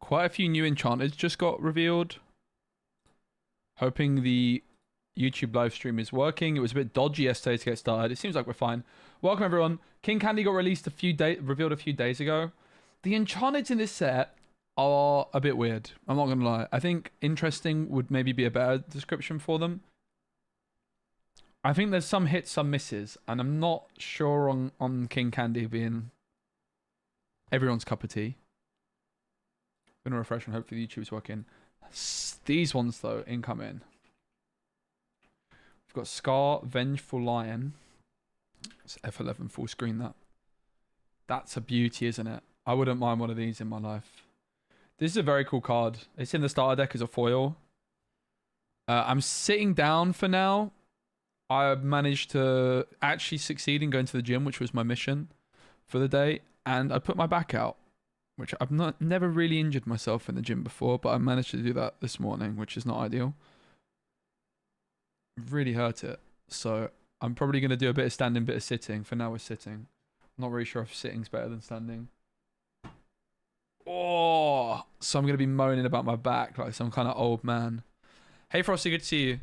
Quite a few new enchanters just got revealed. Hoping the YouTube live stream is working. It was a bit dodgy yesterday to get started. It seems like we're fine. Welcome everyone. King Candy got released revealed a few days ago. The enchanters in this set are a bit weird. I'm not gonna lie. I think interesting would maybe be a better description for them. I think there's some hits, some misses, and I'm not sure on King Candy being everyone's cup of tea. I'm gonna refresh and hopefully YouTube's working. These ones though, incoming. We've got Scar, Vengeful Lion. It's F11 full screen that. That's a beauty, isn't it? I wouldn't mind one of these in my life. This is a very cool card. It's in the starter deck as a foil. I'm sitting down for now. I managed to actually succeed in going to the gym, which was my mission for the day. And I put my back out, which I've never really injured myself in the gym before, but I managed to do that this morning, which is not ideal. Really hurt it. So I'm probably going to do a bit of standing, bit of sitting. For now, we're sitting. I'm not really sure if sitting's better than standing. Oh, so I'm going to be moaning about my back like some kind of old man. Hey, Frosty, good to see you.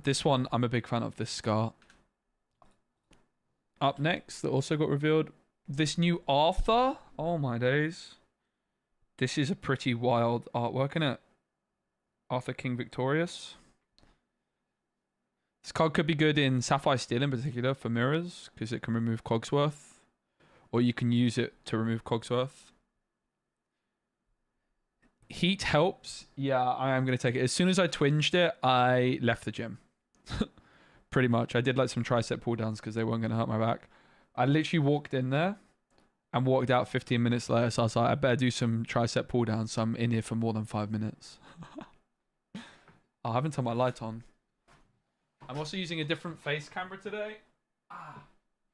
This one, I'm a big fan of this Scar. Up next, that also got revealed. This new Arthur. Oh my days. This is a pretty wild artwork, isn't it? Arthur King Victorious. This card could be good in Sapphire Steel in particular for mirrors, because it can remove Cogsworth. Or you can use it to remove Cogsworth. Heat helps. Yeah, I am going to take it. As soon as I twinged it, I left the gym. Pretty much. I did like some tricep pull downs because they weren't going to hurt my back. I literally walked in there and walked out 15 minutes later. So I was like, I better do some tricep pull downs. So I'm in here for more than 5 minutes. I haven't turned my light on. I'm also using a different face camera today.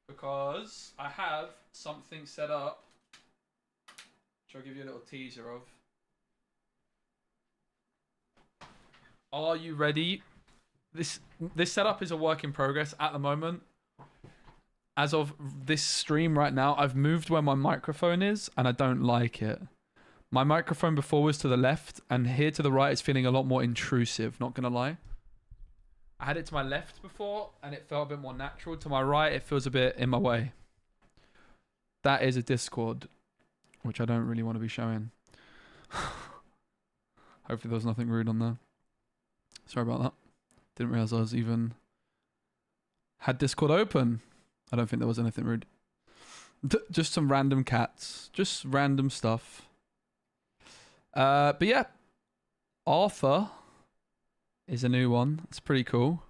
Because I have something set up. Which I'll give you a little teaser of. Are you ready? This setup is a work in progress at the moment. As of this stream right now, I've moved where my microphone is, and I don't like it. My microphone before was to the left, and here to the right is feeling a lot more intrusive, not gonna lie. I had it to my left before, and it felt a bit more natural. To my right, it feels a bit in my way. That is a Discord, which I don't really want to be showing. Hopefully there was nothing rude on there. Sorry about that. Didn't realize I was even had Discord open. I don't think there was anything rude. Just some random cats. Just random stuff. But yeah. Arthur is a new one. It's pretty cool.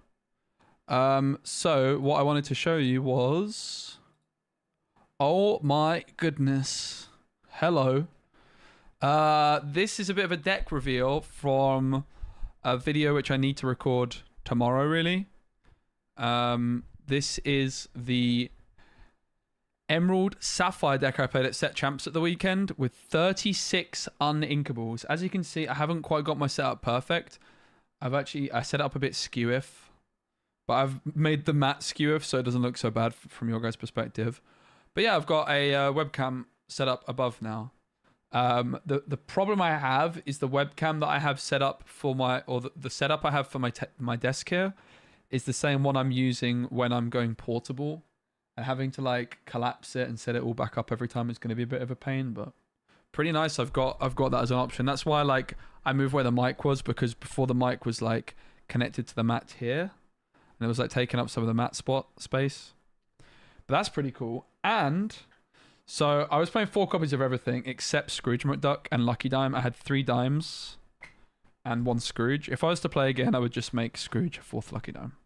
So what I wanted to show you was... Oh my goodness. Hello. This is a bit of a deck reveal from a video which I need to record tomorrow, really. This is the Emerald Sapphire deck I played at Set Champs at the weekend with 36 uninkables. As you can see, I haven't quite got my setup perfect. I set it up a bit skew-if, but I've made the matte skew-if so it doesn't look so bad from your guys' perspective. But yeah, I've got a webcam set up above now. The problem I have is the webcam that I have set up for the setup I have for my desk here is the same one I'm using when I'm going portable, and having to like collapse it and set it all back up every time is going to be a bit of a pain, but pretty nice. I've got that as an option. That's why I moved where the mic was, because before the mic was like connected to the mat here and it was like taking up some of the mat space. But that's pretty cool. And so I was playing 4 copies of everything except Scrooge McDuck and Lucky Dime. I had 3 dimes and 1 Scrooge. If I was to play again, I would just make Scrooge a 4th Lucky Dime.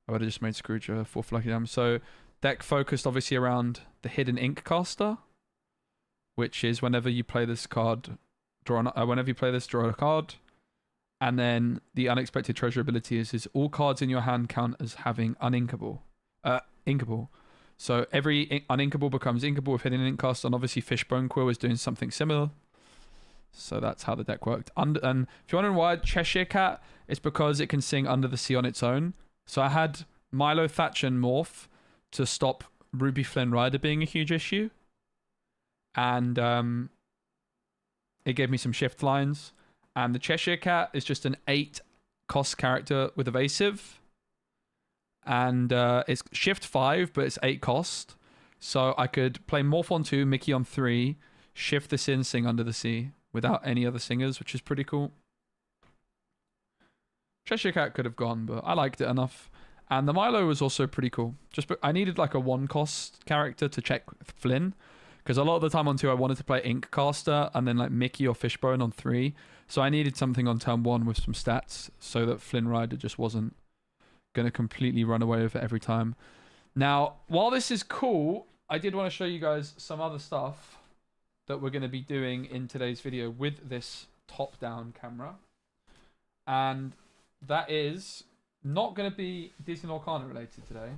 I would have just made Scrooge a 4th Lucky Dime. So deck focused obviously around the Hidden Ink Caster, which is whenever you play this card, draw a card. And then the Unexpected Treasure ability is all cards in your hand count as having inkable. So every uninkable becomes inkable with Hidden Ink Caster, and obviously Fishbone Quill is doing something similar. So that's how the deck worked. And if you're wondering why Cheshire Cat, it's because it can sing Under the Sea on its own. So I had Milo Thatcher and Morph to stop Ruby Flynn Rider being a huge issue. And it gave me some shift lines. And the Cheshire Cat is just an 8 cost character with evasive. And it's shift 5, but it's 8 cost. So I could play Morph on 2, Mickey on 3, shift this in, sing Under the Sea without any other singers, which is pretty cool. Cheshire Cat could have gone, but I liked it enough. And the Milo was also pretty cool. I needed like a 1 cost character to check Flynn. Because a lot of the time on 2, I wanted to play Ink Caster and then like Mickey or Fishbone on 3. So I needed something on turn 1 with some stats so that Flynn Rider just wasn't going to completely run away with it every time. Now, while this is cool, I did want to show you guys some other stuff that we're going to be doing in today's video with this top-down camera. And that is not going to be Disney Lorcana related today.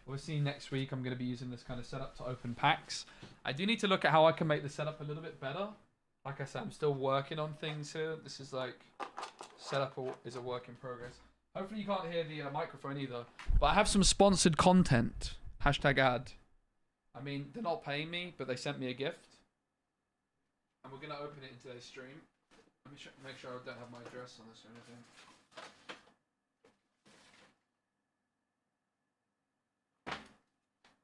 Obviously, next week I'm going to be using this kind of setup to open packs. I do need to look at how I can make the setup a little bit better. Like I said, I'm still working on things here. This is like, setup is a work in progress. Hopefully you can't hear the microphone either. But I have some sponsored content. Hashtag ad. I mean, they're not paying me, but they sent me a gift. And we're going to open it in today's stream. Let me make sure I don't have my address on this or anything.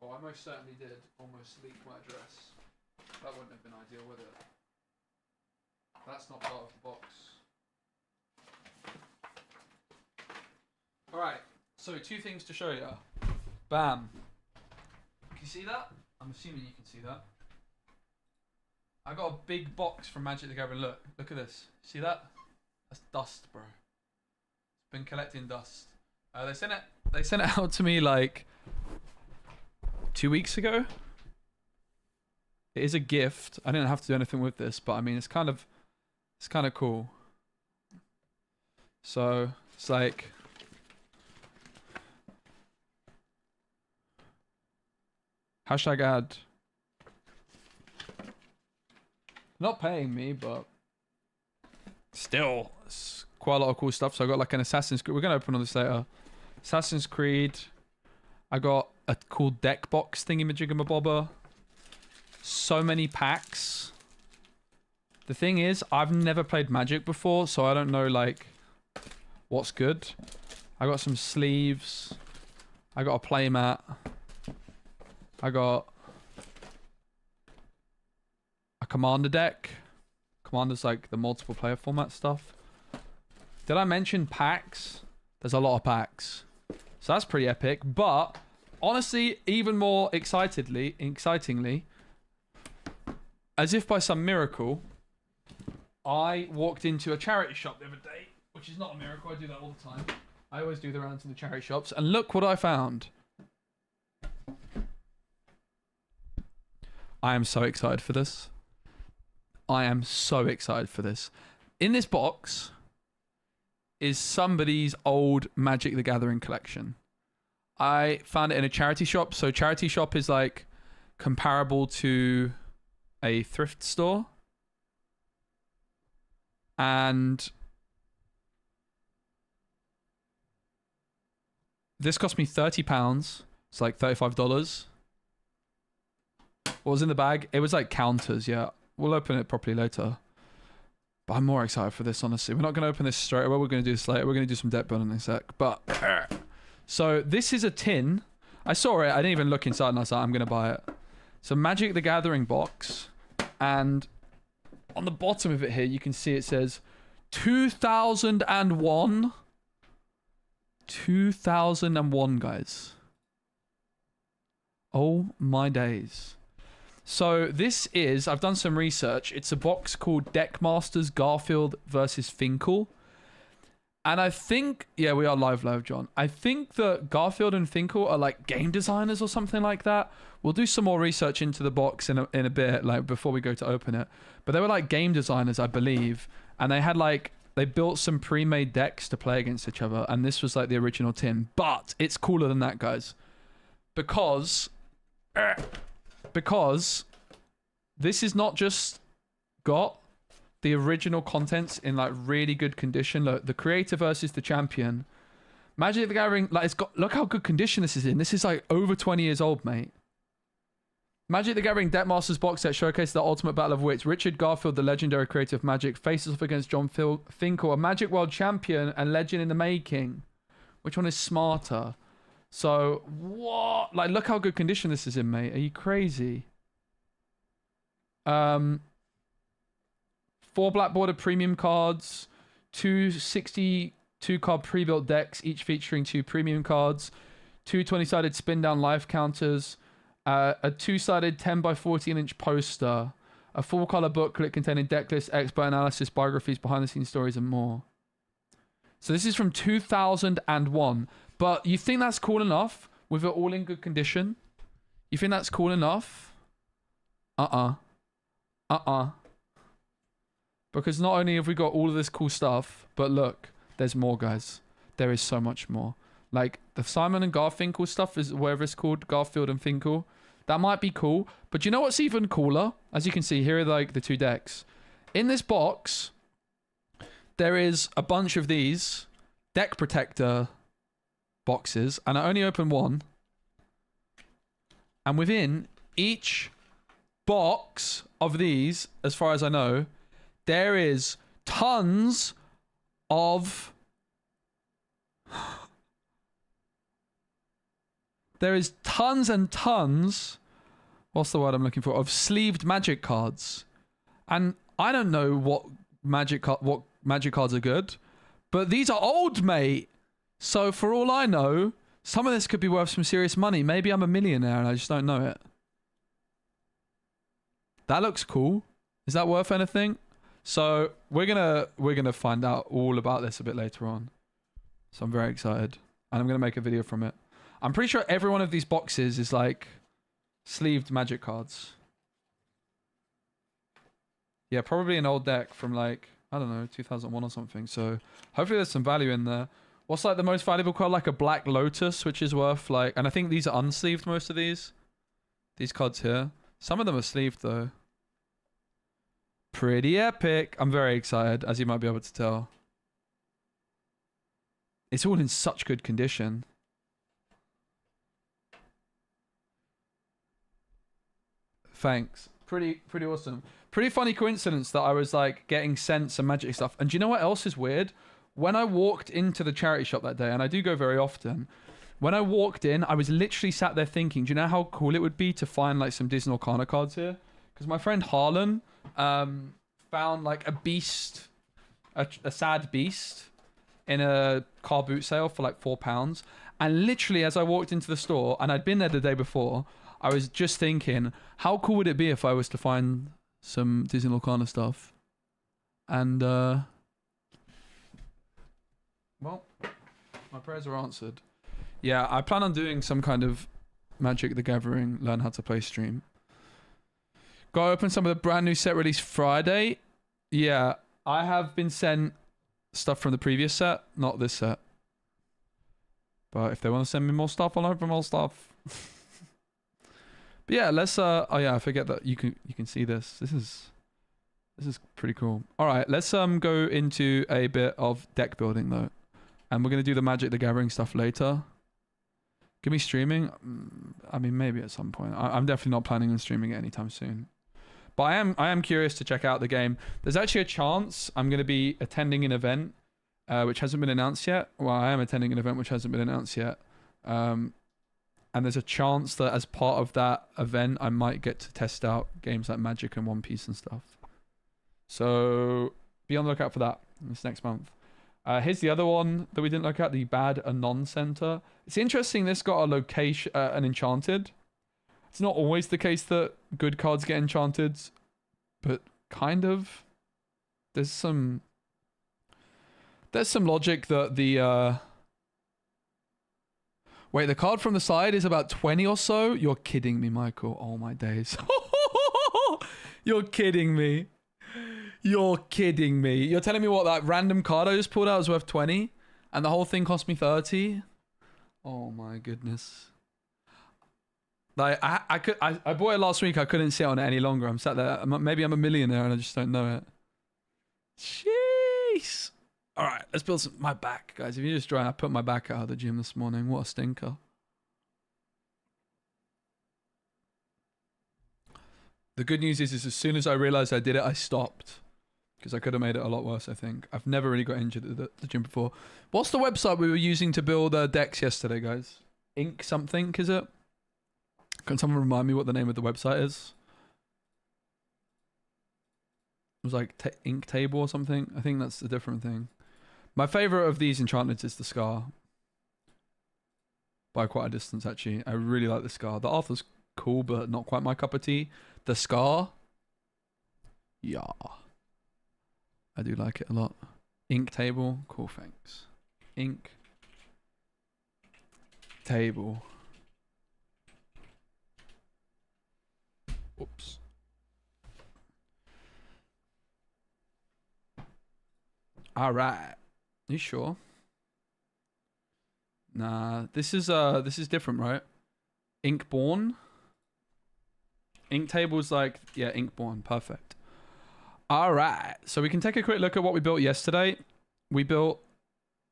Oh, I most certainly did almost leak my address. That wouldn't have been ideal, would it? That's not part of the box. Alright, so 2 things to show you. Bam. Can you see that? I'm assuming you can see that. I got a big box from Magic the Gathering. Look at this. See that? That's dust, bro. It's been collecting dust. They sent it out to me like 2 weeks ago. It is a gift. I didn't have to do anything with this, but I mean it's kind of cool. So it's like hashtag ad. Not paying me, but still it's quite a lot of cool stuff. So I got like an Assassin's Creed. We're gonna open all this later. Assassin's Creed. I got a cool deck box thingy-majigama-bobber. So many packs. The thing is, I've never played Magic before, so I don't know, like, what's good. I got some sleeves. I got a playmat. I got a Commander deck. Commander's like the multiple player format stuff. Did I mention packs? There's a lot of packs. So that's pretty epic, but honestly, even more excitingly, as if by some miracle, I walked into a charity shop the other day, which is not a miracle, I do that all the time. I always do the rounds in the charity shops, and look what I found. I am so excited for this. I am so excited for this. In this box is somebody's old Magic the Gathering collection. I found it in a charity shop. So charity shop is like comparable to a thrift store. And this cost me £30. It's like $35. What was in the bag? It was like counters, yeah. We'll open it properly later. But I'm more excited for this, honestly. We're not going to open this straight away. We're going to do this later. We're going to do some deck building in a sec. But so this is a tin. I saw it. I didn't even look inside and I was like, I'm going to buy it. So Magic the Gathering box. And on the bottom of it here, you can see it says 2001. 2001, guys. Oh my days. So this is, I've done some research. It's a box called Deckmasters Garfield versus Finkel. And I think, yeah, we are live, John. I think that Garfield and Finkel are like game designers or something like that. We'll do some more research into the box in a bit, like before we go to open it. But they were like game designers, I believe. And they had like, they built some pre-made decks to play against each other. And this was like the original tin. But it's cooler than that, guys. Because this is not just got the original contents in like really good condition. Look, the creator versus the champion. Magic the Gathering, like it's got, look how good condition this is in. This is like over 20 years old, mate. Magic the Gathering Deckmasters box set showcases the ultimate battle of wits. Richard Garfield, the legendary creator of Magic, faces off against John Finkel, a Magic World champion and legend in the making. Which one is smarter? So, what? Like, look how good condition this is in, mate. Are you crazy? 4 black border premium cards, 2 62 card pre-built decks, each featuring 2 premium cards, 2 20-sided spin down life counters, a 2-sided 10 by 14 inch poster, a full color booklet containing deck lists, expert analysis, biographies, behind the scenes stories, and more. So this is from 2001. But you think that's cool enough with it all in good condition? You think that's cool enough? Because not only have we got all of this cool stuff, but look, there's more, guys. There is so much more. Like, the Simon and Garfinkel stuff, is whatever it's called, Garfield and Finkel. That might be cool. But you know what's even cooler? As you can see, here are like the 2 decks. In this box, there is a bunch of these deck protector boxes, and I only opened one. And within each box of these, as far as I know, there is tons of... There is tons and tons... What's the word I'm looking for? Of sleeved Magic cards. And I don't know what Magic cards are good, but these are old, mate. So for all I know, some of this could be worth some serious money. Maybe I'm a millionaire and I just don't know it. That looks cool. Is that worth anything? So we're gonna find out all about this a bit later on. So I'm very excited, and I'm gonna make a video from it. I'm pretty sure every one of these boxes is like sleeved Magic cards. Yeah, probably an old deck from like, I don't know, 2001 or something. So hopefully there's some value in there. What's like the most valuable card? Like a Black Lotus, which is worth like, and I think these are unsleeved, most of these. These cards here. Some of them are sleeved though. Pretty epic. I'm very excited, as you might be able to tell. It's all in such good condition. Thanks. Pretty awesome. Pretty funny coincidence that I was like getting sent some Magic stuff. And do you know what else is weird? When I walked into the charity shop that day, and I do go very often, when I walked in, I was literally sat there thinking, do you know how cool it would be to find like some Disney Lorcana cards here? Because my friend Harlan found like a beast, a sad beast in a car boot sale for like £4. And literally as I walked into the store, and I'd been there the day before, I was just thinking, how cool would it be if I was to find some Disney Lorcana stuff? And well, my prayers are answered. Yeah, I plan on doing some kind of Magic the Gathering, learn how to play stream. Go open some of the brand new set release Friday. Yeah, I have been sent stuff from the previous set, not this set. But if they want to send me more stuff, I'll open more stuff. But yeah, let's oh yeah, I forget that you can see this. This is pretty cool. All right, let's go into a bit of deck building though. And we're going to do the Magic the Gathering stuff later. Give me streaming. I mean, maybe at some point. I'm definitely not planning on streaming it anytime soon. But I am curious to check out the game. There's actually a chance I'm going to be attending an event which hasn't been announced yet. Well, I am attending an event which hasn't been announced yet. And there's a chance that as part of that event, I might get to test out games like Magic and One Piece and stuff. So be on the lookout for that this next month. Here's the other one that we didn't look at, the Bad Anon Center. It's interesting this got a location, an enchanted. It's not always the case that good cards get enchanted, but kind of. There's some logic that the wait, the card from the side is about 20 or so? You're kidding me, Michael. Oh my days. You're kidding me. You're kidding me. You're telling me what, that random card I just pulled out was worth 20 and the whole thing cost me 30? Oh my goodness. Like I bought it last week. I couldn't sit on it any longer. I'm sat there. Maybe I'm a millionaire and I just don't know it. Jeez. All right, let's build my back, guys. If you just try, I put my back out of the gym this morning. What a stinker. The good news is as soon as I realized I did it, I stopped. Because I could have made it a lot worse, I think. I've never really got injured at the gym before. What's the website we were using to build decks yesterday, guys? Ink something, is it? Can someone remind me what the name of the website is? It was like Ink Table or something. I think that's a different thing. My favorite of these enchantments is the Scar. By quite a distance, actually. I really like the Scar. The Arthur's cool, but not quite my cup of tea. The Scar? Yeah. I do like it a lot. Ink Table. Cool, thanks. Ink Table. Oops. Alright. You sure? Nah, this is different, right? Inkborn. Ink Table's like, yeah, Inkborn, perfect. Alright, so we can take a quick look at what we built yesterday. We built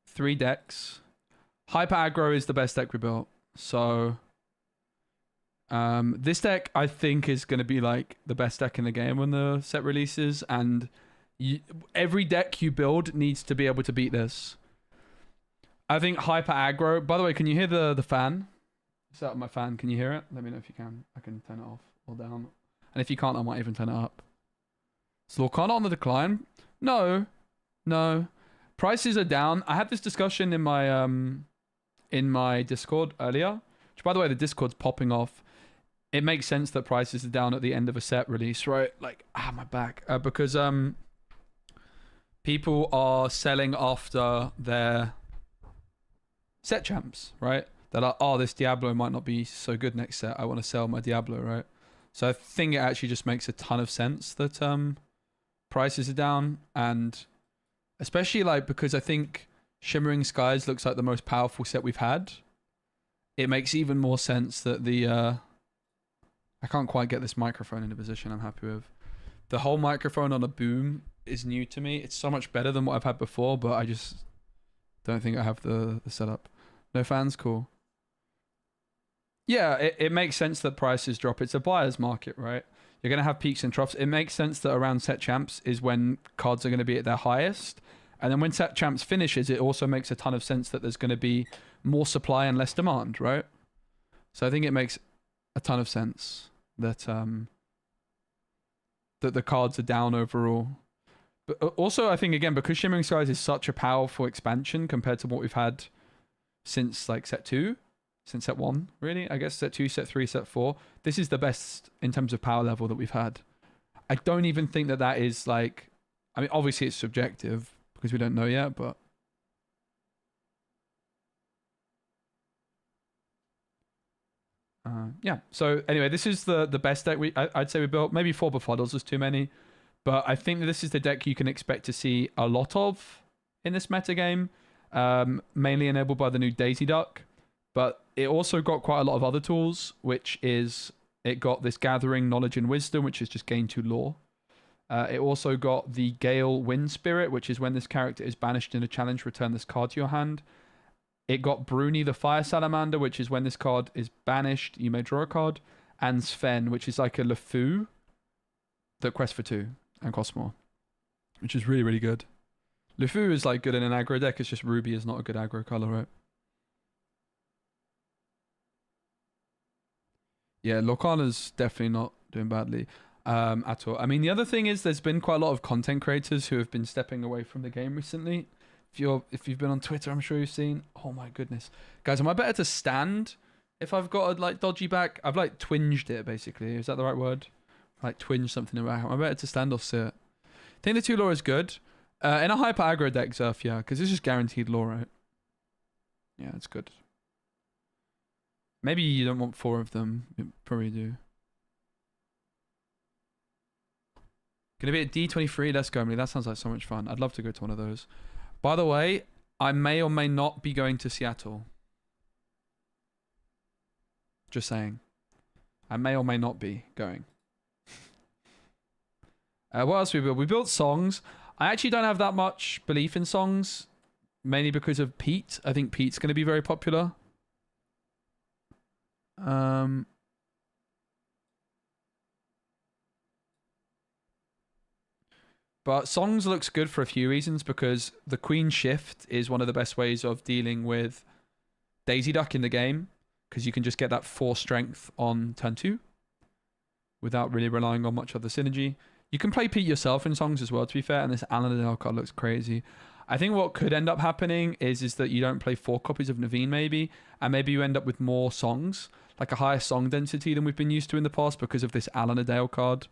3 decks. Hyper Aggro is the best deck we built. So this deck I think is going to be like the best deck in the game when the set releases, and every deck you build needs to be able to beat this. I think Hyper Aggro, by the way, can you hear the fan? Set up my fan, can you hear it? Let me know if you can. I can turn it off or down. And if you can't, I might even turn it up. Is Lorcana on the decline? No. No. Prices are down. I had this discussion in my Discord earlier. Which, by the way, the Discord's popping off. It makes sense that prices are down at the end of a set release, right? Like, my back. Because people are selling after their set champs, right? They're like, oh, this Diablo might not be so good next set. I want to sell my Diablo, right? So I think it actually just makes a ton of sense that prices are down, and especially like because I think Shimmering Skies looks like the most powerful set we've had. It makes even more sense that the I can't quite get this microphone in a position I'm happy with. The whole microphone on a boom is new to me. It's so much better than what I've had before, but I just don't think I have the setup. No fans, cool. Yeah, it makes sense that prices drop. It's a buyer's market, right? You're going to have peaks and troughs. It makes sense that around set champs is when cards are going to be at their highest. And then when set champs finishes, it also makes a ton of sense that there's going to be more supply and less demand, right? So I think it makes a ton of sense that that the cards are down overall. But also, I think, again, because Shimmering Skies is such a powerful expansion compared to what we've had since like set 2, since set 1, really. I guess set 2, set 3, set 4. This is the best in terms of power level that we've had. I don't even think that is like... I mean, obviously it's subjective because we don't know yet, but... yeah, so anyway, this is the best deck I'd say we built. Maybe 4 Befuddles was too many, but I think that this is the deck you can expect to see a lot of in this metagame, mainly enabled by the new Daisy Duck, but it also got quite a lot of other tools, which is it got this Gathering Knowledge and Wisdom, which is just gain 2 lore. It also got the Gale Wind Spirit, which is when this character is banished in a challenge, return this card to your hand. It got Bruni the Fire Salamander, which is when this card is banished, you may draw a card. And Sven, which is like a LeFou that quests for 2 and costs more, which is really, really good. LeFou is like good in an aggro deck, it's just Ruby is not a good aggro color, right? Yeah, Lorcana's definitely not doing badly at all. I mean, the other thing is there's been quite a lot of content creators who have been stepping away from the game recently. If you've been on Twitter, I'm sure you've seen. Oh my goodness, guys, am I better to stand if I've got a like dodgy back? I've like twinged it basically. Is that the right word? Like twinge something in the back. Am I better to stand or sit? I think the 2 lore is good. In a hyper aggro deck, Zerf, yeah, because it's just guaranteed lore, right? Yeah, it's good. Maybe you don't want 4 of them. You probably do. Gonna be at D23. Let's go, Emily. That sounds like so much fun. I'd love to go to one of those. By the way, I may or may not be going to Seattle. Just saying. I may or may not be going. What else we built? We built songs. I actually don't have that much belief in songs. Mainly because of Pete. I think Pete's going to be very popular. But songs looks good for a few reasons, because the Queen Shift is one of the best ways of dealing with Daisy Duck in the game, because you can just get that 4 strength on turn 2 without really relying on much of the synergy. You can play Pete yourself in songs as well, to be fair, and this Alan Adele card looks crazy. I think what could end up happening is that you don't play 4 copies of Naveen maybe, and maybe you end up with more songs, like a higher song density than we've been used to in the past because of this Alan Adele card.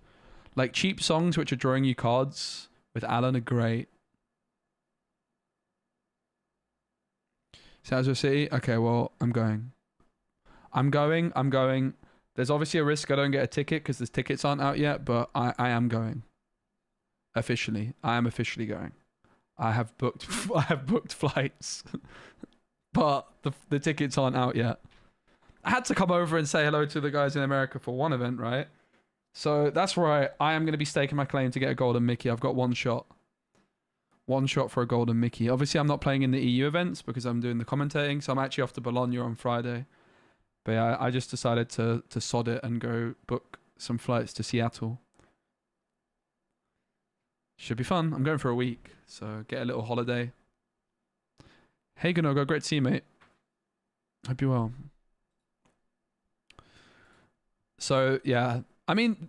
Like cheap songs which are drawing you cards with Alan are great. Salzburg City? Okay, well, I'm going. There's obviously a risk I don't get a ticket because the tickets aren't out yet, but I am going. Officially. I am officially going. I have booked flights. But the tickets aren't out yet. I had to come over and say hello to the guys in America for one event, right? So that's right. I am going to be staking my claim to get a golden Mickey. I've got one shot. One shot for a golden Mickey. Obviously, I'm not playing in the EU events because I'm doing the commentating. So I'm actually off to Bologna on Friday. But yeah, I just decided to sod it and go book some flights to Seattle. Should be fun. I'm going for a week. So get a little holiday. Hey, Ganogo. Great to see you, mate. Hope you're well. So, yeah. I mean,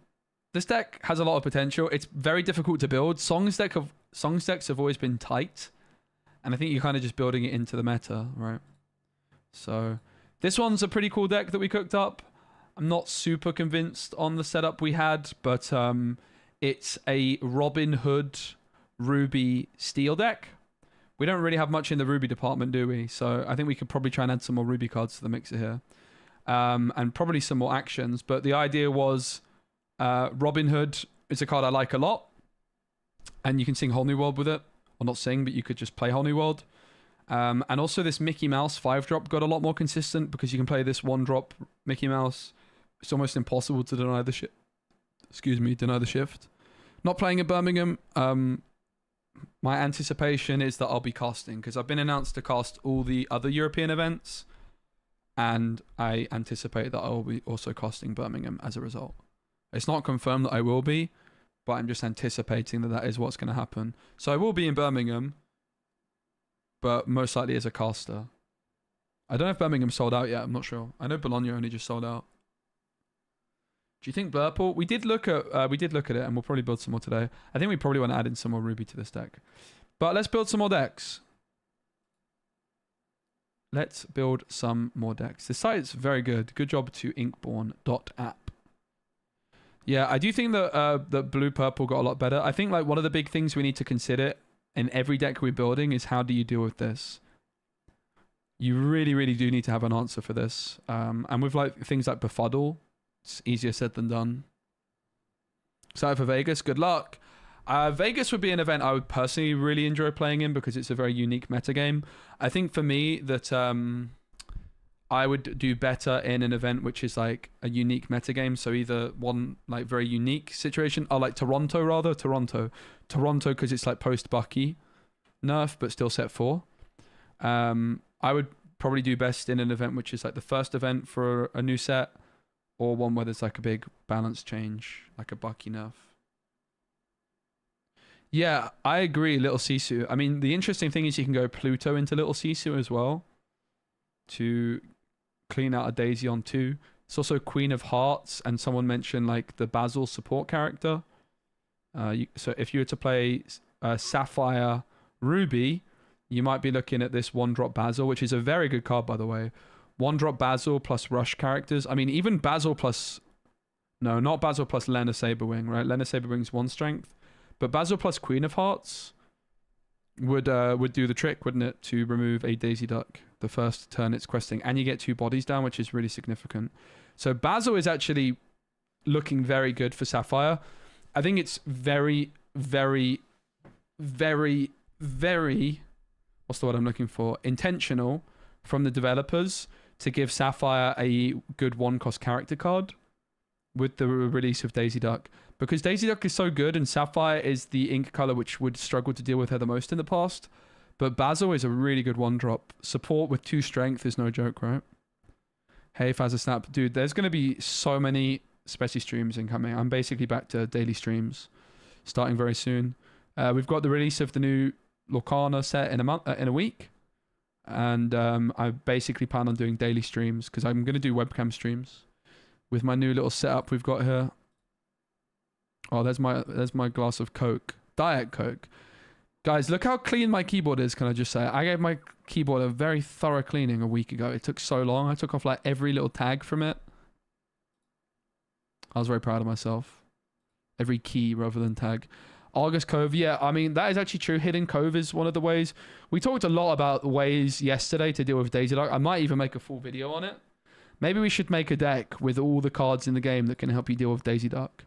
this deck has a lot of potential. It's very difficult to build. Songs decks have always been tight. And I think you're kind of just building it into the meta, right? So, this one's a pretty cool deck that we cooked up. I'm not super convinced on the setup we had, but it's a Robin Hood Ruby Steel deck. We don't really have much in the Ruby department, do we? So I think we could probably try and add some more Ruby cards to the mixer here. And probably some more actions. But the idea was Robin Hood is a card I like a lot. And you can sing Whole New World with it. Or not sing, but you could just play Whole New World. And also this Mickey Mouse 5-drop got a lot more consistent because you can play this 1-drop Mickey Mouse. It's almost impossible to deny the shift. Deny the shift. Not playing at Birmingham. My anticipation is that I'll be casting because I've been announced to cast all the other European events. And I anticipate that I will be also casting Birmingham as a result. It's not confirmed that I will be, but I'm just anticipating that is what's going to happen. So I will be in Birmingham, but most likely as a caster. I don't know if Birmingham sold out yet. I'm not sure. I know Bologna only just sold out. Do you think Blurple? We did look at it, and we'll probably build some more today. I think we probably want to add in some more Ruby to this deck. But let's build some more decks. Let's build some more decks. The site is very good. Good job to inkborn.app. Yeah, I do think that that blue-purple got a lot better. I think like one of the big things we need to consider in every deck we're building is how do you deal with this? You really, really do need to have an answer for this. And with like things like Befuddle, it's easier said than done. Excited for Vegas? Good luck. Vegas would be an event I would personally really enjoy playing in because it's a very unique metagame. I think for me that I would do better in an event which is like a unique metagame. So either one like very unique situation, or like Toronto because it's like post Bucky nerf but still set 4. I would probably do best in an event which is like the first event for a new set, or one where there's like a big balance change, like a Bucky nerf. Yeah, I agree, Little Sisu. I mean, the interesting thing is you can go Pluto into Little Sisu as well to clean out a Daisy on 2. It's also Queen of Hearts, and someone mentioned like the Basil support character. So if you were to play Sapphire Ruby, you might be looking at this 1-drop Basil, which is a very good card, by the way. 1-drop Basil plus Rush characters. I mean, even Basil plus... No, not Basil plus Lena Saberwing, right? Lena Saberwing's 1 strength. But Basil plus Queen of Hearts would do the trick, wouldn't it? To remove a Daisy Duck the first turn it's questing. And you get 2 bodies down, which is really significant. So Basil is actually looking very good for Sapphire. I think it's very, very, very, very... What's the word I'm looking for? Intentional from the developers to give Sapphire a good 1-cost character card with the release of Daisy Duck. Because Daisy Duck is so good and Sapphire is the ink color which would struggle to deal with her the most in the past. But Basil is a really good 1-drop. Support with 2 strength is no joke, right? Hey, Fazza Snap. Dude, there's going to be so many Speci streams incoming. I'm basically back to daily streams starting very soon. We've got the release of the new Lorcana set in a week. And I basically plan on doing daily streams because I'm going to do webcam streams with my new little setup we've got here. Oh, there's my glass of Coke. Diet Coke. Guys, look how clean my keyboard is, can I just say? I gave my keyboard a very thorough cleaning a week ago. It took so long. I took off like every little tag from it. I was very proud of myself. Every key rather than tag. Argus Cove, yeah, I mean, that is actually true. Hidden Cove is one of the ways. We talked a lot about ways yesterday to deal with Daisy Duck. I might even make a full video on it. Maybe we should make a deck with all the cards in the game that can help you deal with Daisy Duck.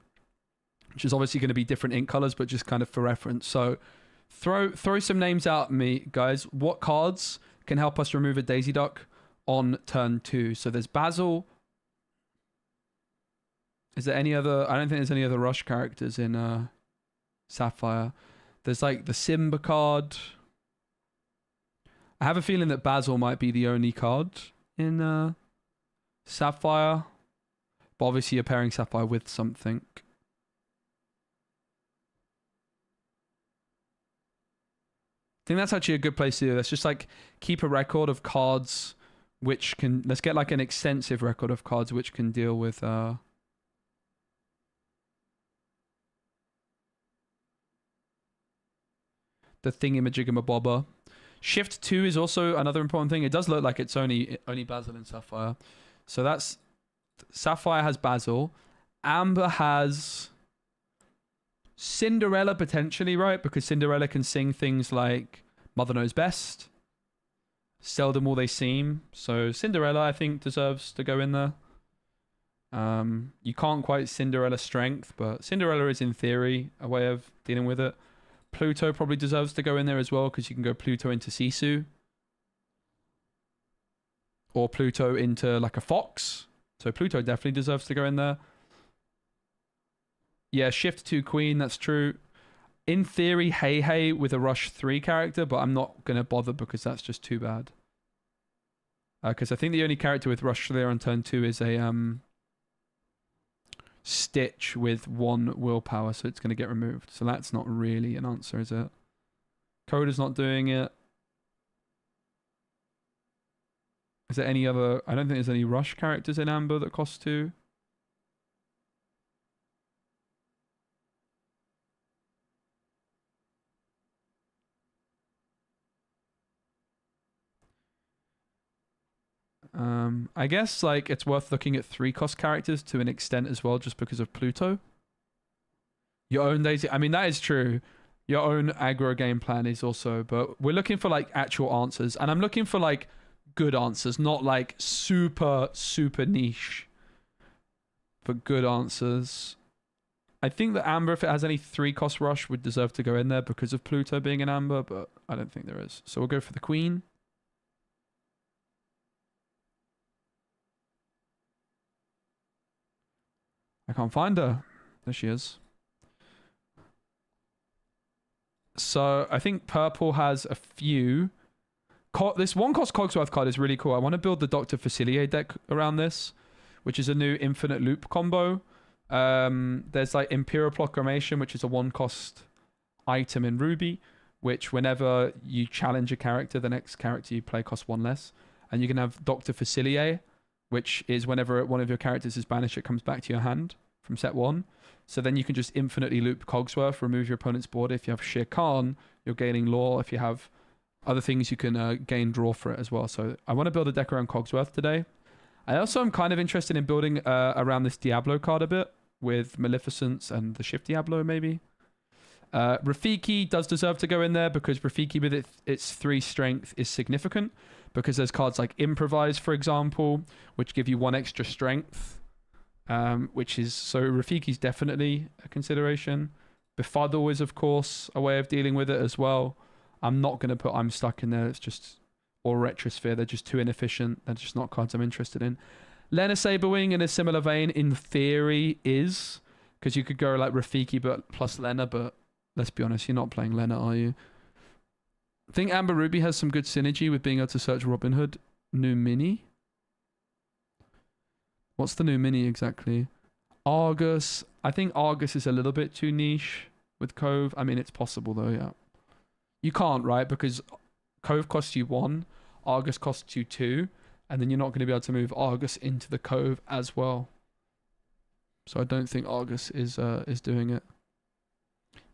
Which is obviously going to be different ink colors, but just kind of for reference. So throw some names out at me, guys. What cards can help us remove a Daisy Duck on turn 2? So there's Basil. Is there any other? I don't think there's any other rush characters in Sapphire. There's like the Simba card. I have a feeling that Basil might be the only card in Sapphire. But obviously you're pairing Sapphire with something. I think that's actually a good place to do. Let's just like keep a record of cards which can... Let's get like an extensive record of cards which can deal with... the thingamajiggamabobber. Shift 2 is also another important thing. It does look like it's only Basil and Sapphire. So that's... Sapphire has Basil. Amber has... Cinderella potentially, right? Because Cinderella can sing things like Mother Knows Best. Seldom will they seem. So Cinderella, I think, deserves to go in there. You can't quite Cinderella strength, but Cinderella is, in theory, a way of dealing with it. Pluto probably deserves to go in there as well, because you can go Pluto into Sisu. Or Pluto into, like, a fox. So Pluto definitely deserves to go in there. Yeah, Shift 2 Queen, that's true. In theory, Hey Hey with a Rush 3 character, but I'm not going to bother because that's just too bad. Because I think the only character with Rush 3 on turn 2 is a Stitch with 1 willpower, so it's going to get removed. So that's not really an answer, is it? Coda's not doing it. Is there any other... I don't think there's any Rush characters in Amber that cost 2. I guess like it's worth looking at 3-cost characters to an extent as well, just because of Pluto. Your own Daisy, I mean that is true. Your own aggro game plan is also, but we're looking for like actual answers, and I'm looking for like good answers, not like super niche, but good answers. I think that Amber, if it has any 3-cost rush, would deserve to go in there because of Pluto being an Amber, but I don't think there is. So we'll go for the Queen. I can't find her. There she is. So I think purple has a few. This 1-cost Cogsworth card is really cool. I want to build the Dr. Facilier deck around this, which is a new infinite loop combo. There's like Imperial Proclamation, which is a 1-cost item in Ruby, which whenever you challenge a character, the next character you play costs 1 less. And you can have Dr. Facilier, which is whenever one of your characters is banished, it comes back to your hand from set 1. So then you can just infinitely loop Cogsworth, remove your opponent's board. If you have Shere Khan, you're gaining lore. If you have other things, you can gain draw for it as well. So I want to build a deck around Cogsworth today. I also am kind of interested in building around this Diablo card a bit with Maleficence and the Shift Diablo maybe. Rafiki does deserve to go in there because Rafiki with its 3 strength is significant, because there's cards like Improvise, for example, which give you 1 extra strength, which is... So Rafiki's definitely a consideration. Befuddle is, of course, a way of dealing with it as well. I'm not going to put I'm Stuck in there. It's just... Or Retrosphere. They're just too inefficient. They're just not cards I'm interested in. Lena Saberwing, in a similar vein, in theory, is... Because you could go like Rafiki but plus Lena, but let's be honest, you're not playing Lena, are you? I think Amber Ruby has some good synergy with being able to search Robin Hood. New mini? What's the new mini exactly? Argus. I think Argus is a little bit too niche with Cove. I mean, it's possible though, yeah. You can't, right? Because Cove costs you 1, Argus costs you 2, and then you're not going to be able to move Argus into the Cove as well. So I don't think Argus is doing it.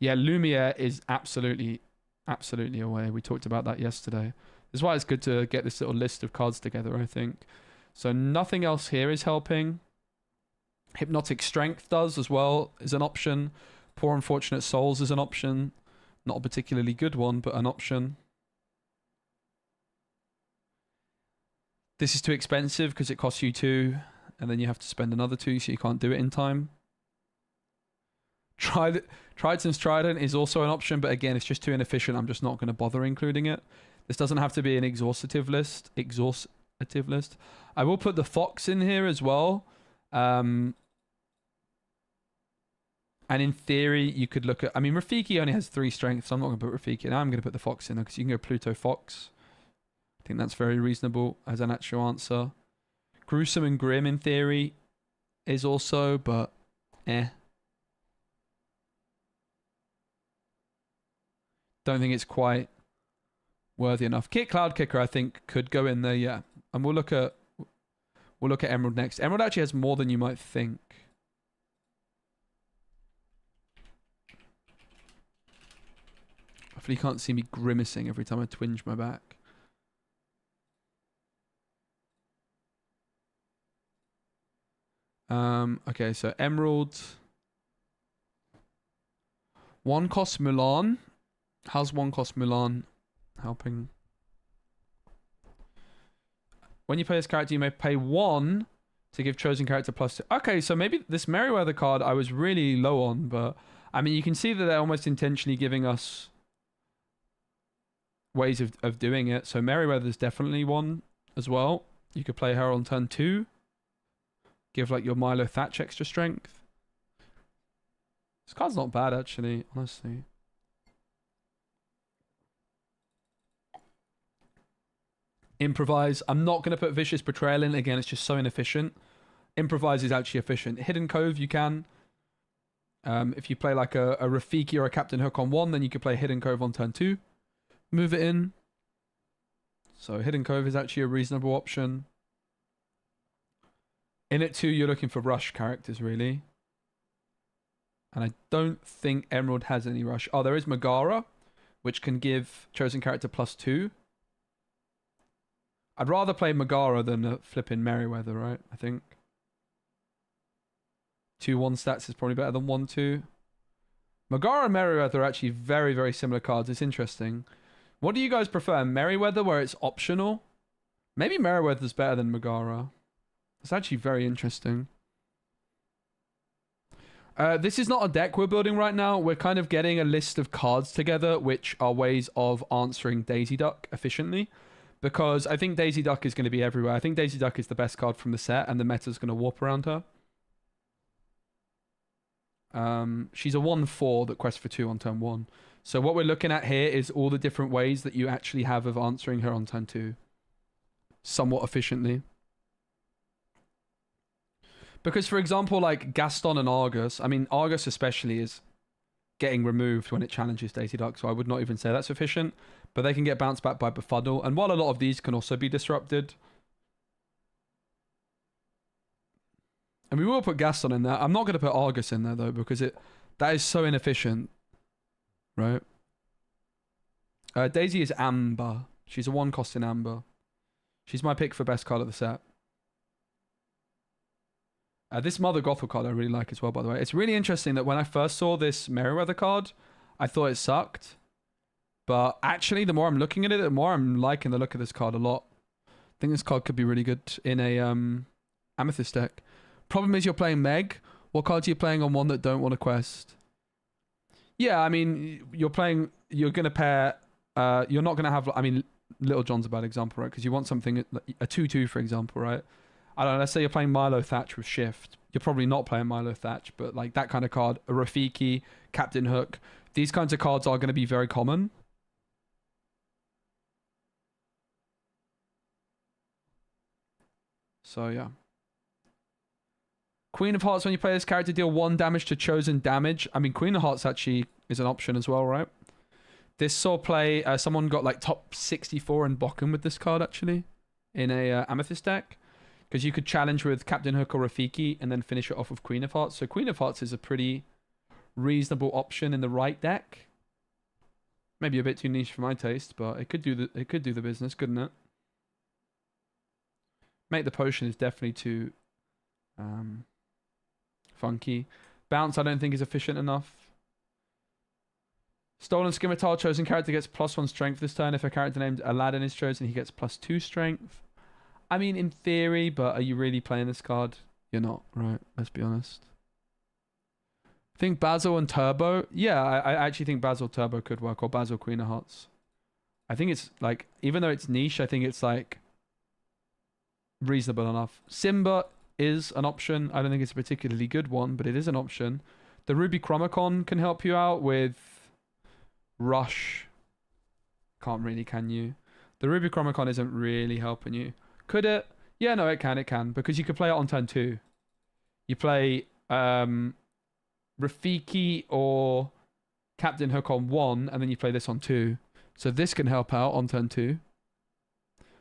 Yeah, Lumiere is absolutely away. We talked about that yesterday. That's why it's good to get this little list of cards together, I think. So nothing else here is helping. Hypnotic Strength does as well, is an option. Poor Unfortunate Souls is an option. Not a particularly good one, but an option. This is too expensive because it costs you 2, and then you have to spend another 2, so you can't do it in time. Triton's Trident is also an option, but again, it's just too inefficient. I'm just not going to bother including it. This doesn't have to be an exhaustive list. I will put the Fox in here as well. And in theory, you could look at... I mean, Rafiki only has 3 strength, so I'm not going to put Rafiki. Now I'm going to put the Fox in there because you can go Pluto Fox. I think that's very reasonable as an actual answer. Gruesome and Grim, in theory, is also, but don't think it's quite worthy enough. Cloud Kicker, I think, could go in there, yeah. And we'll look at Emerald next. Emerald actually has more than you might think. Hopefully you can't see me grimacing every time I twinge my back. Okay, so Emerald. 1 cost Mulan. How's 1 cost Mulan helping? When you play this character, you may pay 1 to give chosen character +2. Okay, so maybe this Merryweather card I was really low on, but I mean, you can see that they're almost intentionally giving us ways of doing it. So Merryweather's definitely one as well. You could play her on turn 2. Give like your Milo Thatch extra strength. This card's not bad actually, honestly. Improvise. I'm not going to put Vicious Betrayal in. Again, it's just so inefficient. Improvise is actually efficient. Hidden Cove, you can. If you play like a Rafiki or a Captain Hook on 1, then you could play Hidden Cove on turn 2. Move it in. So Hidden Cove is actually a reasonable option. In it 2, you're looking for rush characters, really. And I don't think Emerald has any rush. Oh, there is Megara, which can give chosen character +2. I'd rather play Megara than a flipping Merryweather, right? I think. 2-1 stats is probably better than 1-2. Megara and Merryweather are actually very, very similar cards. It's interesting. What do you guys prefer? Merryweather, where it's optional? Maybe Merryweather's better than Megara. It's actually very interesting. This is not a deck we're building right now. We're kind of getting a list of cards together, which are ways of answering Daisy Duck efficiently. Because I think Daisy Duck is going to be everywhere. I think Daisy Duck is the best card from the set, and the meta's going to warp around her. She's a 1/4 that quests for 2 on turn 1. So what we're looking at here is all the different ways that you actually have of answering her on turn 2. Somewhat efficiently. Because, for example, like Gaston and Argus, I mean, Argus especially is getting removed when it challenges Daisy Duck, so I would not even say that's efficient. But they can get bounced back by Befuddle, and while a lot of these can also be disrupted. And we will put Gaston in there. I'm not going to put Argus in there, though, because that is so inefficient. Right? Daisy is Amber. She's a 1 cost in Amber. She's my pick for best card of the set. This Mother Gothel card I really like as well, by the way. It's really interesting that when I first saw this Merryweather card, I thought it sucked. But actually, the more I'm looking at it, the more I'm liking the look of this card a lot. I think this card could be really good in a Amethyst deck. Problem is you're playing Meg. What cards are you playing on 1 that don't want a quest? Yeah, I mean, you're going to pair... you're not going to have... I mean, Little John's a bad example, right? Because you want something... A 2-2, for example, right? I don't know, let's say you're playing Milo Thatch with Shift. You're probably not playing Milo Thatch, but like that kind of card, a Rafiki, Captain Hook, these kinds of cards are going to be very common. So yeah. Queen of Hearts, when you play this character, deal 1 damage to chosen damage. I mean, Queen of Hearts actually is an option as well, right? This saw play, someone got like top 64 in Bokken with this card, actually, in a Amethyst deck. Because you could challenge with Captain Hook or Rafiki and then finish it off with Queen of Hearts. So Queen of Hearts is a pretty reasonable option in the right deck. Maybe a bit too niche for my taste, but it could do the business, couldn't it? Make the Potion is definitely too funky. Bounce I don't think is efficient enough. Stolen Scimitar, chosen character gets +1 strength this turn. If a character named Aladdin is chosen, he gets +2 strength. I mean, in theory, but are you really playing this card? You're not, right? Let's be honest. I think Basil and Turbo. Yeah, I actually think Basil Turbo could work, or Basil Queen of Hearts. I think it's like, even though it's niche, I think it's like reasonable enough. Simba is an option. I don't think it's a particularly good one, but it is an option. The Ruby Chromacon can help you out with Rush. Can't really, can you? The Ruby Chromacon isn't really helping you. Could it? Yeah, no, it can. Because you could play it on turn 2. You play Rafiki or Captain Hook on 1, and then you play this on 2. So this can help out on turn 2.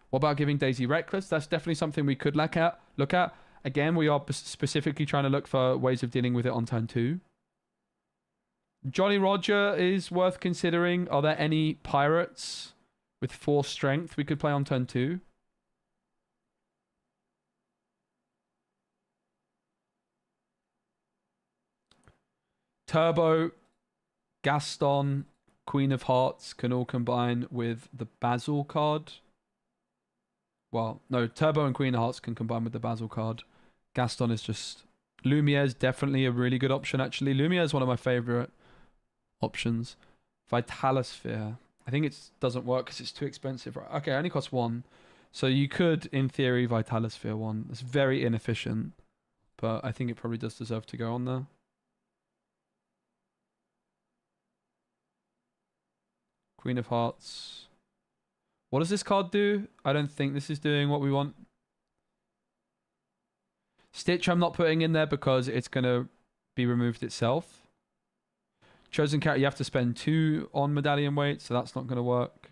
What about giving Daisy Reckless? That's definitely something we could look at. Again, we are specifically trying to look for ways of dealing with it on turn 2. Jolly Roger is worth considering. Are there any pirates with 4 strength we could play on turn 2? Turbo, Gaston, Queen of Hearts can all combine with the Basil card. Well, no, Turbo and Queen of Hearts can combine with the Basil card. Gaston is just... Lumiere is definitely a really good option, actually. Lumiere is one of my favorite options. Vitalosphere. I think it doesn't work because it's too expensive. Right? Okay, it only costs 1. So you could, in theory, Vitalosphere 1. It's very inefficient, but I think it probably does deserve to go on there. Queen of Hearts. What does this card do? I don't think this is doing what we want. Stitch I'm not putting in there because it's going to be removed itself. Chosen character, you have to spend 2 on medallion weight, so that's not going to work.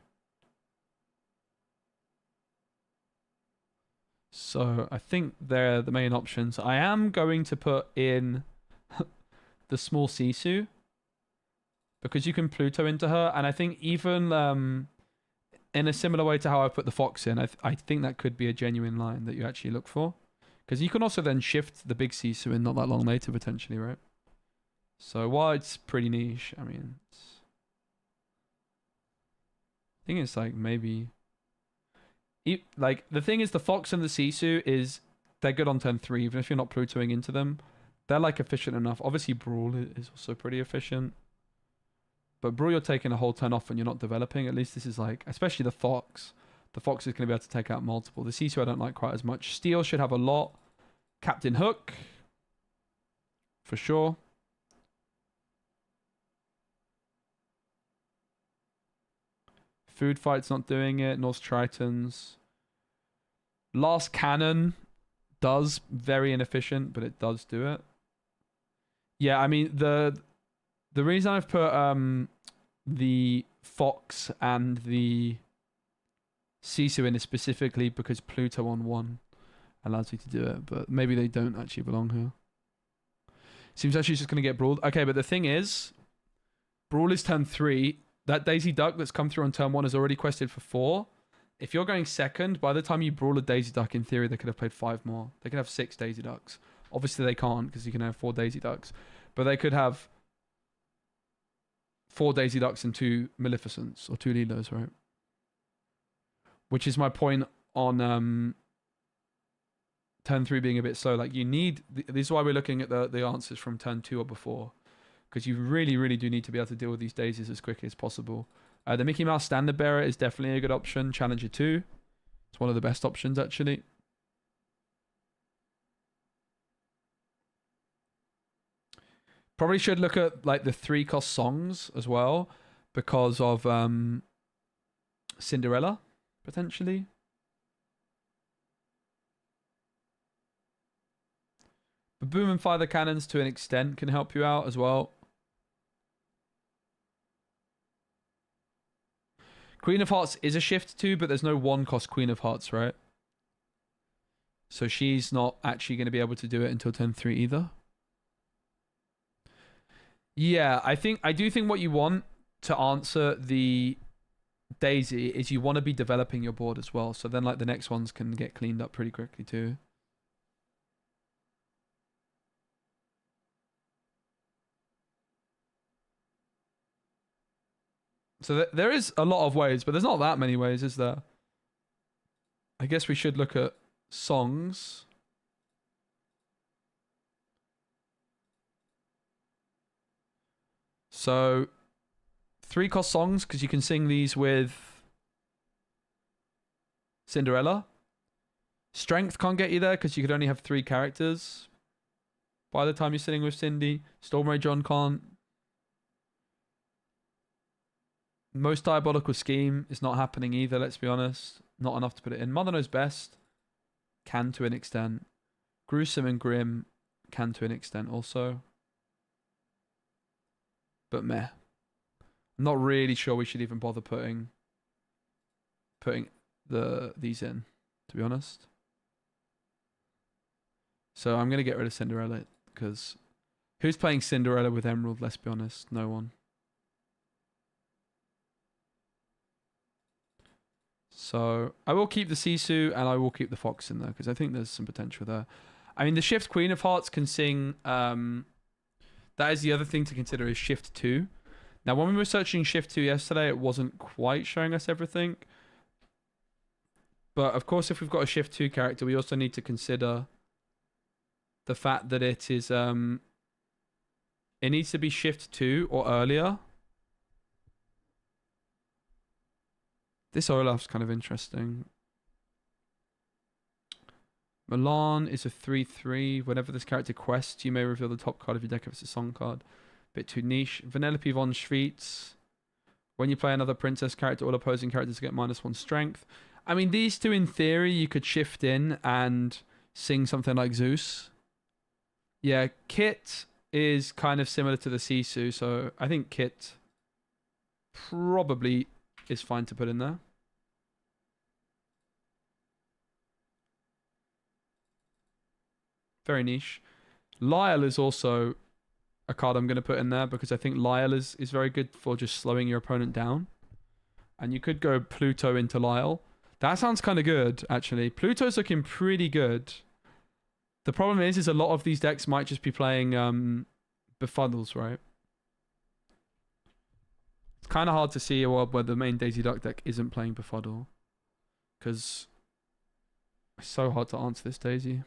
So I think they're the main options. I am going to put in the small Sisu, because you can Pluto into her, and I think even in a similar way to how I put the Fox in, I think that could be a genuine line that you actually look for. Because you can also then shift the big Sisu in not that long later, potentially, right? So while it's pretty niche, I mean, I think it's like maybe... Like, the thing is, the Fox and the Sisu is, they're good on turn 3, even if you're not Plutoing into them. They're like efficient enough. Obviously, Brawl is also pretty efficient. But Brawl, you're taking a whole turn off and you're not developing. At least this is like, especially the Fox. The Fox is going to be able to take out multiple. The Sisu I don't like quite as much. Steel should have a lot. Captain Hook. For sure. Food Fight's not doing it. Norse Tritons. Last Cannon does. Very inefficient, but it does do it. Yeah, I mean, the reason I've put the Fox and the Sisu in is specifically because Pluto on 1 allows you to do it, but maybe they don't actually belong here. Seems like she's just going to get Brawled. Okay, but the thing is, Brawl is turn 3. That Daisy Duck that's come through on turn 1 is already quested for 4. If you're going second, by the time you Brawl a Daisy Duck, in theory, they could have played 5 more. They could have 6 Daisy Ducks. Obviously, they can't because you can have 4 Daisy Ducks. But they could have 4 Daisy Ducks and 2 Maleficents, or 2 Lilos, right? Which is my point on turn 3 being a bit slow. Like, you need... This is why we're looking at the answers from turn 2 or before. Because you really, really do need to be able to deal with these daisies as quickly as possible. The Mickey Mouse Standard Bearer is definitely a good option. Challenger 2. It's one of the best options, actually. Probably should look at like the 3-cost songs as well. Because of Cinderella, potentially. Boom and Fire the Cannons to an extent can help you out as well. Queen of Hearts is a shift 2, but there's no 1-cost Queen of Hearts, right? So she's not actually going to be able to do it until turn 3 either. Yeah, I do think what you want to answer the Daisy is you want to be developing your board as well. So then like the next ones can get cleaned up pretty quickly too. So there is a lot of ways, but there's not that many ways, is there? I guess we should look at songs. So 3-cost songs, because you can sing these with Cinderella. Strength can't get you there because you could only have 3 characters by the time you're sitting with Cindy. Storm Ray John can't. Most Diabolical Scheme is not happening either, let's be honest. Not enough to put it in. Mother Knows Best can to an extent. Gruesome and Grim can to an extent also. But meh. I'm not really sure we should even bother putting these in, to be honest. So I'm going to get rid of Cinderella because who's playing Cinderella with Emerald? Let's be honest. No one. So I will keep the Sisu and I will keep the Fox in there because I think there's some potential there. I mean, the Shift Queen of Hearts can sing. That is the other thing to consider is Shift 2. Now, when we were searching Shift 2 yesterday, it wasn't quite showing us everything. But of course, if we've got a Shift 2 character, we also need to consider the fact that it is it needs to be Shift 2 or earlier. This Olaf's kind of interesting. Milan is a 3/3. Whenever this character quests, you may reveal the top card of your deck if it's a song card. Bit too niche. Vanellope von Schweetz. When you play another princess character, all opposing characters get -1 strength. I mean, these two in theory, you could shift in and sing something like Zeus. Yeah, Kit is kind of similar to the Sisu, so I think Kit probably is fine to put in there. Very niche. Lyle is also a card I'm going to put in there because I think Lyle is very good for just slowing your opponent down. And you could go Pluto into Lyle. That sounds kind of good, actually. Pluto's looking pretty good. The problem is a lot of these decks might just be playing Befuddles, right? It's kind of hard to see a world where the main Daisy Duck deck isn't playing Befuddle. Because it's so hard to answer this Daisy.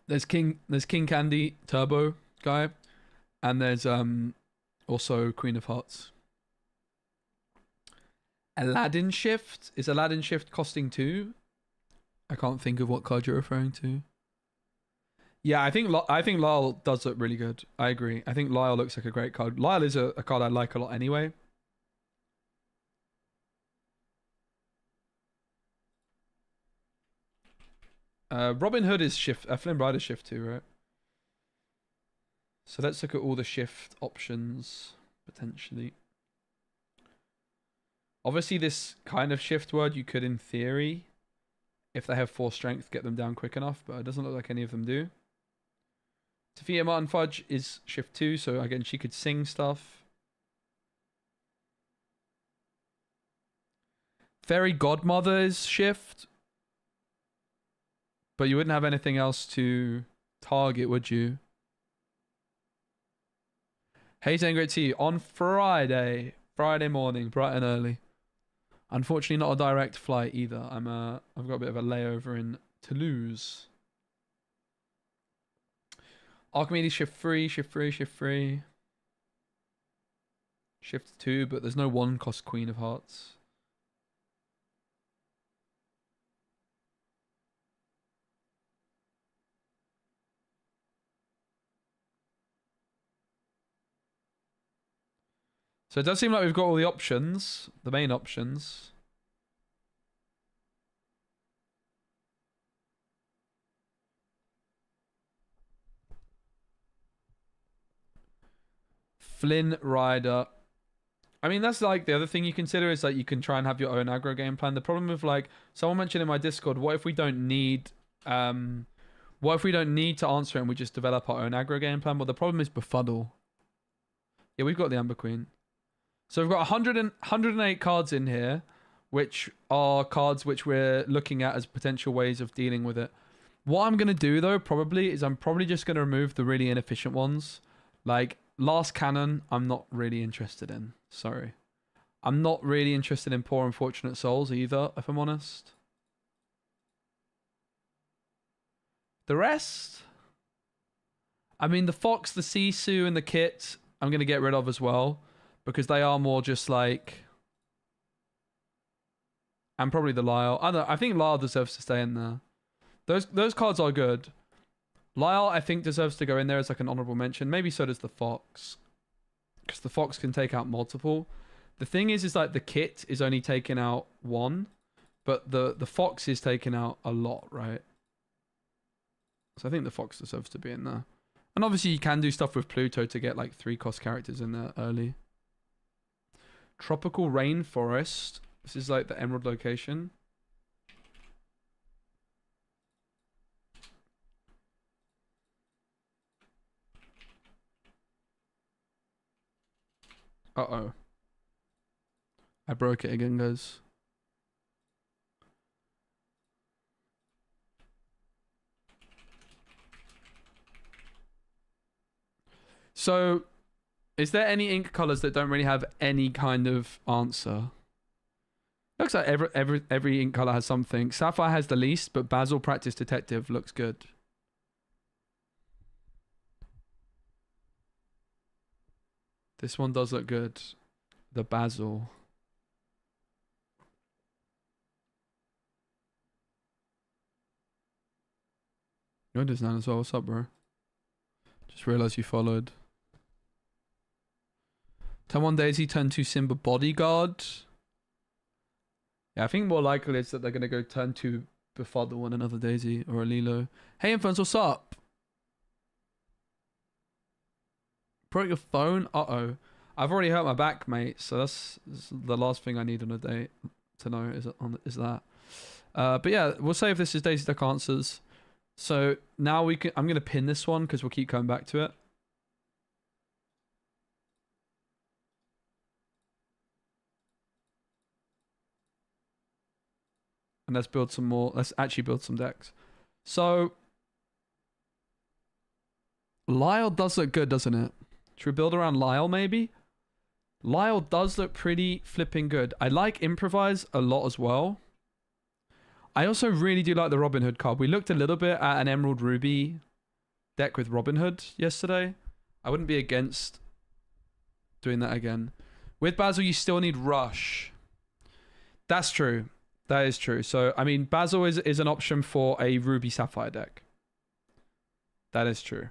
There's King Candy Turbo guy, and there's also Queen of Hearts. Aladdin Shift, is Aladdin Shift costing 2? I can't think of what card you're referring to. Yeah, I think Lyle does look really good. I agree. I think Lyle looks like a great card. Lyle is a card I like a lot anyway. Robin Hood is shift. Flynn Rider shift 2, right? So let's look at all the shift options potentially. Obviously, this kind of shift word you could, in theory, if they have 4 strength, get them down quick enough, but it doesn't look like any of them do. Sophia Martin Fudge is shift 2, so again, she could sing stuff. Fairy Godmother is shift. But you wouldn't have anything else to target, would you? Hey, Zane, great to see you. On Friday morning, bright and early. Unfortunately, not a direct flight either. I've got a bit of a layover in Toulouse. Archimedes shift 3, shift 3, shift 3. Shift 2, but there's no 1-cost Queen of Hearts. So it does seem like we've got all the options, the main options. Flynn Rider. I mean, that's like the other thing you consider is like you can try and have your own aggro game plan. The problem with like someone mentioned in my Discord, what if we don't need to answer it and we just develop our own aggro game plan? Well, the problem is befuddle. Yeah, we've got the Amber Queen. So we've got 108 cards in here, which are cards which we're looking at as potential ways of dealing with it. What I'm going to do, though, probably, is I'm probably just going to remove the really inefficient ones. Like, Last Cannon, I'm not really interested in. Sorry. I'm not really interested in Poor Unfortunate Souls either, if I'm honest. The rest? I mean, the Fox, the Sisu, and the Kit, I'm going to get rid of as well. Because they are more just like... And probably the Lyle. I don't know, I think Lyle deserves to stay in there. Those cards are good. Lyle, I think, deserves to go in there as like an honorable mention. Maybe so does the Fox. Because the Fox can take out multiple. The thing is like the Kit is only taking out one. But the Fox is taking out a lot, right? So I think the Fox deserves to be in there. And obviously you can do stuff with Pluto to get like 3-cost characters in there early. Tropical Rainforest. This is like the Emerald location. Uh-oh. I broke it again, guys. So... Is there any ink colors that don't really have any kind of answer? Looks like every ink color has something. Sapphire has the least, but Basil Practice Detective looks good. This one does look good. The Basil. You're this now as well. What's up, bro? Just realized you followed. Turn 1 Daisy, turn 2 Simba Bodyguard. Yeah, I think more likely is that they're going to go turn 2 Befuddle and another Daisy or a Lilo. Hey, Infants, what's up? Broke your phone? Uh-oh. I've already hurt my back, mate. So that's the last thing I need on a date to know is that. But yeah, we'll save this as Daisy Duck answers. So now I'm going to pin this one because we'll keep coming back to it. And let's build some more. Let's actually build some decks. So, Lyle does look good, doesn't it? Should we build around Lyle, maybe? Lyle does look pretty flipping good. I like Improvise a lot as well. I also really do like the Robin Hood card. We looked a little bit at an Emerald Ruby deck with Robin Hood yesterday. I wouldn't be against doing that again. With Basil, you still need Rush. That's true. That is true. So, I mean, Basil is an option for a Ruby Sapphire deck. That is true.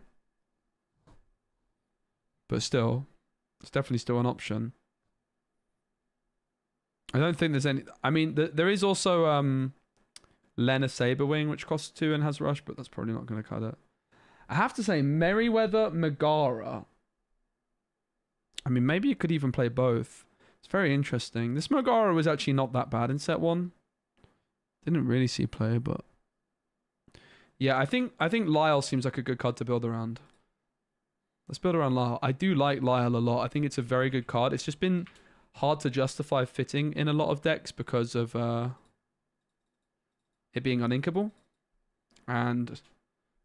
But still, it's definitely still an option. I don't think there's any... I mean, there is also Lena Saberwing, which costs 2 and has Rush, but that's probably not going to cut it. I have to say, Merryweather Megara. I mean, maybe you could even play both. It's very interesting. This Megara was actually not that bad in set 1. Didn't really see play, but... Yeah, I think Lyle seems like a good card to build around. Let's build around Lyle. I do like Lyle a lot. I think it's a very good card. It's just been hard to justify fitting in a lot of decks because of it being uninkable. And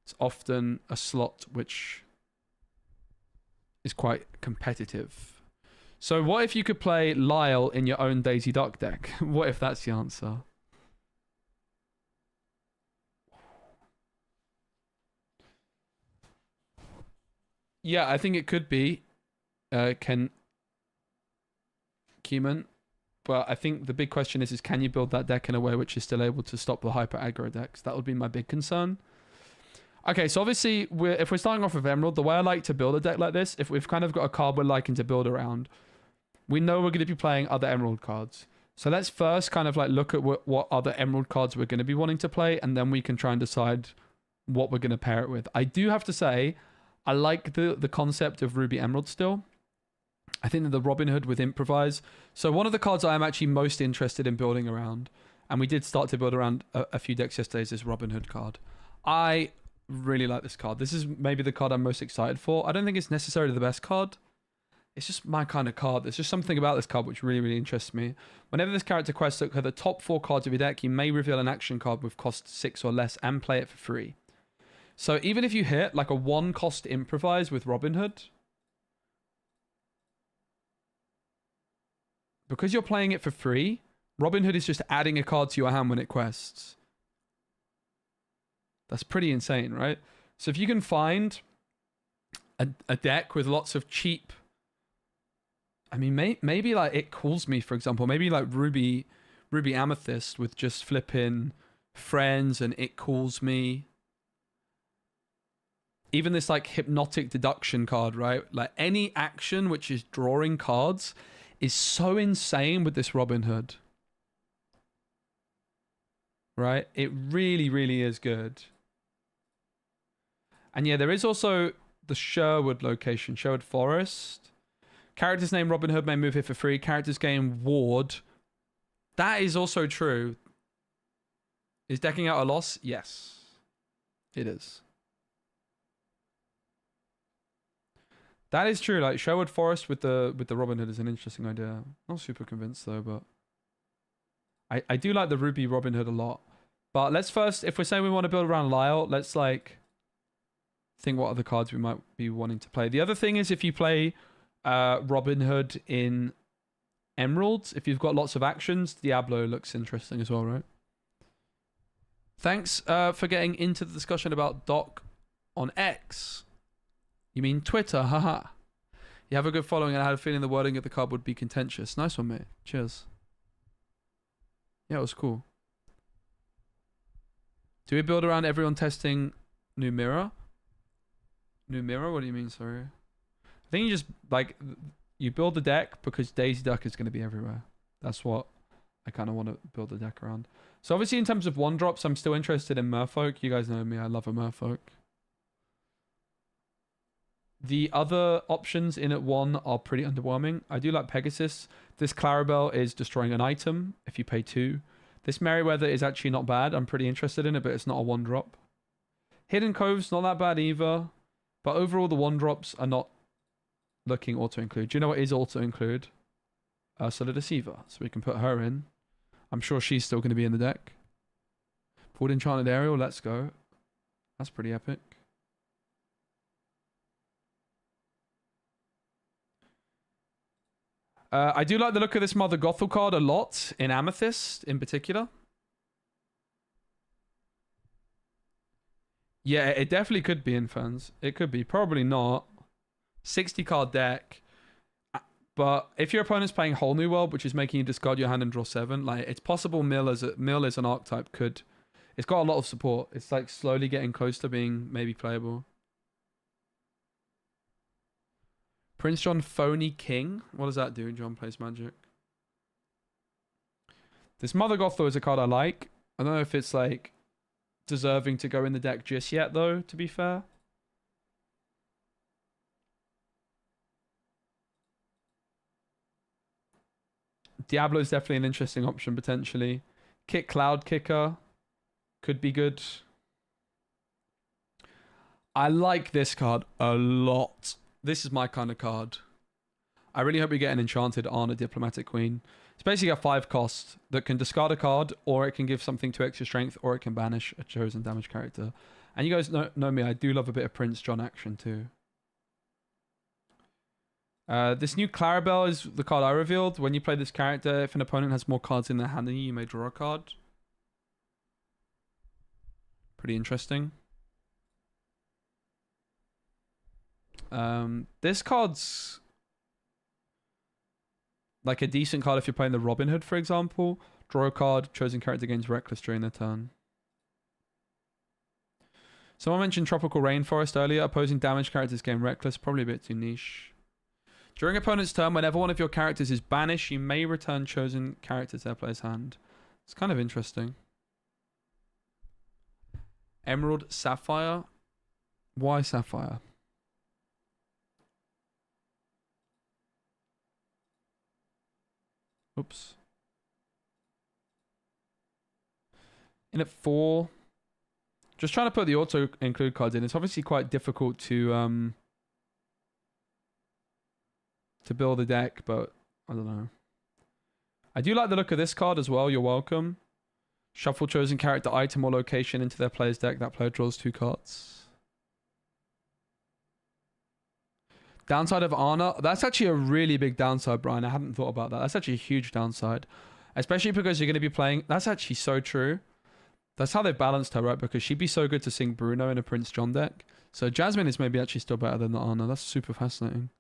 it's often a slot which is quite competitive. So what if you could play Lyle in your own Daisy Duck deck? What if that's the answer? Yeah, I think it could be Keeman. But I think the big question is can you build that deck in a way which is still able to stop the hyper aggro decks? That would be my big concern. Okay, so obviously, if we're starting off with Emerald, the way I like to build a deck like this, if we've kind of got a card we're liking to build around, we know we're going to be playing other Emerald cards. So let's first kind of like look at what other Emerald cards we're going to be wanting to play, and then we can try and decide what we're going to pair it with. I do have to say, I like the concept of Ruby Emerald still. I think that the Robin Hood with Improvise. So one of the cards I am actually most interested in building around, and we did start to build around a few decks yesterday, is this Robin Hood card. I really like this card. This is maybe the card I'm most excited for. I don't think it's necessarily the best card. It's just my kind of card. There's just something about this card which really, really interests me. Whenever this character quests look at the top 4 cards of your deck, you may reveal an action card with cost 6 or less and play it for free. So even if you hit like a 1 cost Improvise with Robin Hood, because you're playing it for free, Robin Hood is just adding a card to your hand when it quests. That's pretty insane, right? So if you can find a deck with lots of cheap... I mean, maybe like It Calls Me, for example. Maybe like Ruby Amethyst with just flipping Friends and It Calls Me. Even this like Hypnotic Deduction card, right? Like any action which is drawing cards is so insane with this Robin Hood. Right? It really, really is good. And yeah, there is also the Sherwood location, Sherwood Forest. Character's name Robin Hood may move here for free. Character's game Ward. That is also true. Is decking out a loss? Yes. It is. That is true. Like Sherwood Forest with the Robin Hood is an interesting idea. Not super convinced though, but I do like the Ruby Robin Hood a lot. But let's first, if we're saying we want to build around Lyle, let's like think what other cards we might be wanting to play. The other thing is if you play Robin Hood in Emeralds, if you've got lots of actions, Diablo looks interesting as well, right? Thanks for getting into the discussion about Doc on X. You mean Twitter, haha. You have a good following, and I had a feeling the wording of the card would be contentious. Nice one, mate. Cheers. Yeah, it was cool. Do we build around everyone testing New Mirror? New Mirror? What do you mean, sorry? I think you just, like, you build the deck because Daisy Duck is going to be everywhere. That's what I kind of want to build the deck around. So obviously in terms of 1-drops, I'm still interested in Merfolk. You guys know me, I love a Merfolk. The other options in at 1 are pretty underwhelming. I do like Pegasus. This Clarabelle is destroying an item if you pay 2. This Merryweather is actually not bad. I'm pretty interested in it, but it's not a 1-drop. Hidden Cove's not that bad either. But overall, the 1-drops are not looking auto-include. Do you know what is auto-include? Ursula Deceiver. So we can put her in. I'm sure she's still going to be in the deck. Pulled Enchanted Aerial. Let's go. That's pretty epic. I do like the look of this Mother Gothel card a lot, in Amethyst in particular. Yeah, it definitely could be in Ferns. It could be. Probably not. 60 card deck. But if your opponent's playing Whole New World, which is making you discard your hand and draw 7, like it's possible Mill as an archetype could. It's got a lot of support. It's like slowly getting close to being maybe playable. Prince John Phony King. What does that do in John Plays Magic? This Mother Gothel is a card I like. I don't know if it's like deserving to go in the deck just yet though, to be fair. Diablo is definitely an interesting option potentially. Kick Cloud Kicker could be good. I like this card a lot. This is my kind of card. I really hope we get an Enchanted Arna Diplomatic Queen. It's basically a 5 cost that can discard a card, or it can give something to extra strength, or it can banish a chosen damage character. And you guys know me, I do love a bit of Prince John action too. This new Clarabelle is the card I revealed. When you play this character, if an opponent has more cards in their hand than you, you may draw a card. Pretty interesting. This card's like a decent card if you're playing the Robin Hood, for example. Draw a card, chosen character gains Reckless during their turn. Someone mentioned Tropical Rainforest earlier. Opposing damage characters gain Reckless, probably a bit too niche. During opponent's turn, whenever one of your characters is banished, you may return chosen character to their player's hand. It's kind of interesting. Emerald, Sapphire. Why Sapphire? Oops. In at 4. Just trying to put the auto include cards in. It's obviously quite difficult to build a deck, but I don't know. I do like the look of this card as well. You're welcome. Shuffle chosen character item or location into their player's deck. That player draws 2 cards. Downside of Ana. That's actually a really big downside, Brian. I hadn't thought about that. That's actually a huge downside. Especially because you're going to be playing... That's actually so true. That's how they balanced her, right? Because she'd be so good to sing Bruno in a Prince John deck. So Jasmine is maybe actually still better than the Ana. That's super fascinating.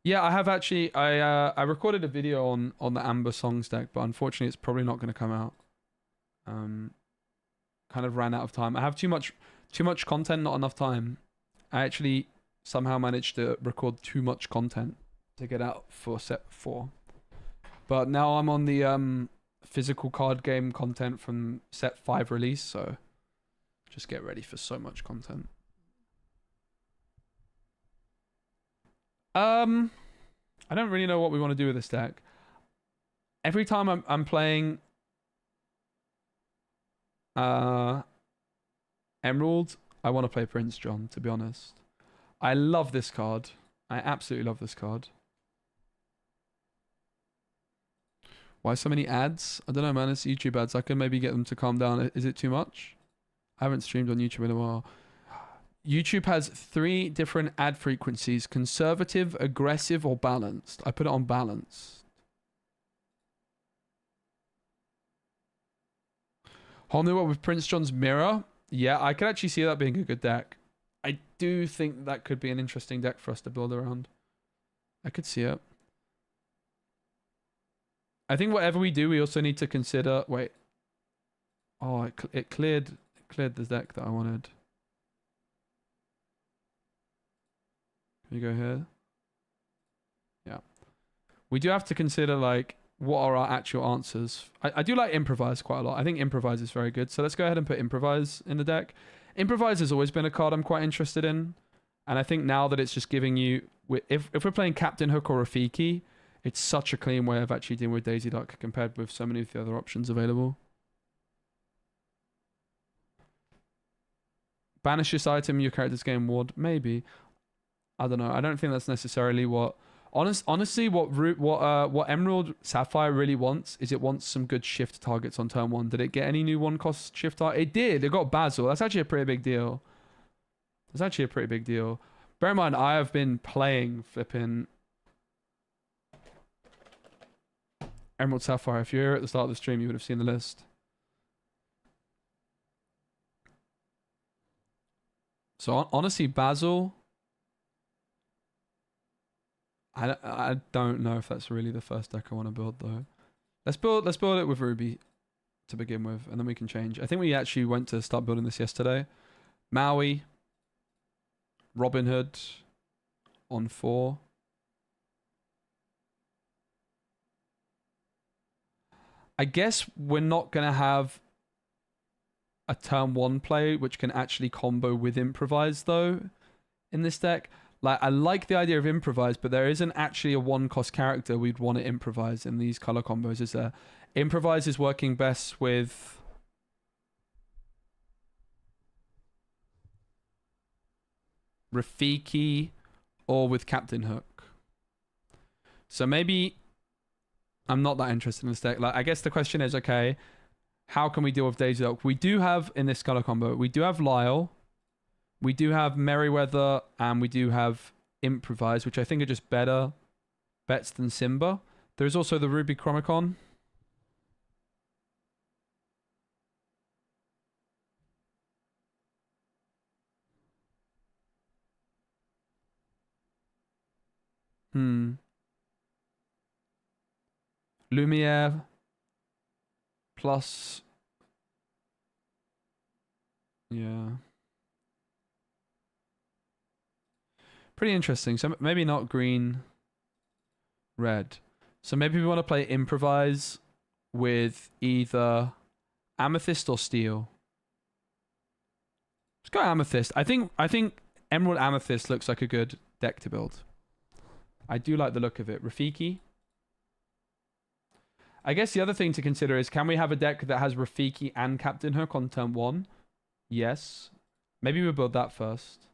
Yeah, I have actually... I recorded a video on the Amber Songs deck, but unfortunately it's probably not going to come out. Kind of ran out of time. I have too much content, not enough time. I actually somehow managed to record too much content to get out for set 4. But now I'm on the physical card game content from set 5 release, so just get ready for so much content. I don't really know what we want to do with this deck. Every time I'm playing Emerald, I want to play Prince John, to be honest. I love this card. I absolutely love this card. Why so many ads? I don't know, man. It's YouTube ads. I can maybe get them to calm down. Is it too much? I haven't streamed on YouTube in a while. YouTube has 3 different ad frequencies: conservative, aggressive, or balanced. I put it on balanced. Whole new one with Prince John's Mirror. Yeah, I could actually see that being a good deck. I do think that could be an interesting deck for us to build around. I could see it. I think whatever we do, we also need to consider... Wait. Oh, it cleared the deck that I wanted. Can you go here? Yeah. We do have to consider, like, what are our actual answers. I do like Improvise quite a lot. I think Improvise is very good. So let's go ahead and put Improvise in the deck. Improvise has always been a card I'm quite interested in. And I think now that it's just giving you... If we're playing Captain Hook or Rafiki, it's such a clean way of actually dealing with Daisy Duck compared with so many of the other options available. Banish this item, your character's game ward. Maybe. I don't know. I don't think that's necessarily what... Honestly, what Emerald Sapphire really wants is it wants some good shift targets on turn 1. Did it get any new 1-cost shift target? It did. It got Basil. That's actually a pretty big deal. That's actually a pretty big deal. Bear in mind, I have been playing flipping Emerald Sapphire. If you're here at the start of the stream, you would have seen the list. So honestly, Basil... I don't know if that's really the first deck I want to build though. Let's build it with Ruby to begin with, and then we can change. I think we actually went to start building this yesterday. Maui, Robin Hood on 4. I guess we're not gonna have a turn 1 play which can actually combo with Improvise though in this deck. Like, I like the idea of Improvise, but there isn't actually a 1-cost character we'd want to Improvise in these color combos, is there? Improvise is working best with... Rafiki or with Captain Hook. So maybe I'm not that interested in this deck. Like, I guess the question is, okay, how can we deal with Daisy Duck? We do have, in this color combo, we do have Lyle. We do have Merryweather, and we do have Improvise, which I think are just better bets than Simba. There's also the Ruby Chromicon. Lumiere plus... Yeah. Pretty interesting. So maybe not green, red. So maybe we want to play improvise with either amethyst or steel. Let's go amethyst. I think emerald amethyst looks like a good deck to build. I do like the look of it. Rafiki. I guess the other thing to consider is, can we have a deck that has Rafiki and Captain Hook on turn 1? Yes. Maybe we'll build that first.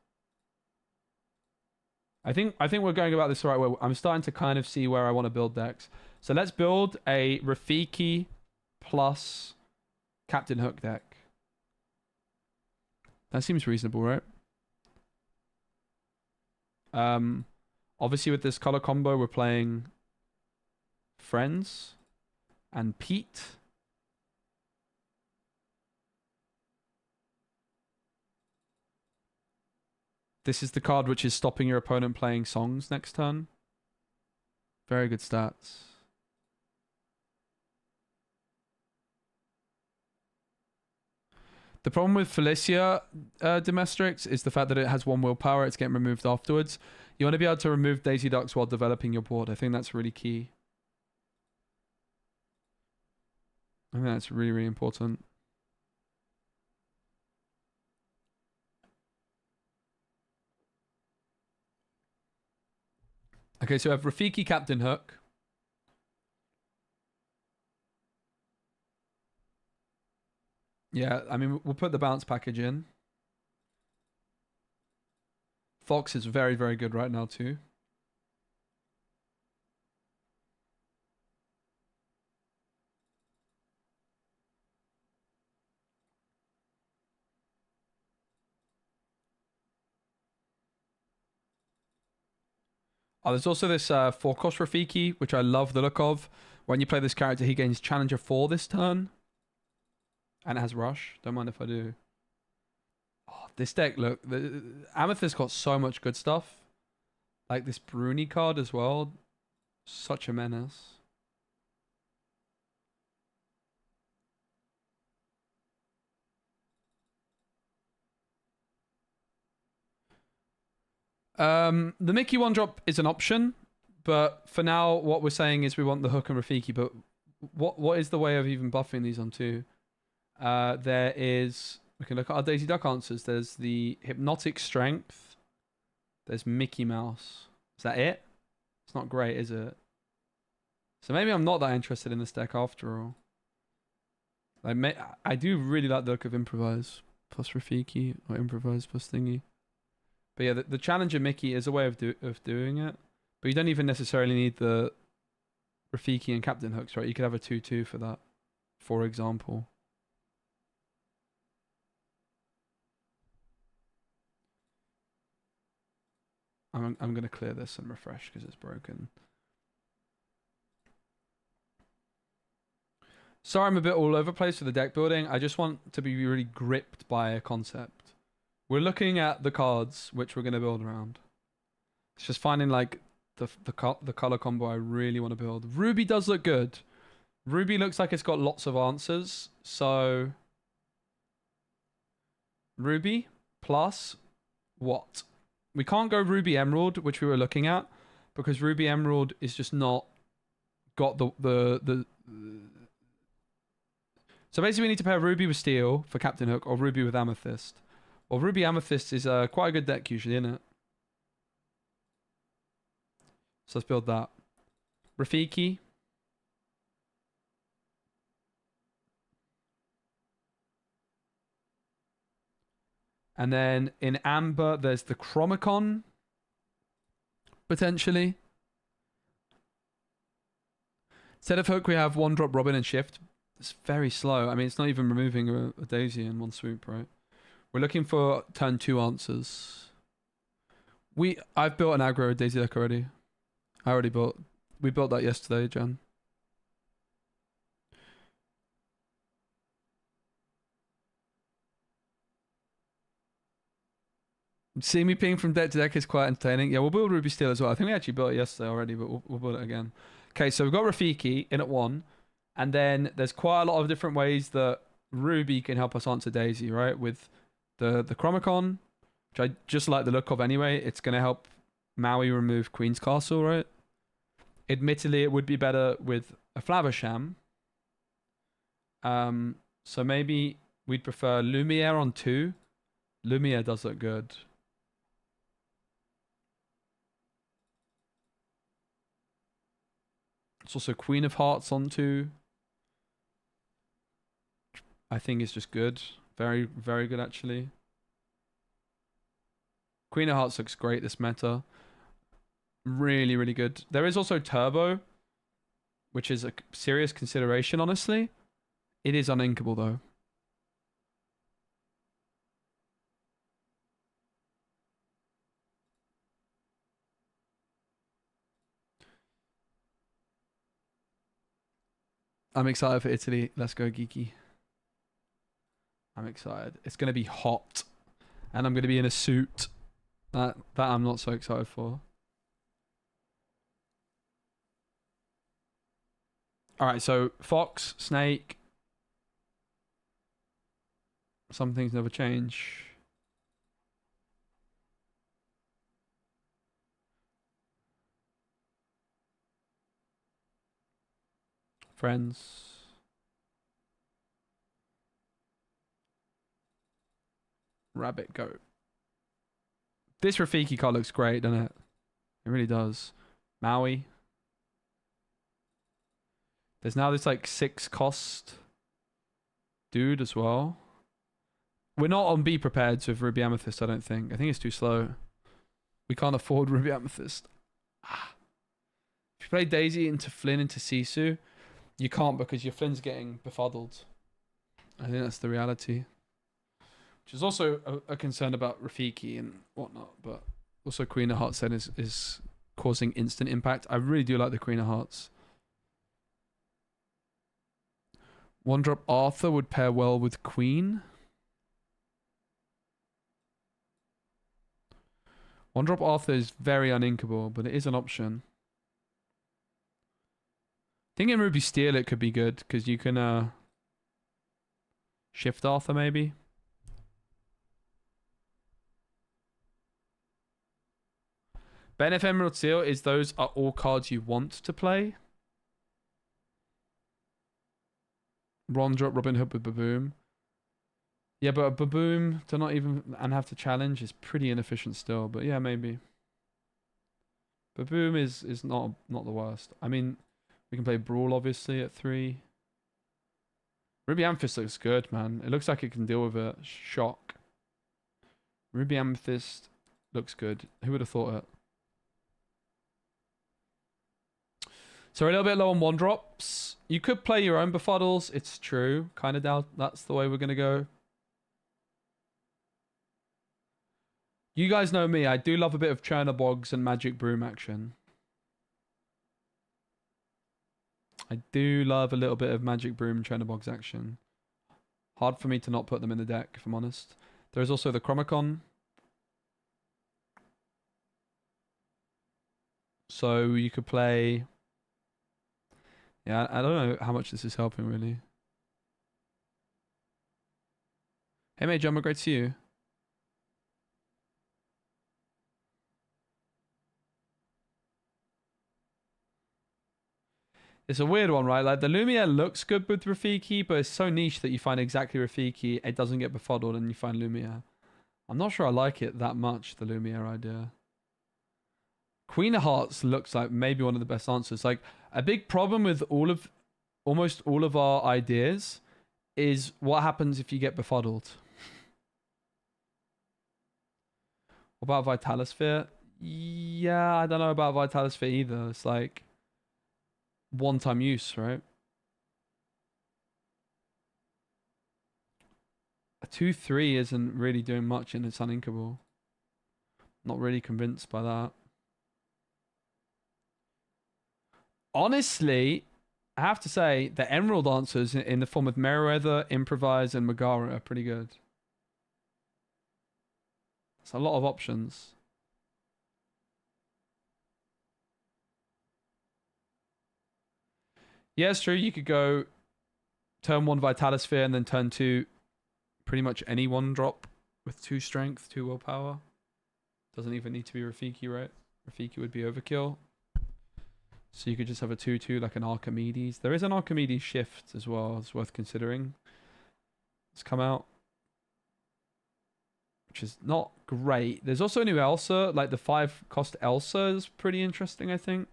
I think we're going about this the right way. I'm starting to kind of see where I want to build decks. So let's build a Rafiki plus Captain Hook deck. That seems reasonable, right? Obviously with this color combo, we're playing Friends and Pete. This is the card which is stopping your opponent playing songs next turn. Very good stats. The problem with Felicia Domestics is the fact that it has 1 willpower. It's getting removed afterwards. You want to be able to remove Daisy Ducks while developing your board. I think that's really key. I think that's really, really important. Okay, so we have Rafiki, Captain Hook. Yeah, I mean, we'll put the bounce package in. Fox is very, very good right now too. Oh, there's also this 4-cost Rafiki, which I love the look of. When you play this character, he gains Challenger 4 this turn. And it has Rush. Don't mind if I do. Oh, this deck, look. The Amethyst got so much good stuff. Like this Bruni card as well. Such a menace. The Mickey 1-drop is an option. But for now, what we're saying is we want the Hook and Rafiki. But what is the way of even buffing these on 2? There is... We can look at our Daisy Duck answers. There's the Hypnotic Strength. There's Mickey Mouse. Is that it? It's not great, is it? So maybe I'm not that interested in this deck after all. I do really like the look of Improvise plus Rafiki, or Improvise plus Thingy. But yeah, the Challenger Mickey is a way of doing it. But you don't even necessarily need the Rafiki and Captain Hooks, right? You could have a 2-2 for that, for example. I'm going to clear this and refresh because it's broken. Sorry, I'm a bit all over the place with the deck building. I just want to be really gripped by a concept. We're looking at the cards which we're going to build around. It's just finding like the color combo I really want to build. Ruby does look good. Ruby looks like it's got lots of answers. So Ruby plus what? We can't go Ruby Emerald, which we were looking at, because Ruby Emerald is just not got the So basically we need to pair Ruby with Steel for Captain Hook or Ruby with Amethyst. Well, Ruby Amethyst is quite a good deck usually, isn't it? So let's build that. Rafiki. And then in Amber, there's the Chromicon. Potentially. Instead of Hook, we have 1-drop Robin and Shift. It's very slow. I mean, it's not even removing a Daisy in one swoop, right? We're looking for turn 2 answers. I've built an aggro Daisy deck already. We built that yesterday, Jan. Seeing me ping from deck to deck is quite entertaining. Yeah, we'll build Ruby Steel as well. I think we actually built it yesterday already, but we'll build it again. Okay, so we've got Rafiki in at 1. And then there's quite a lot of different ways that Ruby can help us answer Daisy, right? With the Chromicon, which I just like the look of anyway. It's going to help Maui remove Queen's Castle, right? Admittedly, it would be better with a Flaversham. So maybe we'd prefer Lumiere on 2. Lumiere does look good. It's also Queen of Hearts on 2. I think it's just good. Very, very good, actually. Queen of Hearts looks great this meta. Really, really good. There is also Turbo, which is a serious consideration, honestly. It is uninkable, though. I'm excited for Italy. Let's go, Geeky. I'm excited. It's going to be hot. And I'm going to be in a suit. That I'm not so excited for. Alright, so Fox, Snake. Some things never change. Friends. Rabbit, go. This Rafiki card looks great, doesn't it? It really does. Maui. There's now this like 6 cost dude as well. We're not on Be Prepared with Ruby Amethyst, I don't think. I think it's too slow. We can't afford Ruby Amethyst. If you play Daisy into Flynn into Sisu, you can't because your Flynn's getting befuddled. I think that's the reality. Which is also a concern about Rafiki and whatnot, but also Queen of Hearts then is causing instant impact. I really do like the Queen of Hearts. One drop Arthur would pair well with Queen. One drop Arthur is very uninkable, but it is an option. I think in Ruby Steel it could be good because you can shift Arthur maybe. Benef Emerald Seal is those are all cards you want to play. Ron drop Robin Hood with Baboom. Yeah, but a Baboom to not even and have to challenge is pretty inefficient still. But yeah, maybe. Baboom is not the worst. I mean, we can play Brawl obviously at 3. Ruby Amethyst looks good, man. It looks like it can deal with it. Shock. Ruby Amethyst looks good. Who would have thought it? So we're a little bit low on 1-drops. You could play your own Befuddles. It's true. Kind of doubt that's the way we're going to go. You guys know me. I do love a bit of Chernobogs and Magic Broom action. I do love a little bit of Magic Broom Chernobogs action. Hard for me to not put them in the deck, if I'm honest. There is also the Chromicon. So you could play... Yeah, I don't know how much this is helping, really. Hey, mate, John, great to see you. It's a weird one, right? Like, the Lumiere looks good with Rafiki, but it's so niche that you find exactly Rafiki, it doesn't get befuddled, and you find Lumiere. I'm not sure I like it that much, the Lumiere idea. Queen of Hearts looks like maybe one of the best answers. Like, a big problem with almost all of our ideas is what happens if you get befuddled. What about Vitalosphere? Yeah, I don't know about Vitalosphere either. It's like one-time use, right? A 2/3 isn't really doing much and it's uninkable. Not really convinced by that. Honestly, I have to say the Emerald answers in the form of Meriwether, Improvise, and Megara are pretty good. It's a lot of options. Yeah, it's true. You could go turn 1 Vitalosphere and then turn 2 pretty much any 1-drop with 2 strength, 2 willpower. Doesn't even need to be Rafiki, right? Rafiki would be overkill. So you could just have a 2/2 like an Archimedes. There is an Archimedes shift as well. It's worth considering. It's come out, which is not great. There's also a new Elsa. Like the 5-cost Elsa is pretty interesting, I think.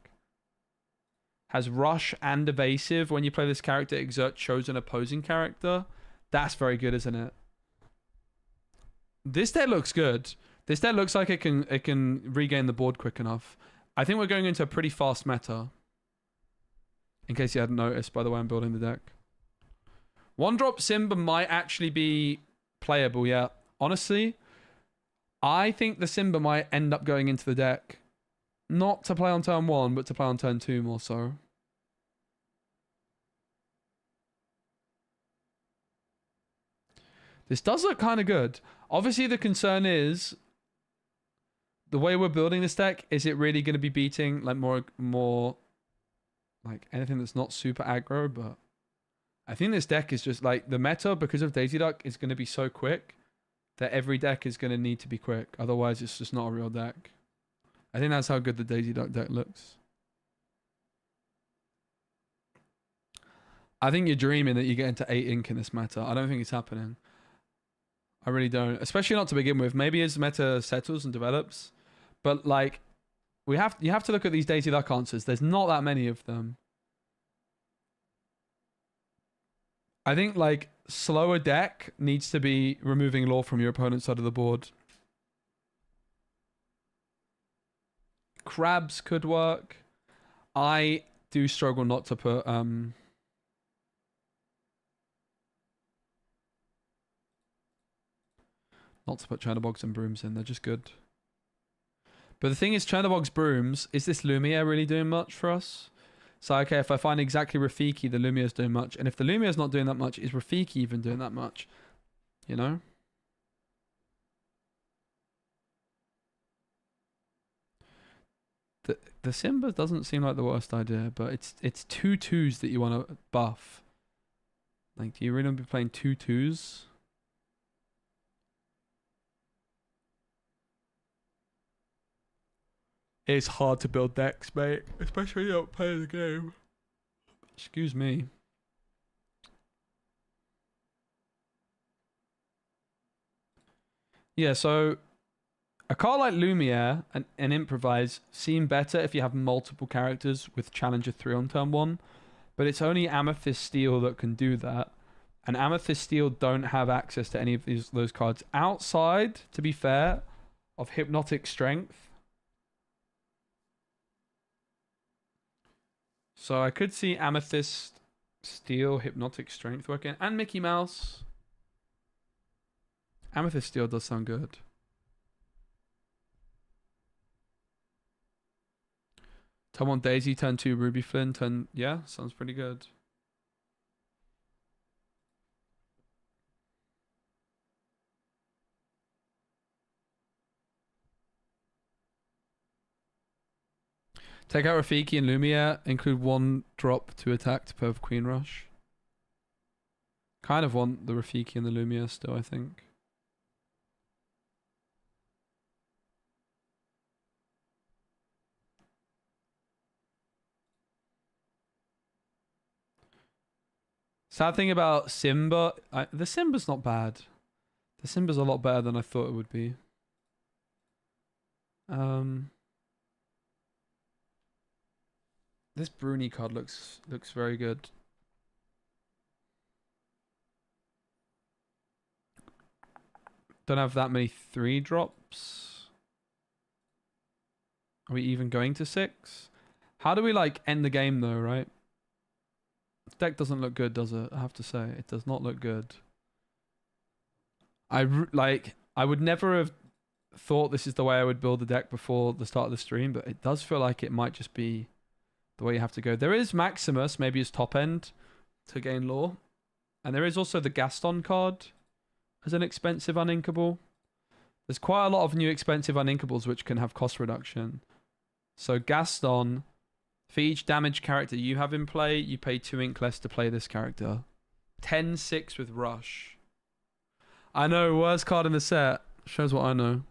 Has rush and evasive. When you play this character, exert chosen opposing character. That's very good, isn't it? This deck looks good. This deck looks like it can regain the board quick enough. I think we're going into a pretty fast meta. In case you hadn't noticed, by the way, I'm building the deck. 1-drop Simba might actually be playable, yeah. Honestly, I think the Simba might end up going into the deck. Not to play on turn 1, but to play on turn 2 more so. This does look kind of good. Obviously, the concern is the way we're building this deck. Is it really going to be beating like more like anything that's not super aggro? But I think this deck is just like the meta because of Daisy Duck is going to be so quick that every deck is going to need to be quick. Otherwise, it's just not a real deck. I think that's how good the Daisy Duck deck looks. I think you're dreaming that you get into 8 ink in this meta. I don't think it's happening. I really don't. Especially not to begin with. Maybe as meta settles and develops. But like, you have to look at these Daisy Duck answers. There's not that many of them. I think like slower deck needs to be removing lore from your opponent's side of the board. Crabs could work. I do struggle not to put Chernobog's and Brooms in. They're just good. But the thing is, Chernobog's Brooms, is this Lumiere really doing much for us? So, okay, if I find exactly Rafiki, the Lumiere's doing much. And if the Lumiere's not doing that much, is Rafiki even doing that much? You know? The Simba doesn't seem like the worst idea, but it's 2/2s that you want to buff. Like, do you really want to be playing 2/2s? It's hard to build decks, mate. Especially when you don't play the game. Excuse me. Yeah, so a card like Lumiere and Improvise seem better if you have multiple characters with Challenger 3 on turn 1. But it's only Amethyst Steel that can do that. And Amethyst Steel don't have access to any of those cards outside, to be fair, of Hypnotic Strength. So I could see Amethyst Steel, Hypnotic Strength working. And Mickey Mouse. Amethyst Steel does sound good. Turn 1 Daisy, turn 2 Ruby Flynn, yeah, sounds pretty good. Take out Rafiki and Lumiere. Include 1 drop to attack to Perv Queen Rush. Kind of want the Rafiki and the Lumiere still, I think. Sad thing about Simba, the Simba's not bad. The Simba's a lot better than I thought it would be. This Bruni card looks very good. Don't have that many 3-drops. Are we even going to 6? How do we like end the game though, right? This deck doesn't look good, does it? I have to say, it does not look good. I would never have thought this is the way I would build the deck before the start of the stream, but it does feel like it might just be the way you have to go. There is Maximus, maybe his top end to gain lore. And there is also the Gaston card as an expensive uninkable. There's quite a lot of new expensive uninkables which can have cost reduction. So Gaston, for each damage character you have in play, you pay 2 ink less to play this character. 10/6 with Rush. I know, worst card in the set. Shows what I know.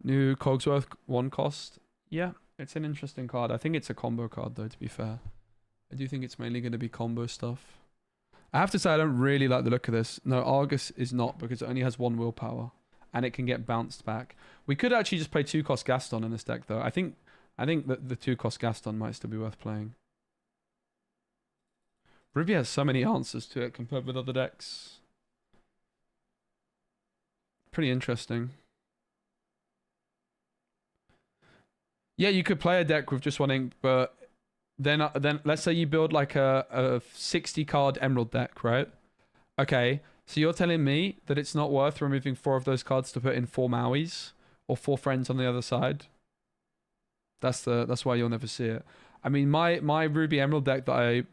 New Cogsworth 1 cost. Yeah, it's an interesting card. I think it's a combo card though, to be fair. I do think it's mainly going to be combo stuff. I have to say I don't really like the look of this. No, Argus is not because it only has 1 willpower. And it can get bounced back. We could actually just play 2-cost Gaston in this deck though. I think that the 2-cost Gaston might still be worth playing. Ruby has so many answers to it compared with other decks. Pretty interesting. Yeah, you could play a deck with just 1 ink, but then let's say you build like a 60 card Emerald deck, right? Okay, so you're telling me that it's not worth removing 4 of those cards to put in 4 Mauis or 4 friends on the other side? That's why you'll never see it. I mean, my Ruby Emerald deck that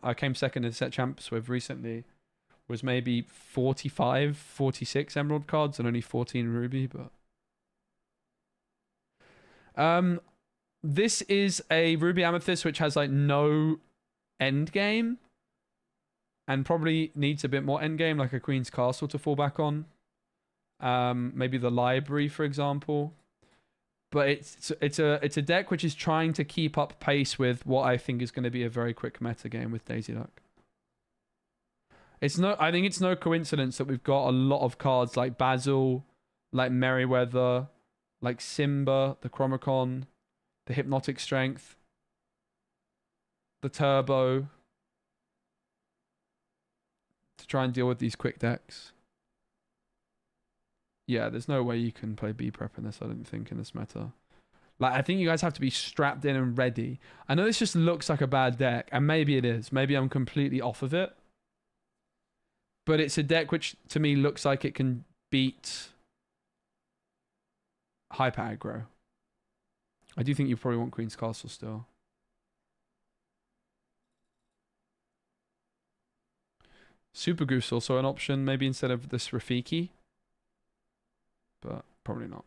I came second in set champs with recently was maybe 45, 46 Emerald cards and only 14 Ruby, but this is a Ruby Amethyst which has like no end game and probably needs a bit more end game, like a Queen's Castle to fall back on. Maybe the library, for example. But it's a deck which is trying to keep up pace with what I think is going to be a very quick meta game with Daisy Duck. I think it's no coincidence that we've got a lot of cards like Basil, like Merryweather, like Simba, the Chromacon, the Hypnotic Strength, the Turbo, to try and deal with these quick decks. Yeah, there's no way you can play B-Prep in this, I don't think, in this meta. Like, I think you guys have to be strapped in and ready. I know this just looks like a bad deck, and maybe it is. Maybe I'm completely off of it. But it's a deck which, to me, looks like it can beat Hyper Aggro. I do think you probably want Queen's Castle still. Super Goose also an option, maybe instead of this Rafiki. But probably not.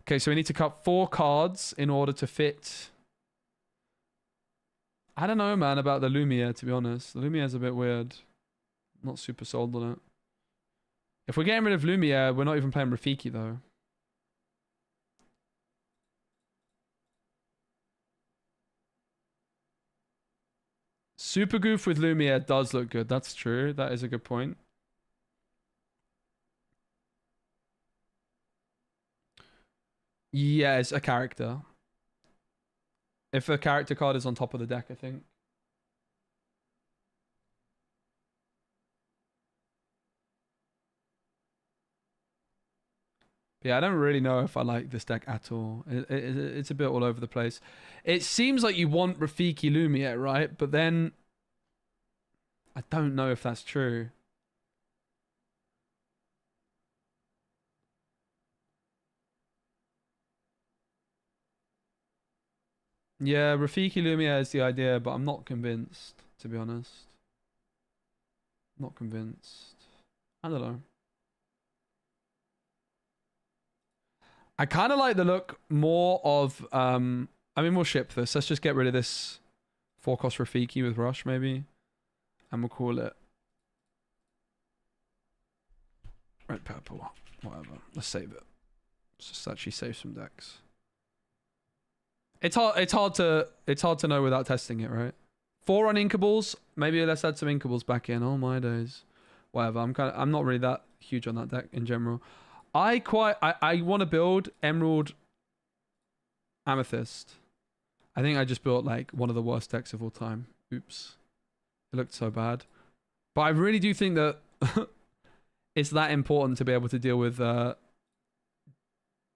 Okay, so we need to cut 4 cards in order to fit. I don't know, man, about the Lumiere, to be honest. The Lumiere's a bit weird. Not super sold on it. If we're getting rid of Lumiere, we're not even playing Rafiki, though. Super Goof with Lumiere does look good. That's true. That is a good point. Yeah, it's a character. If a character card is on top of the deck, I think. Yeah, I don't really know if I like this deck at all. It's a bit all over the place. It seems like you want Rafiki Lumiere, right? But then I don't know if that's true. Yeah, Rafiki Lumiere is the idea, but I'm not convinced, to be honest. Not convinced. I don't know. I kind of like the look more of, I mean, we'll ship this. Let's just get rid of this 4-cost Rafiki with Rush, maybe. And we'll call it red, purple, whatever. Let's save it. Let's just actually save some decks. It's hard to know without testing it, right? 4 on Inkables. Maybe let's add some Inkables back in. Oh my days. Whatever. I'm not really that huge on that deck in general. I want to build Emerald Amethyst. I think I just built like one of the worst decks of all time. Oops. It looked so bad. But I really do think that it's that important to be able to deal with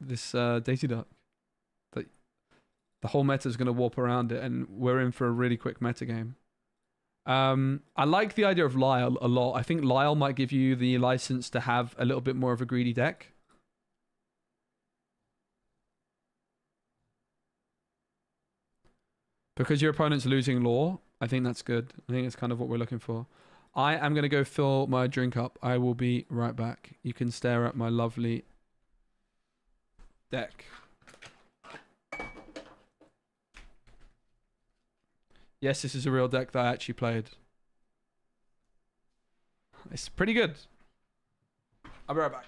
this Daisy Duck. The whole meta is going to warp around it, and we're in for a really quick meta game. I like the idea of Lyle a lot. I think Lyle might give you the license to have a little bit more of a greedy deck. Because your opponent's losing lore, I think that's good. I think it's kind of what we're looking for. I am going to go fill my drink up. I will be right back. You can stare at my lovely deck. Yes, this is a real deck that I actually played. It's pretty good. I'll be right back.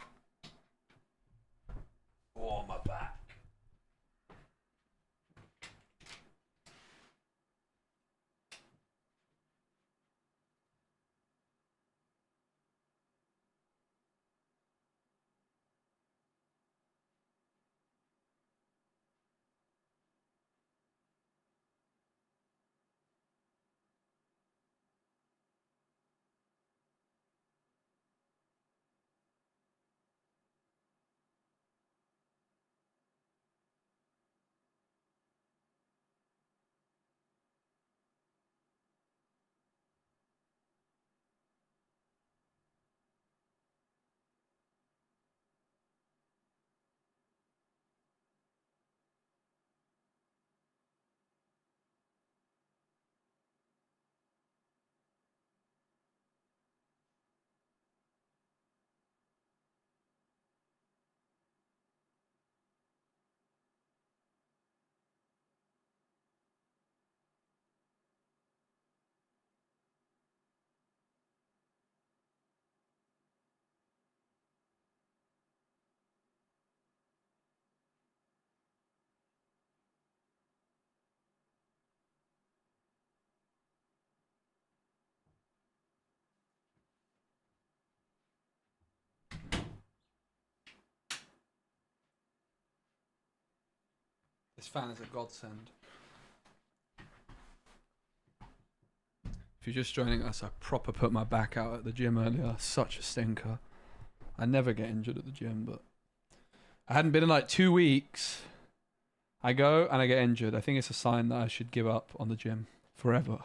This fan is a godsend. If you're just joining us, I proper put my back out at the gym earlier. Such a stinker. I never get injured at the gym, but I hadn't been in like 2 weeks. I go and I get injured. I think it's a sign that I should give up on the gym forever.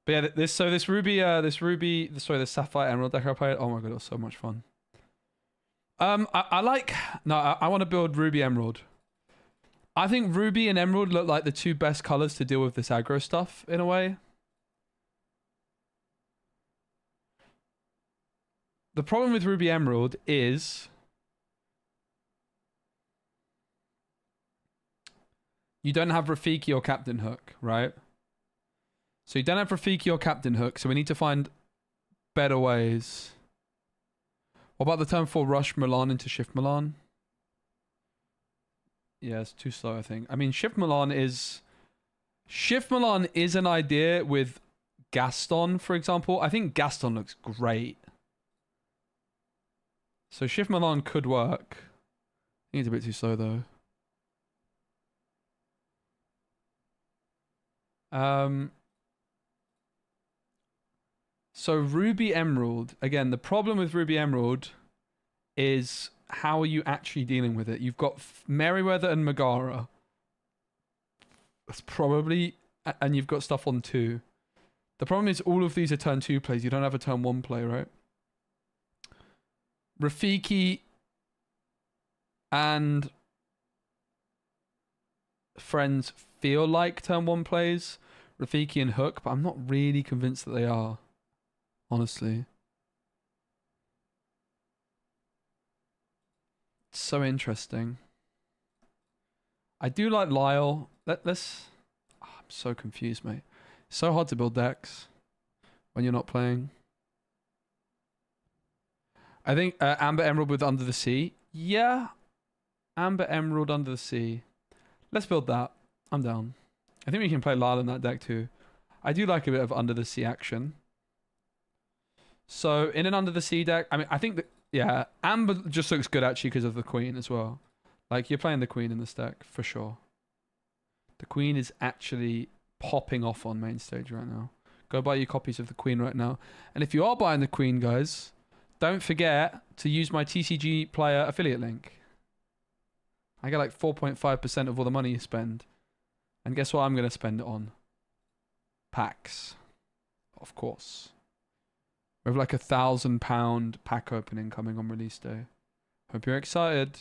But yeah, this Sapphire Emerald deck I played. Oh my god, it was so much fun. I want to build Ruby Emerald. I think Ruby and Emerald look like the two best colors to deal with this aggro stuff in a way. The problem with Ruby Emerald is you don't have Rafiki or Captain Hook, right? So you don't have Rafiki or Captain Hook, so we need to find better ways. What about the turn 4 Rush Milan into Shift Milan? Yeah, it's too slow, I think. I mean, Shift Milan is an idea with Gaston, for example. I think Gaston looks great. So Shift Milan could work. I think it's a bit too slow, though. So Ruby Emerald, again, the problem with Ruby Emerald is how are you actually dealing with it? You've got Merryweather and Megara. That's probably... And you've got stuff on 2. The problem is all of these are turn 2 plays. You don't have a turn 1 play, right? Rafiki and Friends feel like turn 1 plays. Rafiki and Hook, but I'm not really convinced that they are. Honestly. It's so interesting. I do like Lyle. Let's... Oh, I'm so confused, mate. It's so hard to build decks when you're not playing. I think Amber Emerald with Under the Sea. Yeah. Amber Emerald Under the Sea. Let's build that. I'm down. I think we can play Lyle in that deck too. I do like a bit of Under the Sea action. So in an Under the Sea deck, I mean, I think that, yeah, Amber just looks good actually because of the Queen as well. Like, you're playing the Queen in this deck for sure. The Queen is actually popping off on main stage right now. Go buy your copies of the Queen right now. And if you are buying the Queen, guys, don't forget to use my TCG player affiliate link. I get like 4.5% of all the money you spend. And guess what I'm going to spend it on? Packs. Of course. We have like £1,000 pack opening coming on release day. Hope you're excited.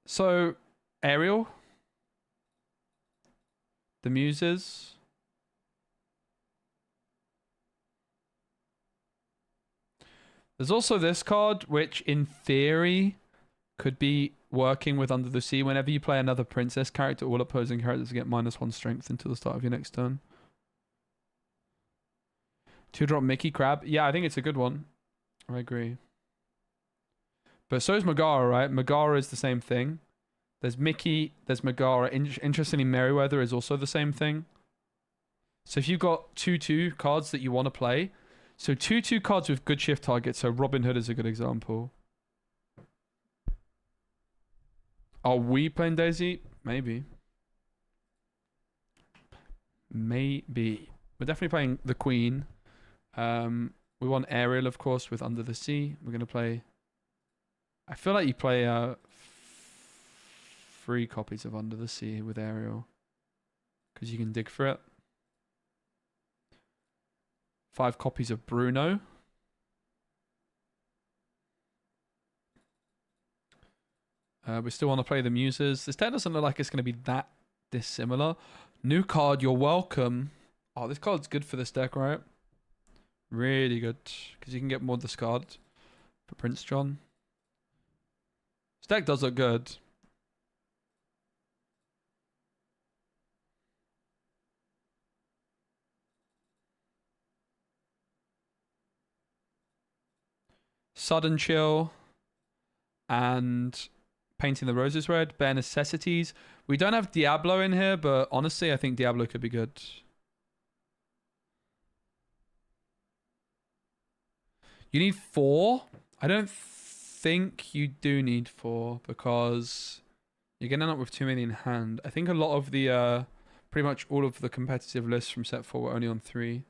So, Ariel. The Muses. There's also this card, which in theory could be working with Under the Sea. Whenever you play another princess character, all opposing characters get -1 strength until the start of your next turn. 2-drop Mickey Crab. Yeah, I think it's a good one. I agree. But so is Megara, right? Megara is the same thing. There's Mickey, there's Megara. Interestingly, Merryweather is also the same thing. So if you've got 2/2 cards that you want to play, so 2/2 cards with good shift targets, so Robin Hood is a good example. Are we playing Daisy? Maybe. Maybe. We're definitely playing the Queen. We want Ariel, of course, with Under the Sea. We're going to play... I feel like you play 3 copies of Under the Sea with Ariel. Because you can dig for it. 5 copies of Bruno. We still want to play the Muses. This deck doesn't look like it's going to be that dissimilar. New card, you're welcome. Oh, this card's good for this deck, right? Really good. Because you can get more discard for Prince John. This deck does look good. Sudden Chill. And Painting the Roses Red. Bare Necessities. We don't have Diablo in here, but honestly, I think Diablo could be good. You need 4? I don't think you do need 4 because you're going to end up with too many in hand. I think a lot of the, pretty much all of the competitive lists from set 4 were only on 3.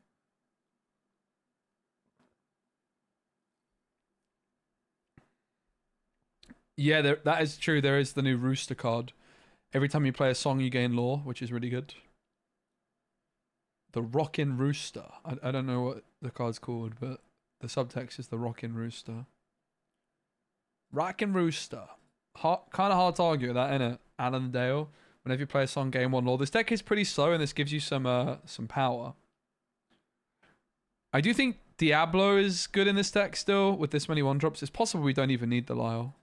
Yeah, that is true. There is the new Rooster card. Every time you play a song, you gain lore, which is really good. The Rockin' Rooster. I don't know what the card's called, but the subtext is the Rockin' Rooster. Rockin' Rooster. Kind of hard to argue with that, innit? Alan Dale. Whenever you play a song, gain 1 lore. This deck is pretty slow, and this gives you some power. I do think Diablo is good in this deck still, with this many 1-drops. It's possible we don't even need the Lyle.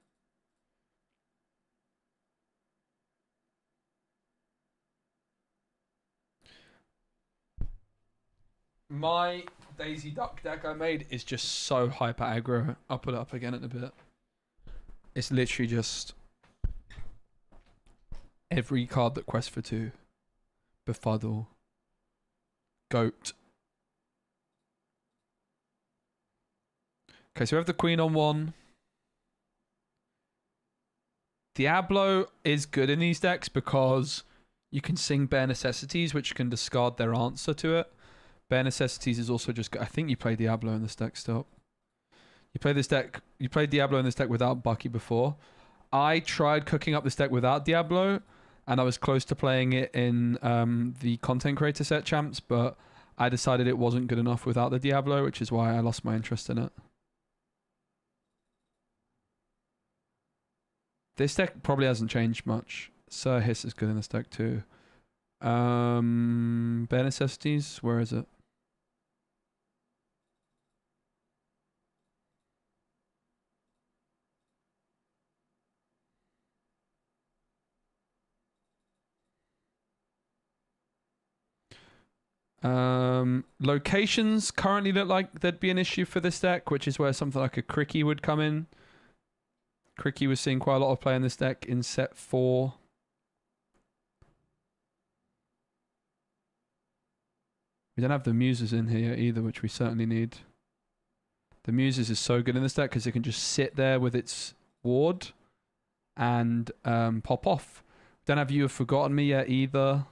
My Daisy Duck deck I made is just so hyper aggro. I'll put it up again in a bit. It's literally just every card that quests for 2. Befuddle. Goat. Okay, so we have the Queen on 1. Diablo is good in these decks because you can sing Bare Necessities, which can discard their answer to it. Bare Necessities is also just good. I think you play Diablo in this deck still. You played Diablo in this deck without Bucky before. I tried cooking up this deck without Diablo, and I was close to playing it in the content creator set champs, but I decided it wasn't good enough without the Diablo, which is why I lost my interest in it. This deck probably hasn't changed much. Sir Hiss is good in this deck too. Bare Necessities, where is it? Locations currently look like there'd be an issue for this deck, which is where something like a Cricky would come in. Cricky was seeing quite a lot of play in this deck in set 4. We don't have the Muses in here either, which we certainly need. The Muses is so good in this deck because it can just sit there with its ward and pop off. Don't have You Have Forgotten Me yet either.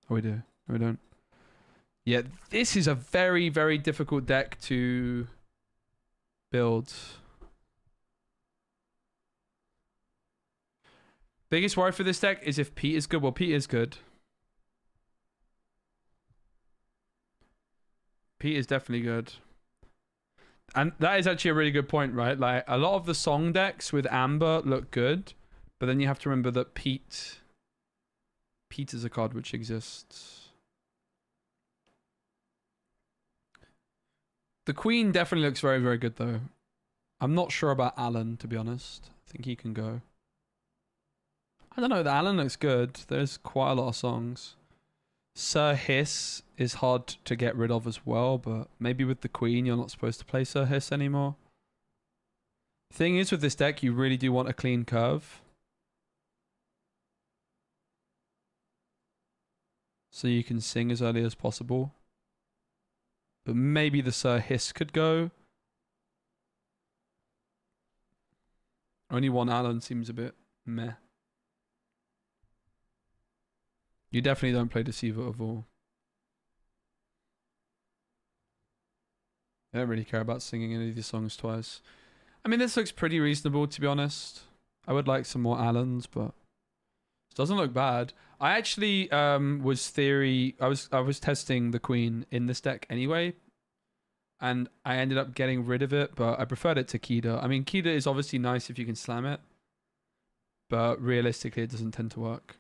Oh, we do. No, we don't. Yeah, this is a very, very difficult deck to build. Biggest worry for this deck is if Pete is good. Well, Pete is good. Pete is definitely good. And that is actually a really good point, right? Like, a lot of the song decks with Amber look good, but then you have to remember that Pete is a card which exists. The Queen definitely looks very, very good, though. I'm not sure about Alan, to be honest. I think he can go. I don't know, the Alan looks good. There's quite a lot of songs. Sir Hiss is hard to get rid of as well, but maybe with the Queen you're not supposed to play Sir Hiss anymore. Thing is, with this deck, you really do want a clean curve. So you can sing as early as possible. But maybe the Sir Hiss could go. Only one Alan seems a bit meh. You definitely don't play Deceiver of All. I don't really care about singing any of these songs twice. I mean, this looks pretty reasonable, to be honest. I would like some more Allens, but it doesn't look bad. I actually I was testing the Queen in this deck anyway, and I ended up getting rid of it, but I preferred it to Kida. I mean, Kida is obviously nice if you can slam it, but realistically, it doesn't tend to work.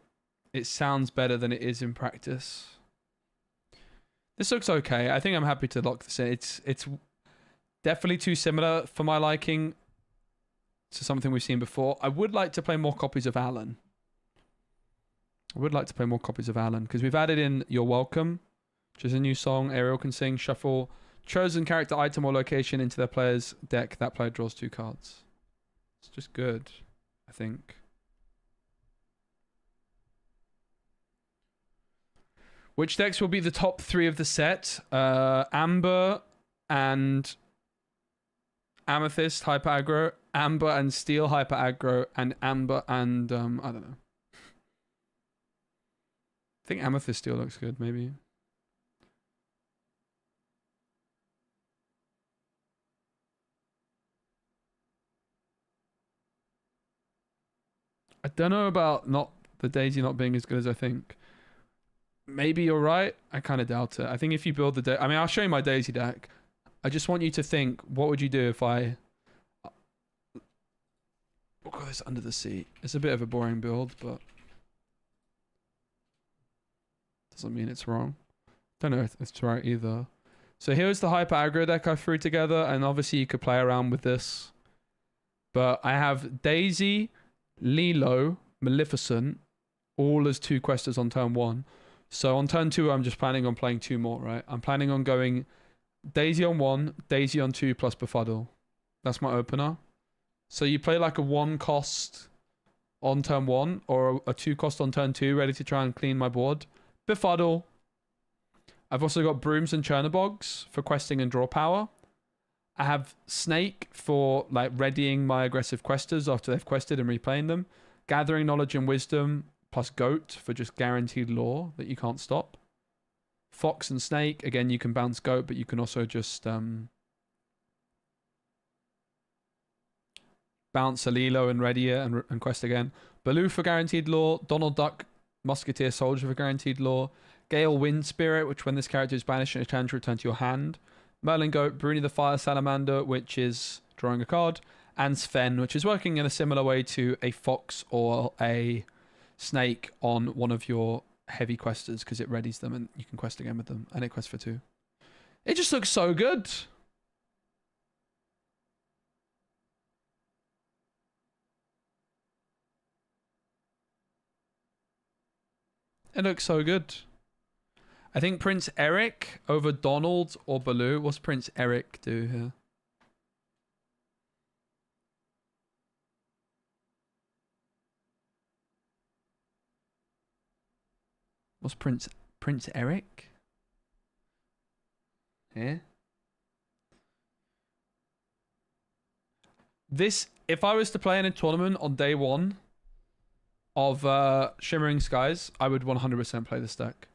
It sounds better than it is in practice. This looks okay. I think I'm happy to lock this in. It's definitely too similar for my liking to something we've seen before. I would like to play more copies of Alan. Because we've added in You're Welcome, which is a new song. Ariel can sing, shuffle chosen character, item, or location into their player's deck. That player draws 2 cards. It's just good, I think. Which decks will be the top 3 of the set? Amber and Amethyst hyper aggro, Amber and Steel hyper aggro, and Amber and I don't know. I think Amethyst Steel looks good, maybe. I don't know about not the Daisy not being as good as I think. Maybe you're right. I kind of doubt it. I think if you build the I mean, I'll show you my Daisy deck. I just want you to think, what would you do if I... We'll go this under the sea. It's a bit of a boring build, but... Doesn't mean it's wrong. Don't know if it's right either. So here's the hyper aggro deck I threw together, and obviously you could play around with this. But I have Daisy, Lilo, Maleficent, all as 2 questers on turn 1. So on turn 2, I'm just planning on playing 2 more, right? I'm planning on going Daisy on 1, Daisy on 2 plus Befuddle. That's my opener. So you play like a 1 cost on turn 1 or a 2 cost on turn 2, ready to try and clean my board. Befuddle. I've also got Brooms and Chernobogs for questing and draw power. I have Snake for like readying my aggressive questers after they've quested and replaying them. Gathering Knowledge and Wisdom plus Goat for just guaranteed lore that you can't stop. Fox and Snake, again, you can bounce Goat, but you can also just bounce a Lilo and ready it and quest again. Baloo for guaranteed lore. Donald Duck, Musketeer Soldier for guaranteed lore. Gale Wind Spirit, which when this character is banished and challenge return to your hand. Merlin Goat, Bruni the Fire Salamander, which is drawing a card. And Sven, which is working in a similar way to a Fox or a Snake on one of your heavy questers, because it readies them and you can quest again with them. And it quests for 2. It just looks so good. It looks so good. I think Prince Eric over Donald or Baloo. What's Prince Eric do here? What's Prince Eric? Here. This, if I was to play in a tournament on day 1 of Shimmering Skies, I would 100% play this deck.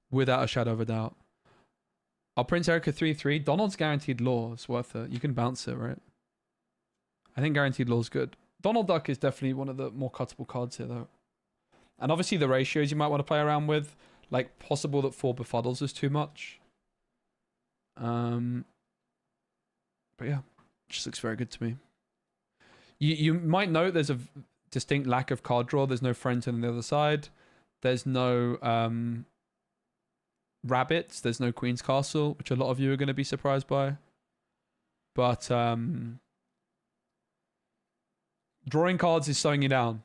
Without a shadow of a doubt. I'll Prince Eric a 3/3. Donald's guaranteed lore. It's worth it. You can bounce it, right? I think guaranteed lore is good. Donald Duck is definitely one of the more cuttable cards here, though. And obviously the ratios you might want to play around with. Like, possible that 4 Befuddles is too much. But yeah, just looks very good to me. You might note there's a distinct lack of card draw. There's no friends on the other side. There's no rabbits. There's no Queen's Castle, which a lot of you are going to be surprised by. But drawing cards is slowing you down,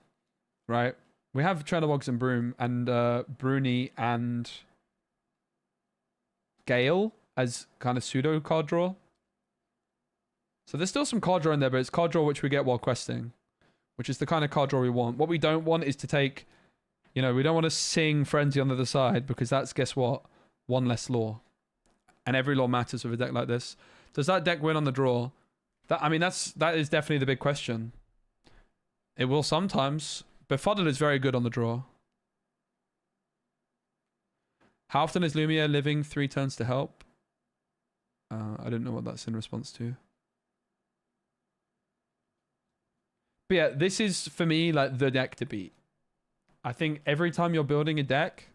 right? We have Chernobogs and Broom and Bruni and Gale as kind of pseudo card draw. So there's still some card draw in there, but it's card draw which we get while questing, which is the kind of card draw we want. What we don't want is to take, we don't want to sing Frenzy on the other side, because that's, guess what? 1 less lore. And every lore matters with a deck like this. Does that deck win on the draw? That is definitely the big question. It will sometimes. Befuddle is very good on the draw. How often is Lumiere living 3 turns to help? I don't know what that's in response to. But yeah, this is, for me, like the deck to beat. I think every time you're building a deck,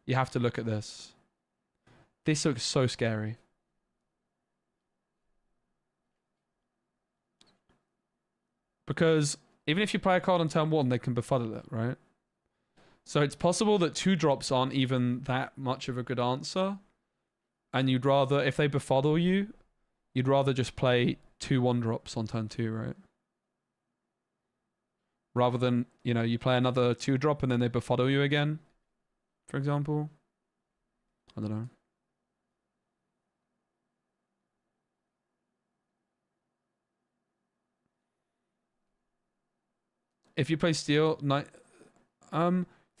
you have to look at this. This looks so scary. Because even if you play a card on turn 1, they can befuddle it, right? So it's possible that 2 drops aren't even that much of a good answer. And you'd rather, if they befuddle you, you'd rather just play 2 1-drops on turn 2, right? Rather than, you play another 2-drop and then they befuddle you again, for example. I don't know. If you play Steel,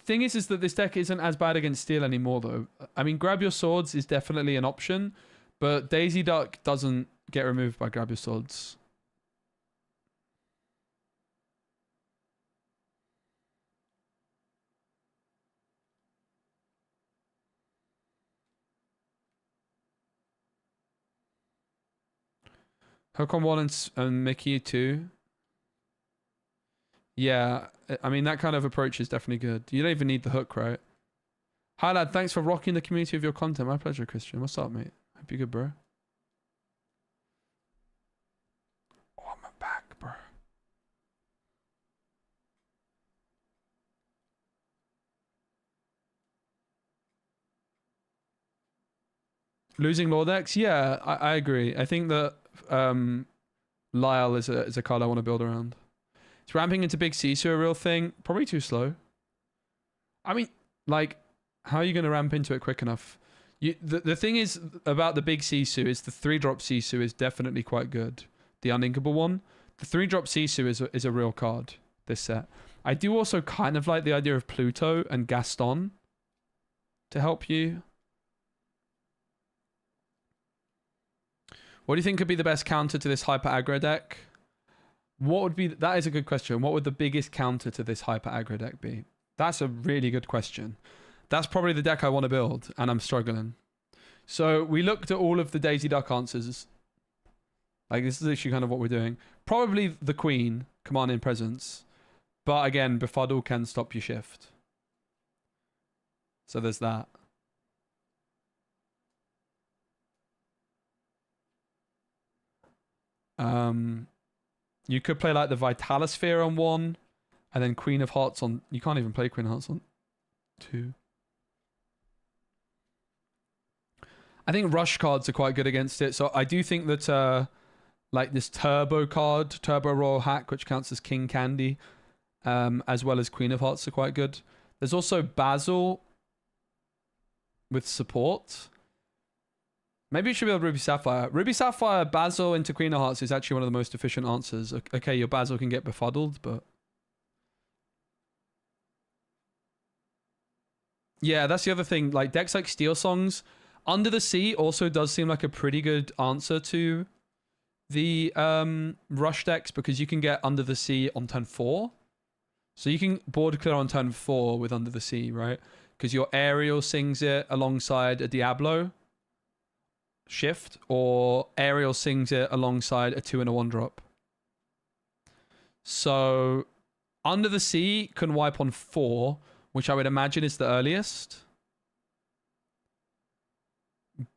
thing is that this deck isn't as bad against Steel anymore, though. I mean, Grab Your Swords is definitely an option, but Daisy Duck doesn't get removed by Grab Your Swords. Hook on 1 and Mickey 2. Yeah, I mean, that kind of approach is definitely good. You don't even need the hook, right? Hi, lad. Thanks for rocking the community of your content. My pleasure, Christian. What's up, mate? Hope you're good, bro. Oh, I'm back, bro. Losing Lordex? Yeah, I agree. I think that Lyle is a card I want to build around. Is ramping into Big Sisu a real thing? Probably too slow. I mean, like, how are you going to ramp into it quick enough? The thing is about the Big Sisu is the 3-drop Sisu is definitely quite good. The uninkable one. The 3-drop Sisu is a real card, this set. I do also kind of like the idea of Pluto and Gaston to help you. What do you think could be the best counter to this hyper aggro deck? What would be... That is a good question. What would the biggest counter to this hyper aggro deck be? That's a really good question. That's probably the deck I want to build, and I'm struggling. So we looked at all of the Daisy Duck answers. Like, this is actually kind of what we're doing. Probably the Queen, Command in Presence. But again, Befuddle can stop your shift. So there's that. You could play like the Vitalosphere on 1, and then Queen of Hearts on... You can't even play Queen of Hearts on 2. I think rush cards are quite good against it. So I do think that like this Turbo card, Turbo Royal Hack, which counts as King Candy, as well as Queen of Hearts are quite good. There's also Basil with support. Maybe you should build Ruby Sapphire. Ruby Sapphire, Basil into Queen of Hearts is actually one of the most efficient answers. Okay, your Basil can get befuddled, but... Yeah, that's the other thing. Like, decks like Steel Songs, Under the Sea also does seem like a pretty good answer to the rush decks, because you can get Under the Sea on turn 4. So you can board clear on turn 4 with Under the Sea, right? Because your Aerial sings it alongside a Diablo shift, or Aerial sings it alongside a 2 and a 1 drop. So Under the Sea can wipe on 4, which I would imagine is the earliest.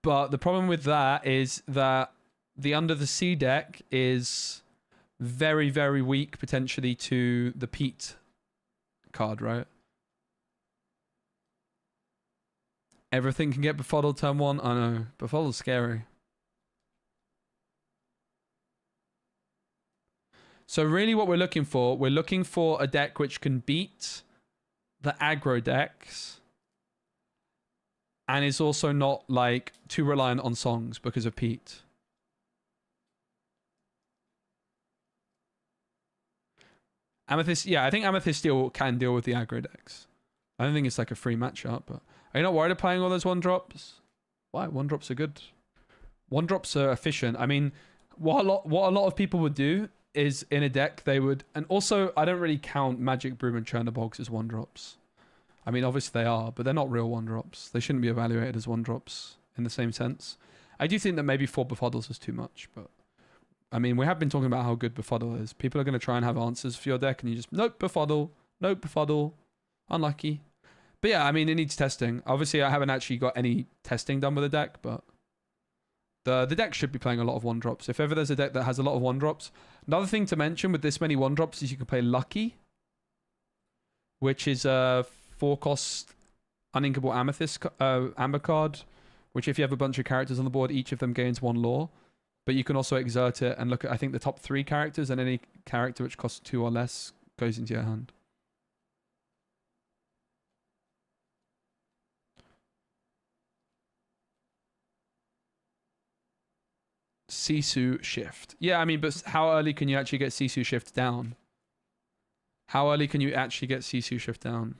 But the problem with that is that the Under the Sea deck is very, very weak potentially to the Pete card, right? Everything can get befuddled turn 1. I know. Befuddled's scary. So really what we're looking for a deck which can beat the aggro decks and is also not like too reliant on songs because of Pete. Amethyst, yeah, I think Amethyst Steel can deal with the aggro decks. I don't think it's like a free matchup, but are you not worried of playing all those 1-drops? Why? 1-drops are good. 1-drops are efficient. I mean, what a lot of people would do is in a deck they would... And also, I don't really count Magic Broom and Chernobogs as 1-drops. I mean, obviously they are, but they're not real 1-drops. They shouldn't be evaluated as 1-drops in the same sense. I do think that maybe 4 Befuddles is too much, but... I mean, we have been talking about how good Befuddle is. People are going to try and have answers for your deck, and you just... Nope, Befuddle. Nope, Befuddle. Unlucky. But yeah, I mean, it needs testing. Obviously, I haven't actually got any testing done with the deck, but the deck should be playing a lot of 1-drops. If ever there's a deck that has a lot of 1-drops. Another thing to mention with this many 1-drops is you can play Lucky, which is a 4-cost uninkable Amethyst Amber card, which if you have a bunch of characters on the board, each of them gains 1 lore. But you can also exert it and look at, I think, the top 3 characters, and any character which costs 2 or less goes into your hand. Sisu shift. Yeah, I mean, but how early can you actually get Sisu shift down? How early can you actually get Sisu shift down?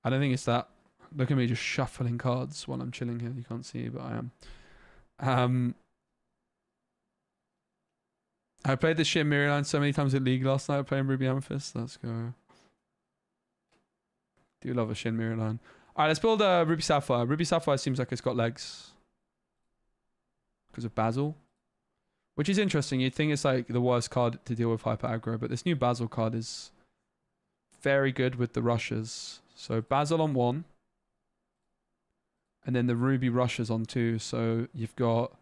I don't think it's that. Look at me just shuffling cards while I'm chilling here. You can't see, but I am. I played the Shimmering Skies so many times in League last night playing Ruby Amethyst. Let's go. Do love a Shimmering Skies. Alright, let's build a Ruby Sapphire. Ruby Sapphire seems like it's got legs. Because of Basil. Which is interesting. You'd think it's like the worst card to deal with hyper aggro, but this new Basil card is very good with the rushes. So Basil on 1. And then the Ruby rushes on 2. So you've got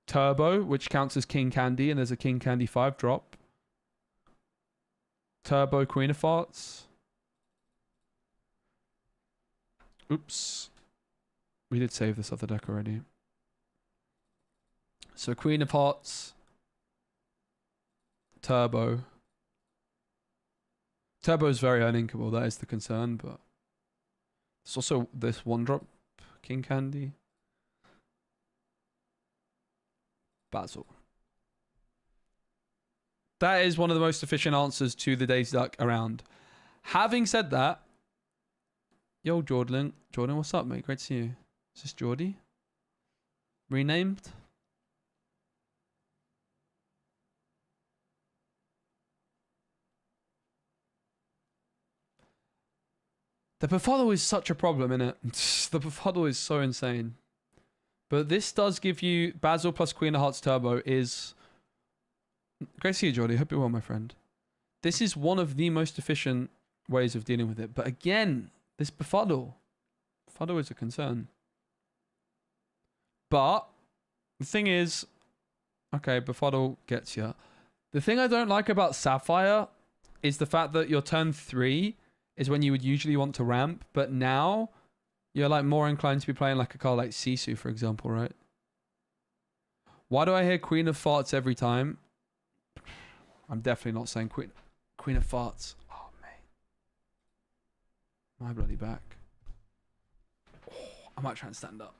Turbo, which counts as King Candy, and there's a King Candy 5 drop. Turbo Queen of Hearts. Oops. We did save this other deck already. So Queen of Hearts, Turbo. Turbo is very uninkable, that is the concern, but there's also this 1-drop King Candy. Basil. That is one of the most efficient answers to the Daisy Duck around. Having said that, yo Jordan, what's up, mate? Great to see you. Is this Geordie? Renamed? The befuddle is such a problem, innit? The befuddle is so insane. But this does give you Basil plus Queen of Hearts Turbo is... Great to see you, Jordy. Hope you're well, my friend. This is one of the most efficient ways of dealing with it. But again, this befuddle. Befuddle is a concern. But the thing is... Okay, befuddle gets you. The thing I don't like about Sapphire is the fact that your turn 3 is when you would usually want to ramp, but now you're like more inclined to be playing like a card like Sisu, for example, right? Why do I hear Queen of Farts every time? I'm definitely not saying Queen of Farts. Oh, mate. My bloody back. Oh, I might try and stand up.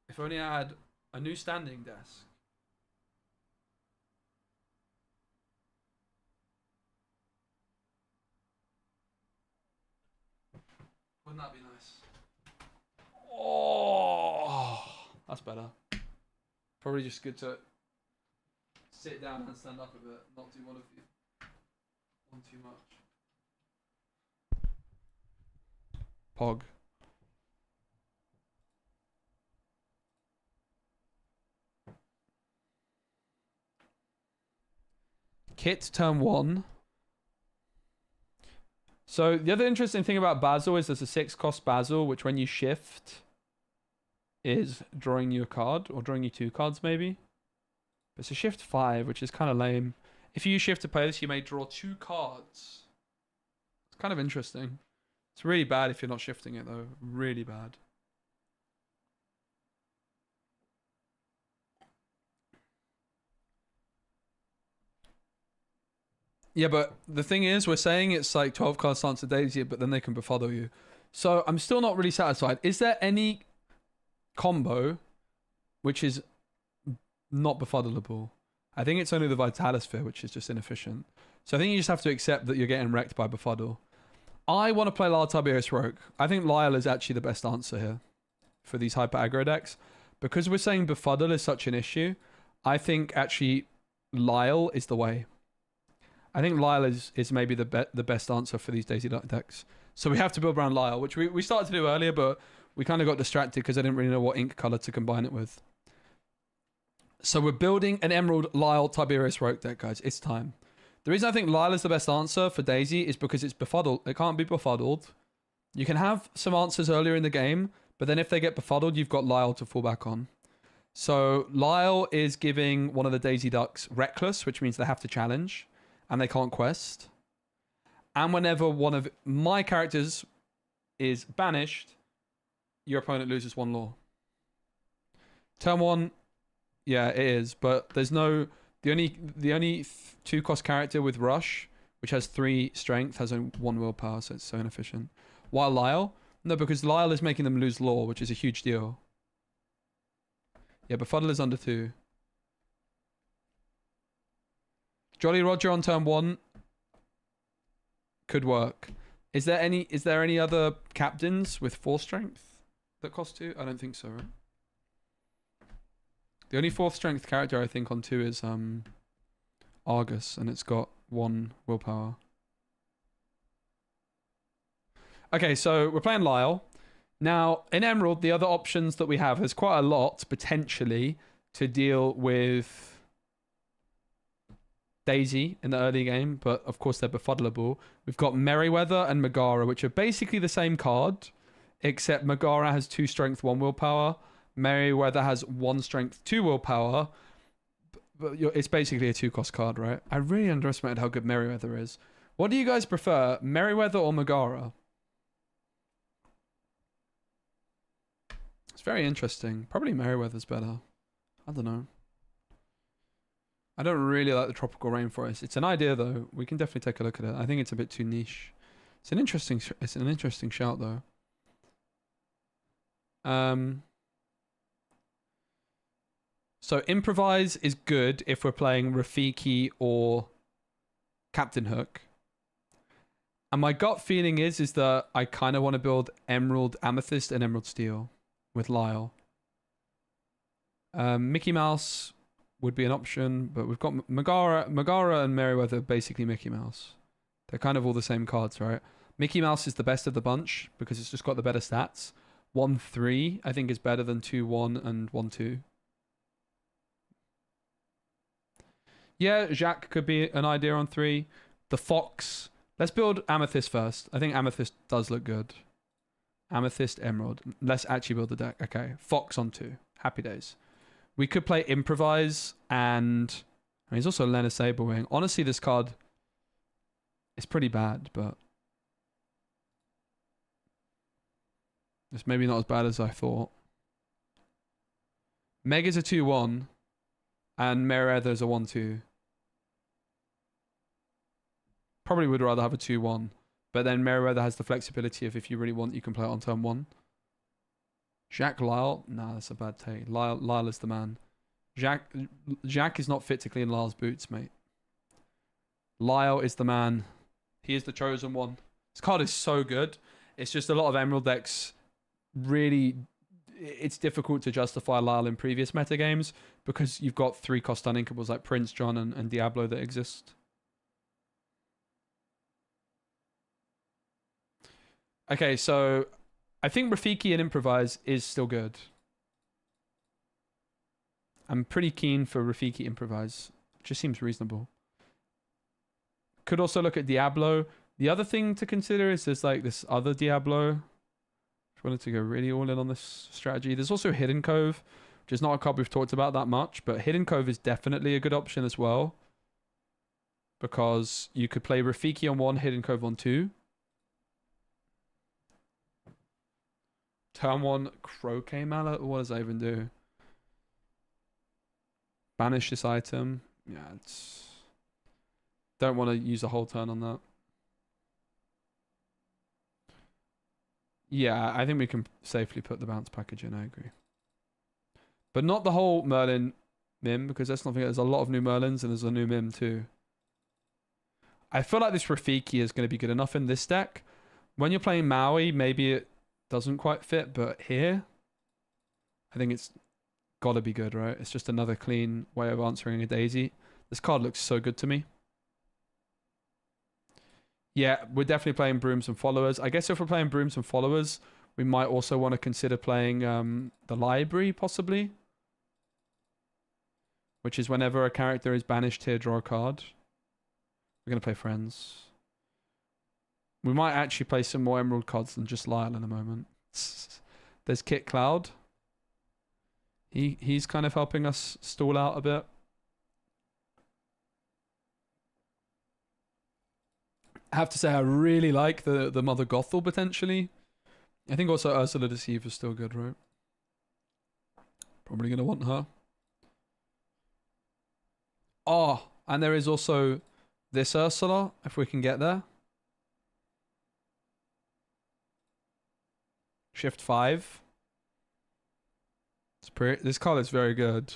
If only I had a new standing desk. Wouldn't that be nice? Oh, that's better. Probably just good to sit down and stand up a bit, not do one too much. Pog. Kit turn 1. So the other interesting thing about Basil is there's a 6-cost Basil, which when you shift is drawing you a card, or drawing you 2 cards maybe. But it's a shift 5, which is kind of lame. If you shift to play this, you may draw 2 cards. It's kind of interesting. It's really bad if you're not shifting it though. Really bad. Yeah, but the thing is, we're saying it's like 12 card stance a Daisy, but then they can befuddle you. So I'm still not really satisfied. Is there any combo which is not befuddleable? I think it's only the Vitalisphere, which is just inefficient. So I think you just have to accept that you're getting wrecked by befuddle. I want to play Lyle Tiberius Rogue. I think Lyle is actually the best answer here for these hyper aggro decks. Because we're saying befuddle is such an issue, I think actually Lyle is the way. I think Lyle is maybe the best answer for these Daisy Duck decks. So we have to build around Lyle, which we started to do earlier, but we kind of got distracted because I didn't really know what ink color to combine it with. So we're building an Emerald Lyle Tiberius Rogue deck, guys. It's time. The reason I think Lyle is the best answer for Daisy is because it's befuddled. It can't be befuddled. You can have some answers earlier in the game, but then if they get befuddled, you've got Lyle to fall back on. So Lyle is giving one of the Daisy Ducks Reckless, which means they have to challenge. And they can't quest. And whenever one of my characters is banished, your opponent loses 1 law. Turn 1, yeah, it is. But there's no... The only 2-cost character with Rush, which has 3 strength, has only 1 willpower, so it's so inefficient. While Lyle... No, because Lyle is making them lose law, which is a huge deal. Yeah, Befuddle is under 2. Jolly Roger on turn 1 could work. Is there any other captains with 4 strength that cost 2? I don't think so, right? The only 4th strength character I think on 2 is Argus, and it's got 1 willpower. Okay, so we're playing Lyle. Now, in Emerald, the other options that we have, there's quite a lot, potentially, to deal with Daisy in the early game, but of course they're befuddleable. We've got Merryweather and Megara, which are basically the same card, except Megara has 2 strength, 1 willpower. Merryweather has 1 strength, 2 willpower. But it's basically a 2-cost card, right? I really underestimated how good Merryweather is. What do you guys prefer, Merryweather or Megara? It's very interesting. Probably Merryweather's better. I don't know. I don't really like the tropical rainforest. It's an idea though. We can definitely take a look at it. I think it's a bit too niche. It's an interesting shout though. So improvise is good if we're playing Rafiki or Captain Hook. And my gut feeling is that I kind of want to build Emerald Amethyst and Emerald Steel with Lyle. Mickey Mouse would be an option, but we've got Megara and Merryweather, basically Mickey Mouse. They're kind of all the same cards, right? Mickey Mouse is the best of the bunch because it's just got the better stats. 1-3, I think, is better than 2-1 and 1-2. Yeah, Jacques could be an idea on 3. The Fox. Let's build Amethyst first. I think Amethyst does look good. Amethyst, Emerald. Let's actually build the deck. Okay, Fox on 2. Happy days. We could play Improvise and... I mean, he's also Lena Saberwing. Honestly, this card is pretty bad, but... it's maybe not as bad as I thought. Meg is a 2-1. And Merryweather is a 1-2. Probably would rather have a 2-1. But then Merryweather has the flexibility of if you really want, you can play it on turn 1. Jacques Lyle? Nah, that's a bad take. Lyle is the man. Jacques is not fit to clean Lyle's boots, mate. Lyle is the man. He is the chosen one. This card is so good. It's just a lot of Emerald decks really... it's difficult to justify Lyle in previous metagames because you've got 3-cost uninkables like Prince, John, and Diablo that exist. Okay, so I think Rafiki and Improvise is still good. I'm pretty keen for Rafiki Improvise. Just seems reasonable. Could also look at Diablo. The other thing to consider is there's like this other Diablo. I wanted to go really all in on this strategy. There's also Hidden Cove, which is not a card we've talked about that much, but Hidden Cove is definitely a good option as well. Because you could play Rafiki on 1, Hidden Cove on 2. Turn 1, Croquet Mallet? What does that even do? Banish this item. Yeah, it's... don't want to use a whole turn on that. Yeah, I think we can safely put the bounce package in, I agree. But not the whole Merlin Mim, because let's not forget there's a lot of new Merlins and there's a new Mim too. I feel like this Rafiki is going to be good enough in this deck. When you're playing Maui, maybe it doesn't quite fit, but here, I think it's got to be good, right? It's just another clean way of answering a Daisy. This card looks so good to me. Yeah, we're definitely playing Brooms and Followers. I guess if we're playing Brooms and Followers, we might also want to consider playing the Library, possibly. Which is whenever a character is banished here, draw a card. We're going to play Friends. We might actually play some more Emerald cards than just Lyle in a moment. There's Kit Cloud. He's kind of helping us stall out a bit. I have to say I really like the Mother Gothel potentially. I think also Ursula Deceiver is still good, right? Probably going to want her. Oh, and there is also this Ursula, if we can get there. Shift 5. This card is very good.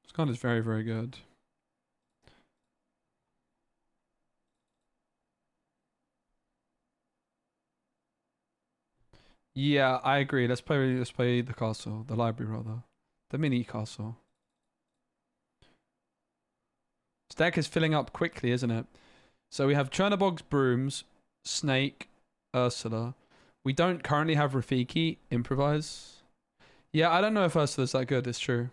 This card is very, very good. Yeah, I agree. Let's play the castle, the library rather. The mini castle. This deck is filling up quickly, isn't it? So we have Chernobog's Brooms, Snake, Ursula. We don't currently have Rafiki, Improvise. Yeah, I don't know if Ursula's that good, it's true.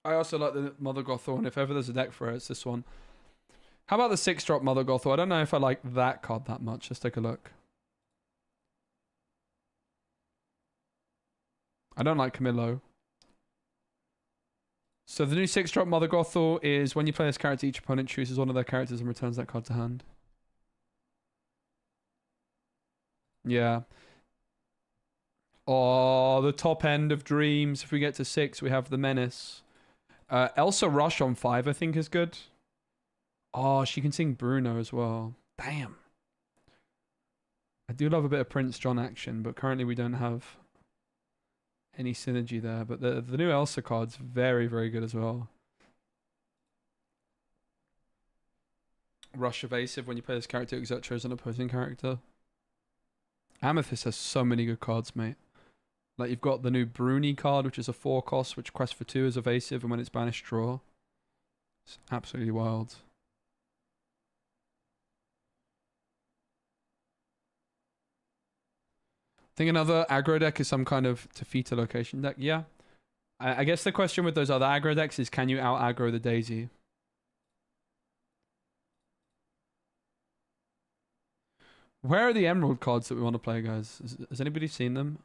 I also like the Mother Gothorn. If ever there's a deck for it, it's this one. How about the 6-drop Mother Gothorn? I don't know if I like that card that much. Let's take a look. I don't like Camillo. So the new 6-drop Mother Gothel is when you play this character, each opponent chooses one of their characters and returns that card to hand. Yeah. Oh, the top end of dreams. If we get to 6, we have the Menace. Elsa Rush on 5, I think, is good. Oh, she can sing Bruno as well. Damn. I do love a bit of Prince John action, but currently we don't have any synergy there. But the new Elsa card's very, very good as well. Rush evasive when you play this character, etc. as an opposing character. Amethyst has so many good cards, mate. Like, you've got the new Bruni card, which is a 4 cost, which quests for 2 is evasive, and when it's banished, draw. It's absolutely wild. I think another aggro deck is some kind of Tefita location deck. Yeah. I guess the question with those other aggro decks is, can you out aggro the Daisy? Where are the Emerald cards that we want to play, guys? Has anybody seen them?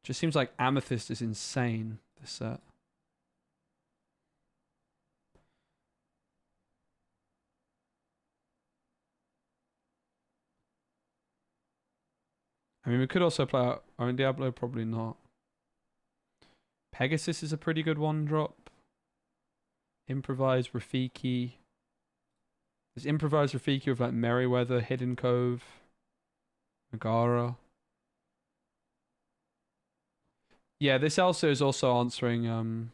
Just seems like Amethyst is insane, this set. I mean, we could also play our own Diablo, probably not. Pegasus is a pretty good 1-drop. Improvise Rafiki. There's Improvise Rafiki with like Merryweather, Hidden Cove, Megara. Yeah, this also is also answering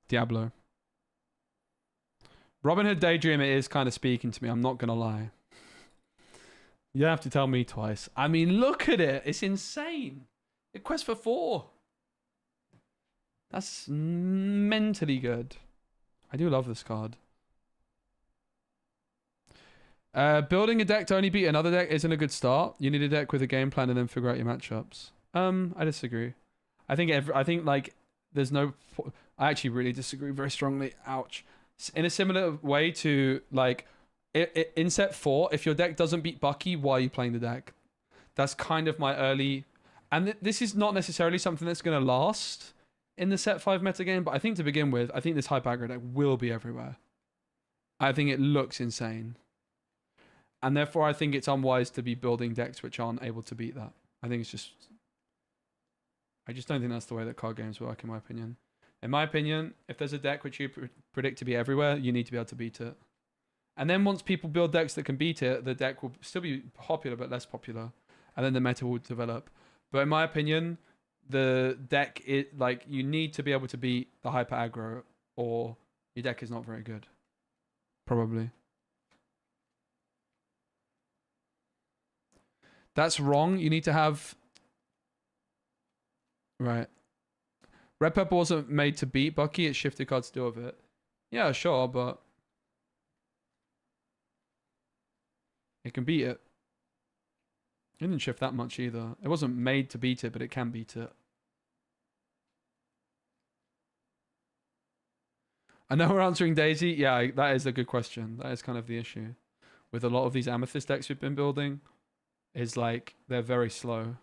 Diablo. Robin Hood Daydreamer is kind of speaking to me, I'm not gonna lie. You have to tell me twice. I mean, look at it. It's insane. It quests for 4. That's mentally good. I do love this card. Building a deck to only beat another deck isn't a good start. You need a deck with a game plan and then figure out your matchups. I disagree. I think like there's no. I actually really disagree very strongly. Ouch. In a similar way to like in set 4, if your deck doesn't beat Bucky, why are you playing the deck? That's kind of my early. And this is not necessarily something that's going to last in the set 5 metagame, but I think to begin with, I think this hype aggro deck will be everywhere. I think it looks insane. And therefore, I think it's unwise to be building decks which aren't able to beat that. I think it's just... I just don't think that's the way that card games work, in my opinion. In my opinion, if there's a deck which you predict to be everywhere, you need to be able to beat it. And then once people build decks that can beat it, the deck will still be popular but less popular. And then the meta will develop. But in my opinion, the deck, like, you need to be able to beat the hyper aggro, or your deck is not very good. Probably. That's wrong. You need to have... Right. Red Purple wasn't made to beat Bucky. It's shifted cards to deal with it. Yeah, sure, but... It can beat it. It didn't shift that much either. It wasn't made to beat it, but it can beat it. I know we're answering Daisy. Yeah, that is a good question. That is kind of the issue. With a lot of these Amethyst decks we've been building, is like, they're very slow.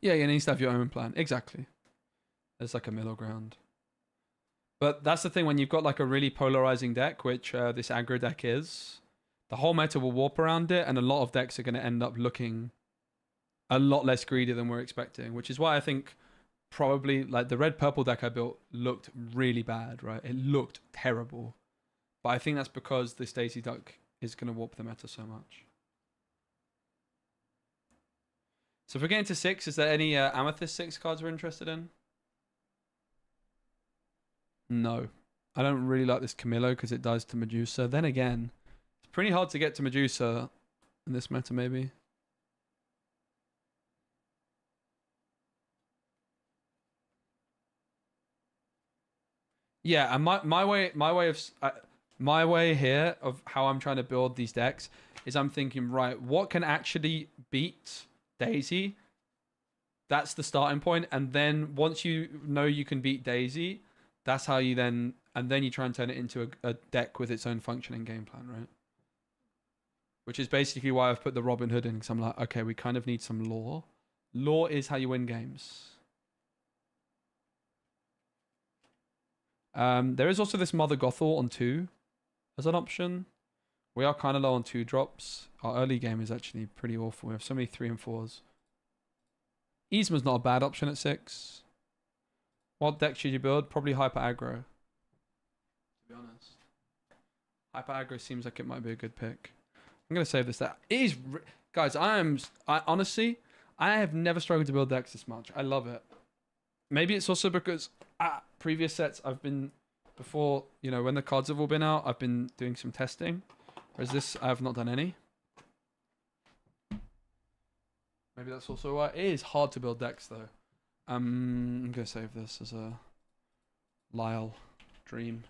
Yeah, you need to have your own plan. Exactly. There's like a middle ground. But that's the thing, when you've got like a really polarizing deck, which this aggro deck is, the whole meta will warp around it, and a lot of decks are going to end up looking a lot less greedy than we're expecting, which is why I think probably like the red-purple deck I built looked really bad, right? It looked terrible. But I think that's because this Daisy Duck is going to warp the meta so much. So if we're getting to 6, is there any Amethyst 6 cards we're interested in? No. I don't really like this Camillo because it dies to Medusa. Then again, it's pretty hard to get to Medusa in this meta, maybe. Yeah, and my way here of how I'm trying to build these decks is I'm thinking, right, what can actually beat Daisy? That's the starting point, and then once you know you can beat Daisy, that's how you then you try and turn it into a deck with its own functioning game plan, right? Which is basically why I've put the Robin Hood in, because I'm like, okay, we kind of need some lore. Lore is how you win games. There is also this Mother Gothel on 2 as an option. We are kind of low on 2 drops. Our early game is actually pretty awful. We have so many 3 and 4s. Yzma's not a bad option at 6. What deck should you build? Probably Hyper Aggro. To be honest. Hyper Aggro seems like it might be a good pick. I'm going to save this deck. It is... Guys, honestly, I have never struggled to build decks this much. I love it. Maybe it's also because previous sets I've been... Before, you know, when the cards have all been out, I've been doing some testing. Whereas this, I have not done any. Maybe that's also why. It is hard to build decks, though. I'm going to save this as a Lyle dream.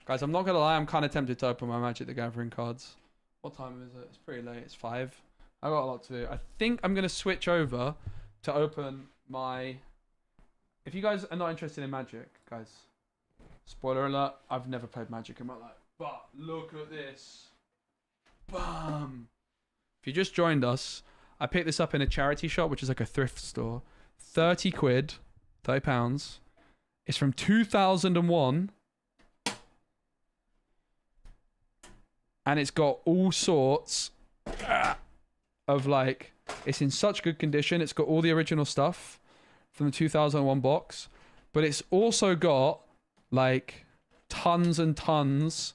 Guys, I'm not going to lie. I'm kind of tempted to open my Magic the Gathering cards. What time is it? It's pretty late. It's 5. I've got a lot to do. I think I'm going to switch over to open my... If you guys are not interested in Magic, guys, spoiler alert, I've never played Magic in my life. But look at this. Bam! If you just joined us, I picked this up in a charity shop, which is like a thrift store. 30 quid, 30 pounds. It's from 2001. And it's got all sorts of like... It's in such good condition. It's got all the original stuff from the 2001 box. But it's also got like tons and tons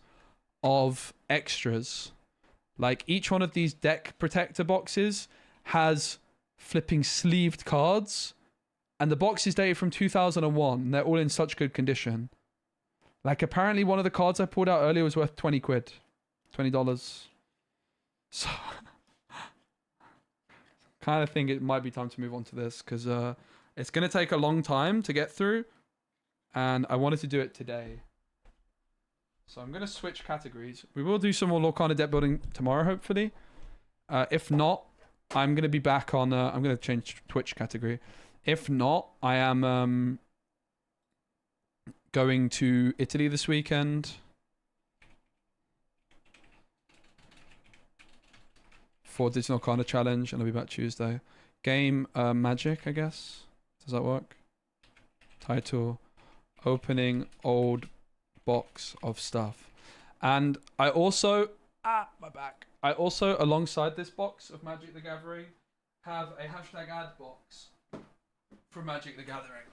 of extras. Like each one of these deck protector boxes has flipping sleeved cards, and the box is dated from 2001 and they're all in such good condition. Like apparently one of the cards I pulled out earlier was worth 20 quid, $20. So kind of think it might be time to move on to this, because it's going to take a long time to get through and I wanted to do it today. So I'm going to switch categories. We will do some more Lorcana deck building tomorrow, hopefully. If not, I'm going to be back on... I'm going to change Twitch category. If not, I am going to Italy this weekend for Digital Lorcana Challenge, and I'll be back Tuesday. Game Magic, I guess. Does that work? Title: Opening Old Box of Stuff. And I also... my back. I also, alongside this box of Magic the Gathering, have a hashtag ad box from Magic the Gathering.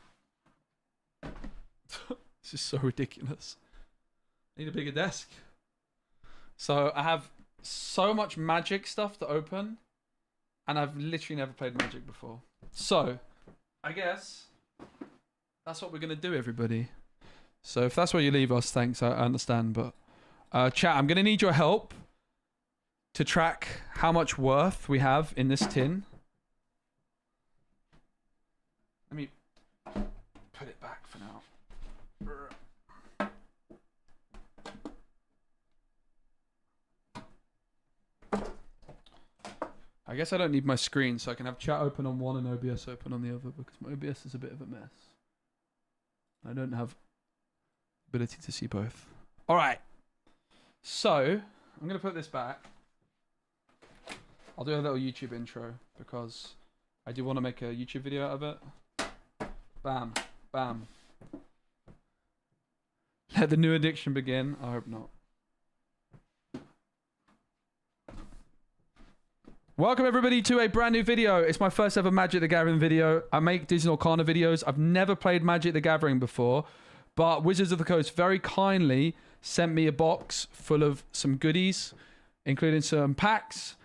This is so ridiculous. I need a bigger desk. So I have so much Magic stuff to open, and I've literally never played Magic before. So, I guess that's what we're going to do, everybody. So if that's where you leave us, thanks, I understand. But chat, I'm going to need your help to track how much worth we have in this tin. Let me put it back for now. I guess I don't need my screen, so I can have chat open on one and OBS open on the other, because my OBS is a bit of a mess. I don't have ability to see both. All right. So I'm going to put this back. I'll do a little YouTube intro because I do want to make a YouTube video out of it. Bam. Bam. Let the new addiction begin. I hope not. Welcome everybody to a brand new video. It's my first ever Magic the Gathering video. I make Digital Lorcana videos. I've never played Magic the Gathering before, but Wizards of the Coast very kindly sent me a box full of some goodies, including some packs,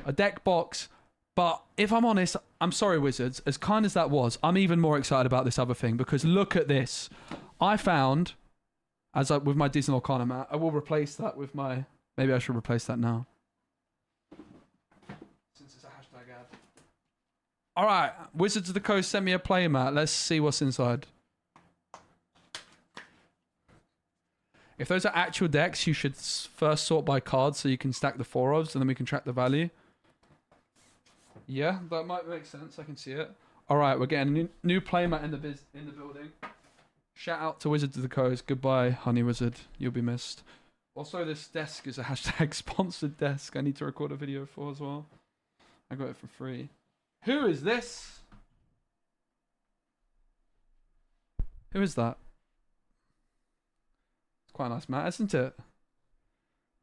a deck box. But if I'm honest, I'm sorry Wizards, as kind as that was, I'm even more excited about this other thing, because look at this. I found with my Disney Lorcana mat. I will replace that with my... Maybe I should replace that now. Since it's a hashtag ad. Alright, Wizards of the Coast sent me a play mat. Let's see what's inside. If those are actual decks, you should first sort by cards so you can stack the 4-ofs and then we can track the value. Yeah, that might make sense. I can see it. Alright, we're getting a new playmat in the building. Shout out to Wizards of the Coast. Goodbye, Honey Wizard. You'll be missed. Also, this desk is a hashtag sponsored desk I need to record a video for as well. I got it for free. Who is this? Who is that? Quite a nice mat, isn't it?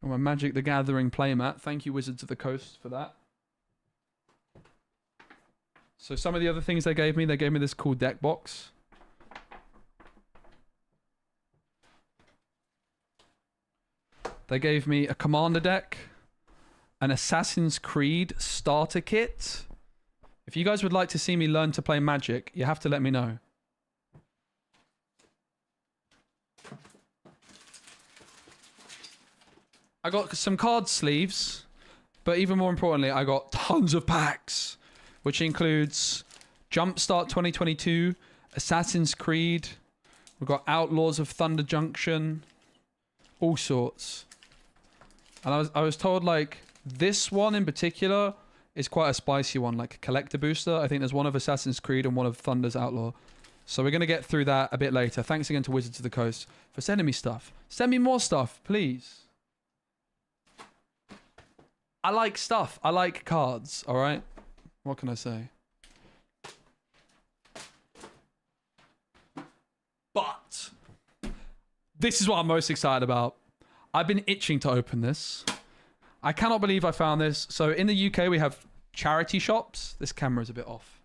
Oh, my Magic the Gathering playmat. Thank you, Wizards of the Coast, for that. So some of the other things they gave me this cool deck box. They gave me a Commander deck, an Assassin's Creed starter kit. If you guys would like to see me learn to play Magic, you have to let me know. I got some card sleeves, but even more importantly, I got tons of packs, which includes Jumpstart 2022, Assassin's Creed, we've got Outlaws of Thunder Junction, all sorts. And I was told, like, this one in particular is quite a spicy one, like a collector booster. I think there's one of Assassin's Creed and one of Thunder's Outlaw. So we're going to get through that a bit later. Thanks again to Wizards of the Coast for sending me stuff. Send me more stuff, please. I like stuff. I like cards, all right? What can I say? But this is what I'm most excited about. I've been itching to open this. I cannot believe I found this. So in the UK, we have charity shops. This camera is a bit off.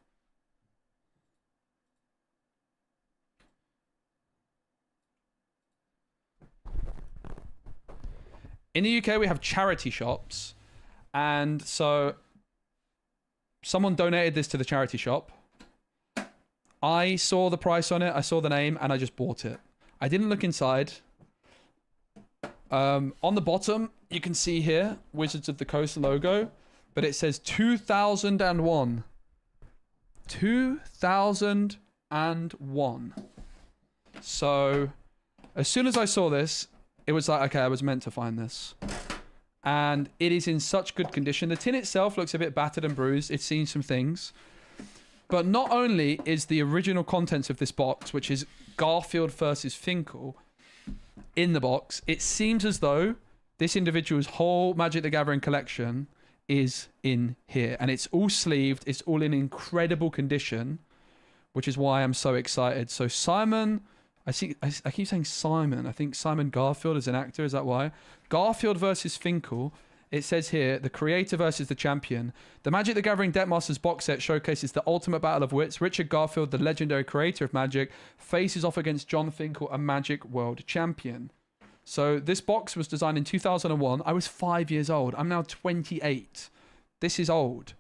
In the UK, we have charity shops. And so someone donated this to the charity shop. I saw the price on it, I saw the name, and I just bought it. I didn't look inside. On the bottom, you can see here, Wizards of the Coast logo, but it says 2001. 2001. So as soon as I saw this, it was like, okay, I was meant to find this. And it is in such good condition. The tin itself looks a bit battered and bruised. It's seen some things. But not only is the original contents of this box, which is Garfield versus Finkel, in the box, it seems as though this individual's whole Magic the Gathering collection is in here. And it's all sleeved. It's all in incredible condition, which is why I'm so excited. So Simon... I keep saying Simon. I think Simon Garfield is an actor. Is that why? Garfield versus Finkel. It says here, the creator versus the champion. The Magic the Gathering Deckmasters box set showcases the ultimate battle of wits. Richard Garfield, the legendary creator of Magic, faces off against John Finkel, a Magic World Champion. So this box was designed in 2001. I was 5 years old. I'm now 28. This is old.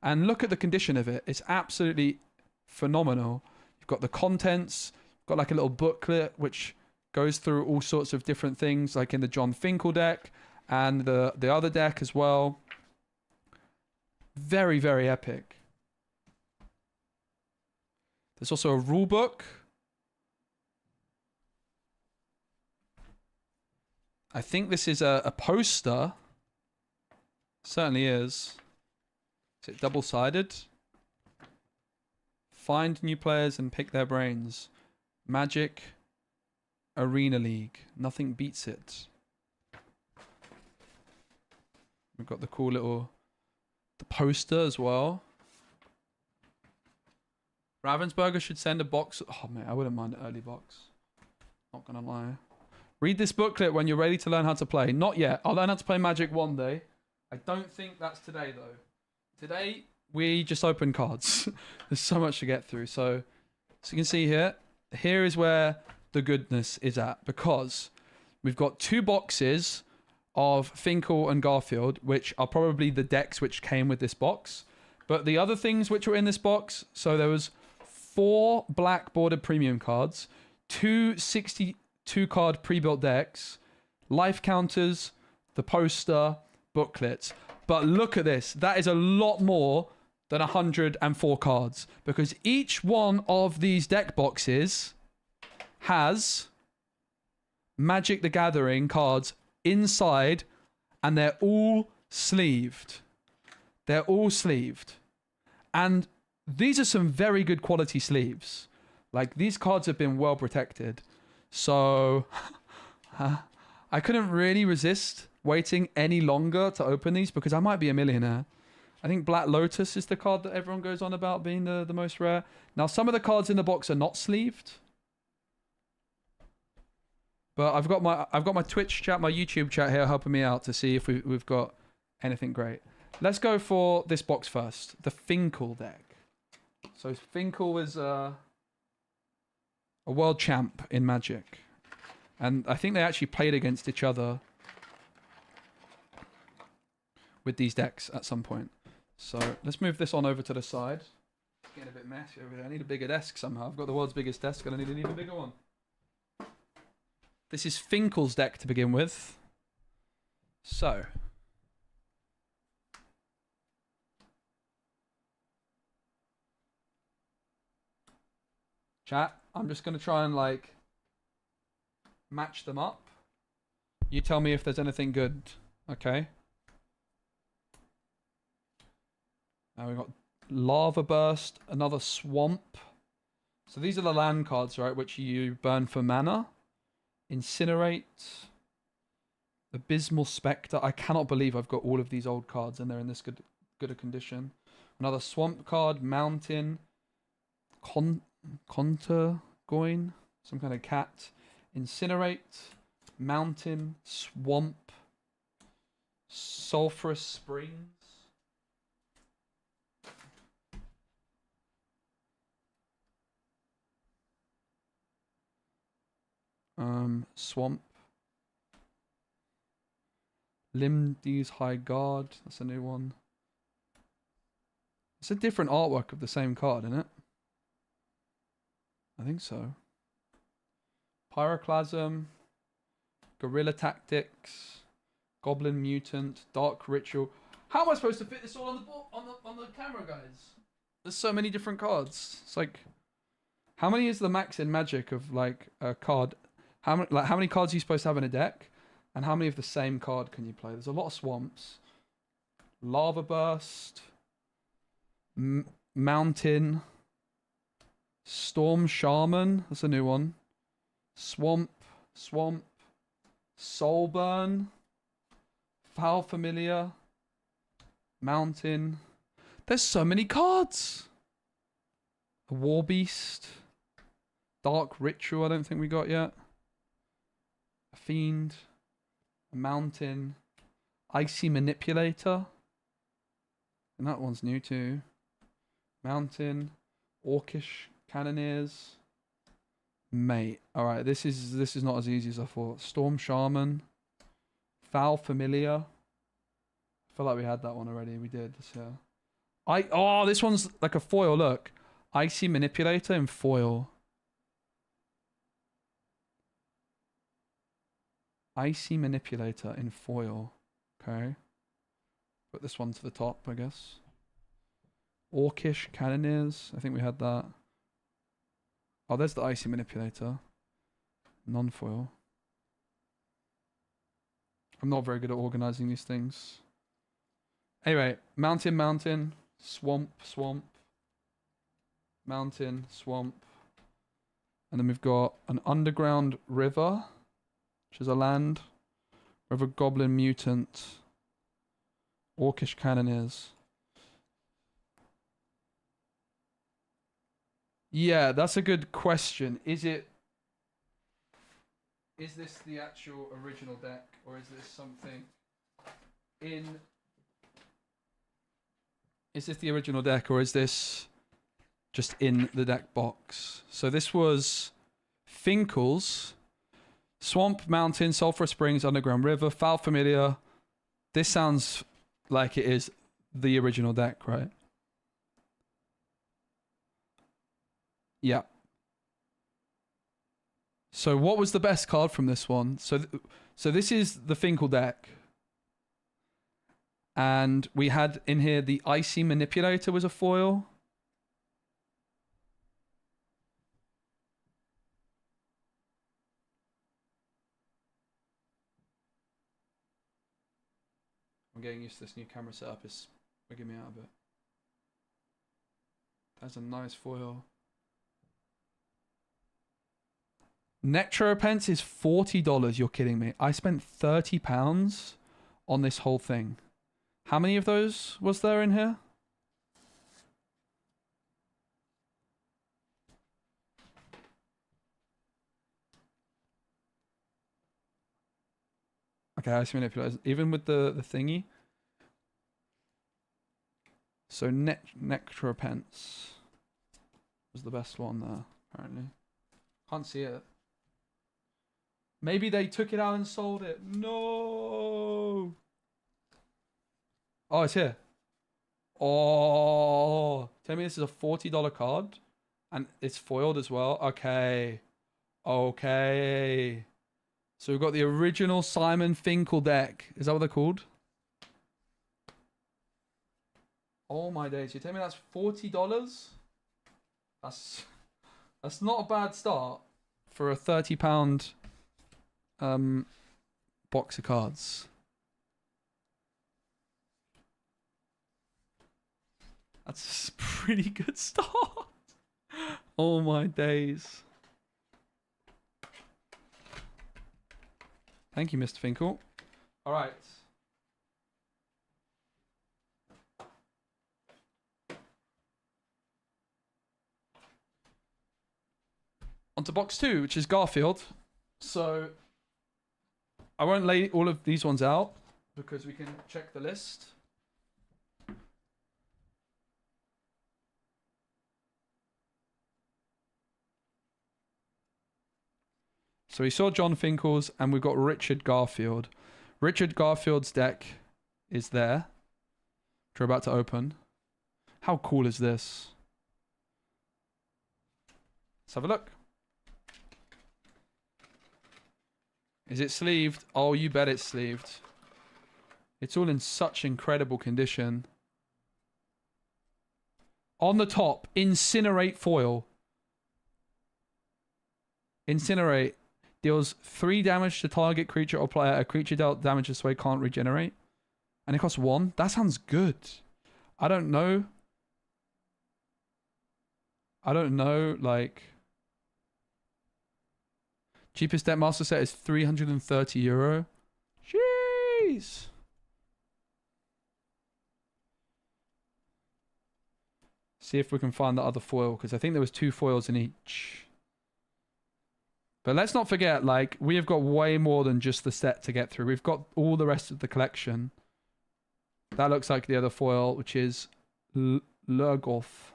And look at the condition of it. It's absolutely phenomenal. You've got the contents... Got like a little booklet which goes through all sorts of different things, like in the John Finkel deck and the other deck as well. Very, very epic. There's also a rule book. I think this is a poster. Certainly is. Is it double-sided? Find new players and pick their brains. Magic Arena League. Nothing beats it. We've got the cool little... the poster as well. Ravensburger should send a box... Oh, man, I wouldn't mind an early box. Not gonna lie. Read this booklet when you're ready to learn how to play. Not yet. I'll learn how to play Magic one day. I don't think that's today, though. Today, we just open cards. There's so much to get through. So you can see here... Here is where the goodness is at, because we've got two boxes of Finkel and Garfield, which are probably the decks which came with this box. But the other things which were in this box, so there was 4 black bordered premium cards, 2 2-card pre-built decks, life counters, the poster, booklets. But look at this. That is a lot more than 104 cards, because each one of these deck boxes has Magic the Gathering cards inside, and they're all sleeved. They're all sleeved. And these are some very good quality sleeves. Like, these cards have been well protected. So I couldn't really resist waiting any longer to open these, because I might be a millionaire. I think Black Lotus is the card that everyone goes on about being the most rare. Now, some of the cards in the box are not sleeved. But I've got my Twitch chat, my YouTube chat here helping me out to see if we've got anything great. Let's go for this box first. The Finkel deck. So Finkel was a world champ in Magic. And I think they actually played against each other with these decks at some point. So let's move this on over to the side. It's getting a bit messy over there. I need a bigger desk somehow. I've got the world's biggest desk and I need an even bigger one. This is Finkel's deck to begin with. So. Chat, I'm just going to try and like match them up. You tell me if there's anything good. Okay. Now we've got Lava Burst, another Swamp. So these are the land cards, right, which you burn for mana. Incinerate. Abysmal Spectre. I cannot believe I've got all of these old cards and they're in this good a condition. Another Swamp card, Mountain. Contergoin, some kind of cat. Incinerate. Mountain. Swamp. Sulphurous Springs. Swamp. Limde's High Guard. That's a new one. It's a different artwork of the same card, isn't it? I think so. Pyroclasm. Guerrilla Tactics. Goblin Mutant. Dark Ritual. How am I supposed to fit this all on the camera, guys? There's so many different cards. It's like, how many is the max in Magic of like a card? How many cards are you supposed to have in a deck? And how many of the same card can you play? There's a lot of Swamps. Lava Burst. Mountain. Storm Shaman. That's a new one. Swamp. Soulburn. Foul Familiar. Mountain. There's so many cards. A War Beast. Dark Ritual I don't think we got yet. A Fiend. A Mountain. Icy Manipulator. And that one's new too. Mountain. Orcish Cannoneers. Mate. Alright, this is not as easy as I thought. Storm Shaman. Foul Familiar. I feel like we had that one already. We did. So. Oh, this one's like a foil. Look. Icy Manipulator in foil. Icy Manipulator in foil. Okay. Put this one to the top, I guess. Orcish Cannoneers. I think we had that. Oh, there's the Icy Manipulator. Non-foil. I'm not very good at organizing these things. Anyway, Mountain. Swamp. Mountain, Swamp. And then we've got an Underground River, which is a land. River Goblin Mutant. Orcish Cannoneers. Yeah, that's a good question. Is this the actual original deck, or is this something in... Is this the original deck, or is this just in the deck box? So this was Finkel's. Swamp, Mountain, Sulphur Springs, Underground River, Foul Familiar. This sounds like it is the original deck, right? Yeah. So what was the best card from this one? So this is the Finkel deck. And we had in here the Icy Manipulator was a foil. I'm getting used to this new camera setup. It's wigging me out a bit. That's a nice foil. Nectropence is $40. You're kidding me. I spent £30 on this whole thing. How many of those was there in here? Okay, I see manipulators. Even with the thingy. So Nectropence was the best one there, apparently. Can't see it. Maybe they took it out and sold it. No. Oh, it's here. Oh, tell me this is a $40 card, and it's foiled as well. Okay, okay. So we've got the original Simon Finkel deck. Is that what they're called? Oh my days! You tell me that's $40? That's not a bad start for a £30 box of cards. That's a pretty good start. Oh my days. Thank you, Mr. Finkel. All right. On to box 2, which is Garfield. So I won't lay all of these ones out because we can check the list. So we saw John Finkel's and we've got Richard Garfield. Richard Garfield's deck is there, which we're about to open. How cool is this? Let's have a look. Is it sleeved? Oh, you bet it's sleeved. It's all in such incredible condition. On the top, Incinerate foil. Incinerate. Deals 3 damage to target creature or player. A creature dealt damage this way can't regenerate. And it costs 1. That sounds good. I don't know, like... Cheapest deck master set is €330. Jeez! See if we can find the other foil, because I think there was 2 foils in each. But let's not forget, like, we have got way more than just the set to get through. We've got all the rest of the collection. That looks like the other foil, which is Lurgoth.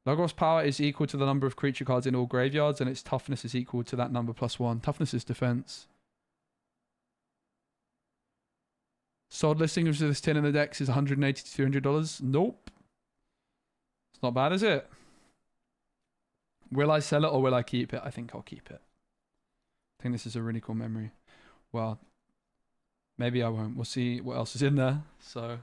Lurgoth's power is equal to the number of creature cards in all graveyards, and its toughness is equal to that number plus 1. Toughness is defense. Sold listing of this tin in the decks is $180 to $200. Nope. It's not bad, is it? Will I sell it or will I keep it? I think I'll keep it. I think this is a really cool memory. Well, maybe I won't. We'll see what else is in there. So,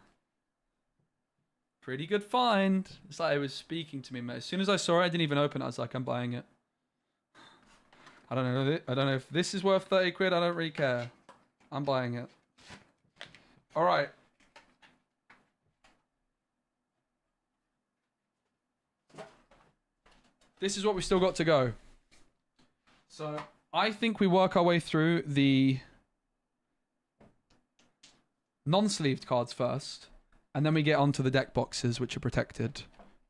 pretty good find. It's like it was speaking to me, mate. As soon as I saw it, I didn't even open it. I was like, I'm buying it. I don't know. I don't know if this is worth 30 quid. I don't really care. I'm buying it. All right. This is what we still got to go. So I think we work our way through the non-sleeved cards first, and then we get onto the deck boxes, which are protected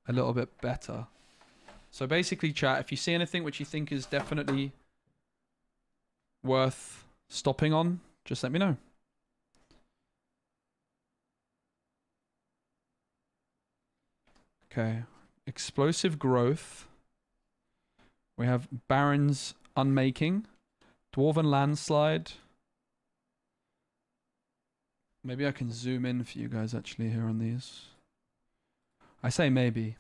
a little bit better. So basically, chat, if you see anything which you think is definitely worth stopping on, just let me know. Okay. Explosive Growth. We have Baron's Unmaking. Dwarven Landslide. Maybe I can zoom in for you guys actually here on these. I say maybe.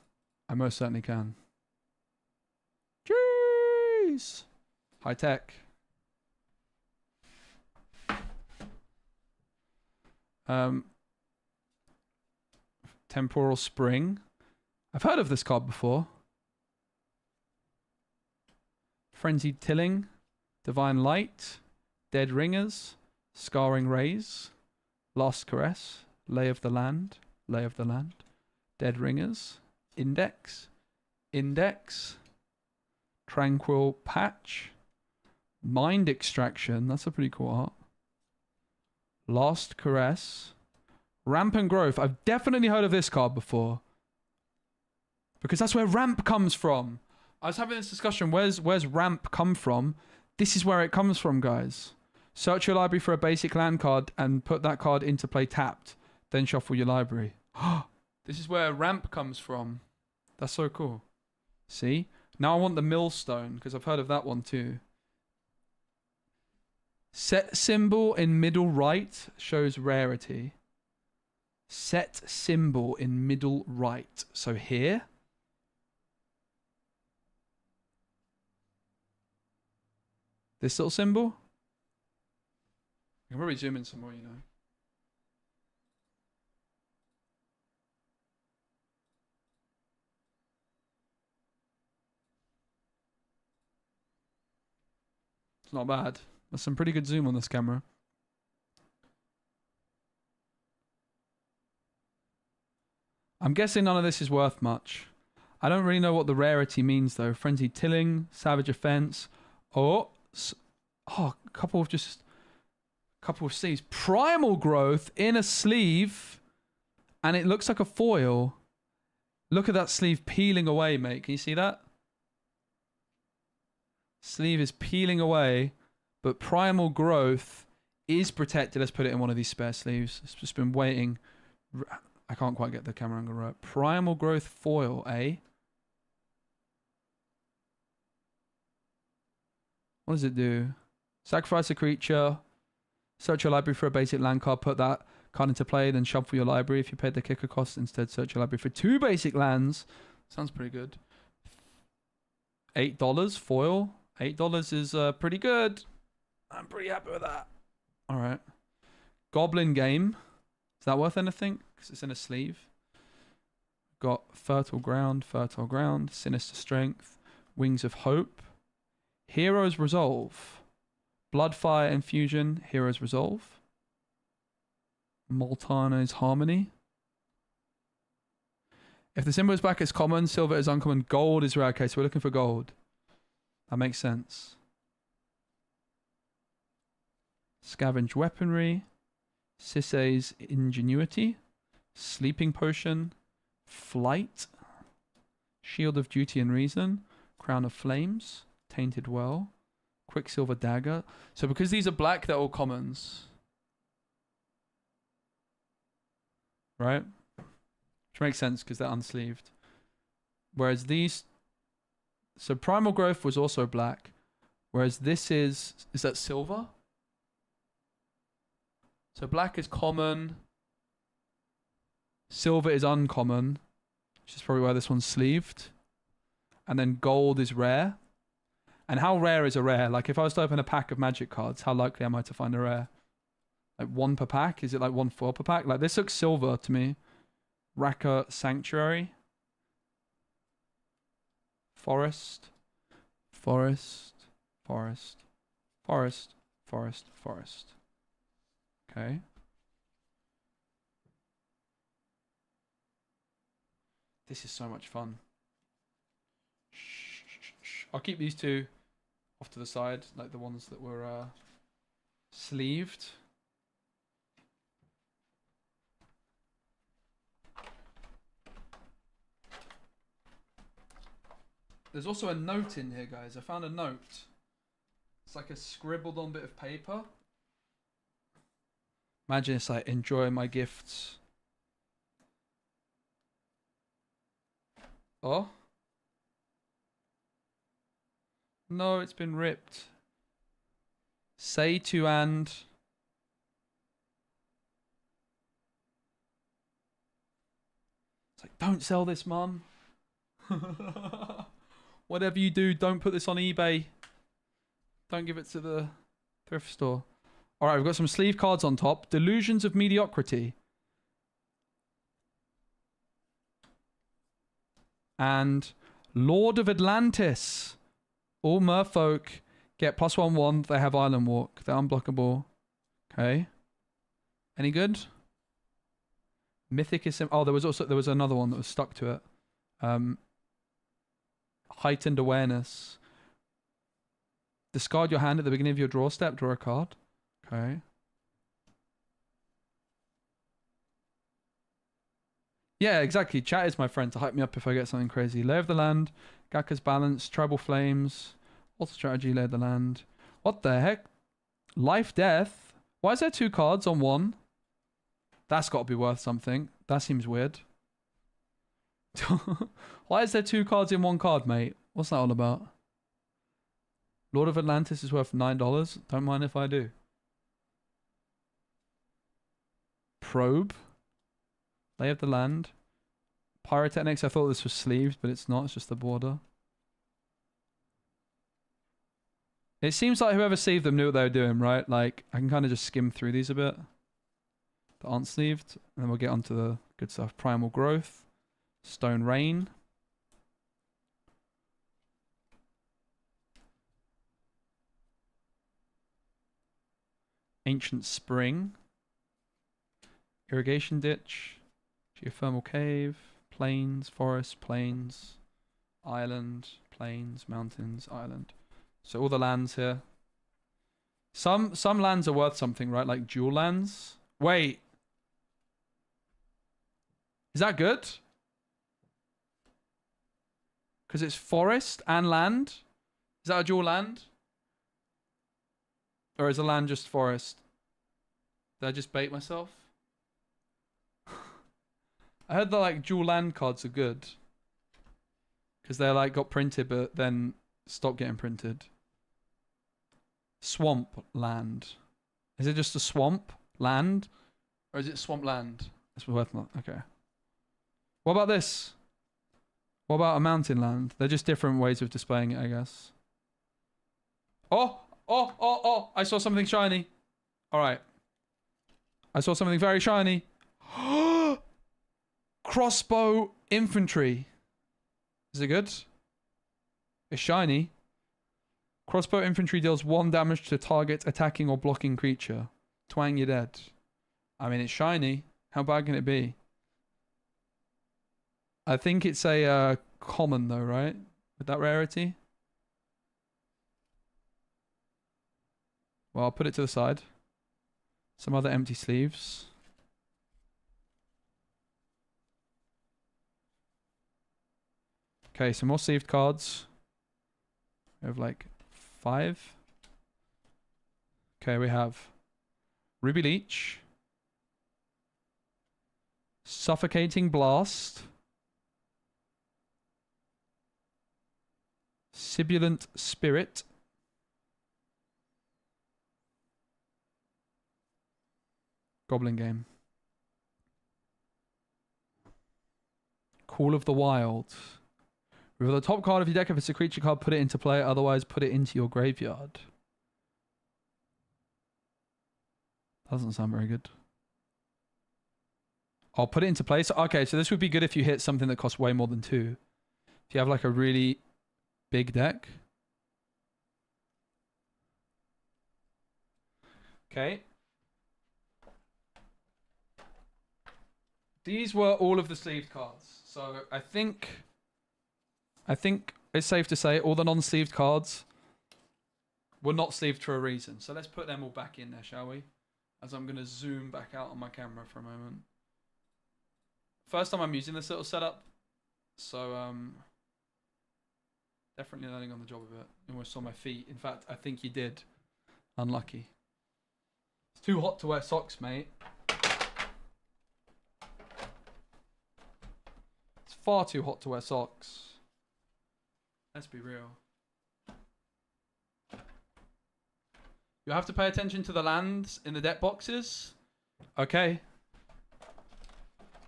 I most certainly can. Jeez! Skies. High tech. Temporal Spring. I've heard of this card before. Frenzied Tilling. Divine Light. Dead Ringers. Scarring Rays. Last Caress. Lay of the Land. Lay of the Land. Dead Ringers. Index. Index. Tranquil Patch. Mind Extraction. That's a pretty cool art. Last Caress. Rampant Growth. I've definitely heard of this card before. Because that's where ramp comes from. I was having this discussion. Where's ramp come from? This is where it comes from, guys. Search your library for a basic land card and put that card into play tapped. Then shuffle your library. This is where ramp comes from. That's so cool. See? Now I want the millstone because I've heard of that one too. Set symbol in middle right shows rarity. Set symbol in middle right. So here. This little symbol. I can probably zoom in some more, you know. It's not bad. There's some pretty good zoom on this camera. I'm guessing none of this is worth much. I don't really know what the rarity means though. Frenzied Tilling, Savage Offense. Oh, a couple of sleeves. Primal Growth in a sleeve, and it looks like a foil. Look at that sleeve peeling away, mate. Can you see that? Sleeve is peeling away, but Primal Growth is protected. Let's put it in one of these spare sleeves. It's just been waiting. I can't quite get the camera angle right. Primal Growth foil, eh? What does it do? Sacrifice a creature. Search your library for a basic land card. Put that card into play. Then shuffle your library. If you paid the kicker cost, instead search your library for 2 basic lands. Sounds pretty good. $8 foil. $8 is pretty good. I'm pretty happy with that. All right. Goblin Game. Is that worth anything? Because it's in a sleeve. Got Fertile Ground, Sinister Strength, Wings of Hope, Hero's Resolve, Bloodfire Infusion, Hero's Resolve, Moltano's Harmony. If the symbol is black, it's common. Silver is uncommon. Gold is rare. Okay, so we're looking for gold. That makes sense. Scavenge Weaponry, Sisei's Ingenuity, Sleeping Potion, Flight, Shield of Duty and Reason, Crown of Flames, Tainted Well, Quicksilver Dagger. So because these are black, they're all commons. Right? Which makes sense because they're unsleeved. Whereas these... So Primal Growth was also black. Whereas this is... Is that silver? So black is common. Silver is uncommon. Which is probably why this one's sleeved. And then gold is rare. And how rare is a rare? Like if I was to open a pack of magic cards, how likely am I to find a rare? Like 1 per pack? Is it like 1 4 per pack? Like this looks silver to me. Raka Sanctuary. Forest. Forest. Forest. Forest. Forest. Forest. Okay. This is so much fun. I'll keep these 2 off to the side, like the ones that were sleeved. There's also a note in here, guys. I found a note. It's like a scribbled on bit of paper. Imagine it's like, enjoy my gifts. Oh? No, it's been ripped. Say to and... It's like, don't sell this, mum. Whatever you do, don't put this on eBay. Don't give it to the thrift store. All right, we've got some sleeve cards on top. Delusions of Mediocrity. And Lord of Atlantis. All merfolk get +1/+1. They have Island Walk. They're unblockable. Okay. Any good? Mythic is... Oh, there was another one that was stuck to it. Heightened Awareness. Discard your hand at the beginning of your draw step. Draw a card. Okay. Yeah, exactly. Chat is my friend to hype me up if I get something crazy. Lay of the Land, Gaka's Balance, Tribal Flames, Auto Strategy, Lay of the Land. What the heck? Life Death? Why is there 2 cards on 1? That's got to be worth something. That seems weird. Why is there 2 cards in 1 card, mate? What's that all about? Lord of Atlantis is worth $9. Don't mind if I do. Probe. Lay of the Land. Pyrotechnics, I thought this was sleeves, but it's not. It's just the border. It seems like whoever sleeved them knew what they were doing, right? Like, I can kind of just skim through these a bit that aren't sleeved. And then we'll get onto the good stuff. Primal Growth. Stone Rain. Ancient Spring. Irrigation Ditch. Geothermal Cave, Plains, Forest, Plains, Island, Plains, Mountains, Island. So all the lands here. Some lands are worth something, right? Like dual lands. Wait. Is that good? Because it's forest and land? Is that a dual land? Or is a land just forest? Did I just bait myself? I heard that like dual land cards are good. Because they're like got printed but then stopped getting printed. Swamp land. Is it just a swamp land? Or is it swamp land? It's worth not. Okay. What about this? What about a mountain land? They're just different ways of displaying it, I guess. Oh! Oh! Oh! Oh! I saw something shiny. Alright. I saw something very shiny. Crossbow Infantry. Is it good? It's shiny. Crossbow Infantry deals 1 damage to target attacking or blocking creature. Twang, you're dead. I mean, it's shiny. How bad can it be? I think it's a common though, right? With that rarity? Well, I'll put it to the side. Some other empty sleeves. Okay, some more sleeved cards. We have like 5. Okay, we have Ruby Leech. Suffocating Blast. Sibilant Spirit. Goblin Game. Call of the Wild. Reveal the top card of your deck. If it's a creature card, put it into play. Otherwise, put it into your graveyard. Doesn't sound very good. I'll put it into play. So, okay, so this would be good if you hit something that costs way more than 2. If you have like a really big deck. Okay. These were all of the sleeved cards. So I think it's safe to say all the non-sleeved cards were not sleeved for a reason. So let's put them all back in there, shall we? As I'm going to zoom back out on my camera for a moment. First time I'm using this little setup. So definitely learning on the job a bit. Almost saw my feet. In fact, I think you did. Unlucky. It's too hot to wear socks, mate. It's far too hot to wear socks. Let's be real. You have to pay attention to the lands in the deck boxes. Okay.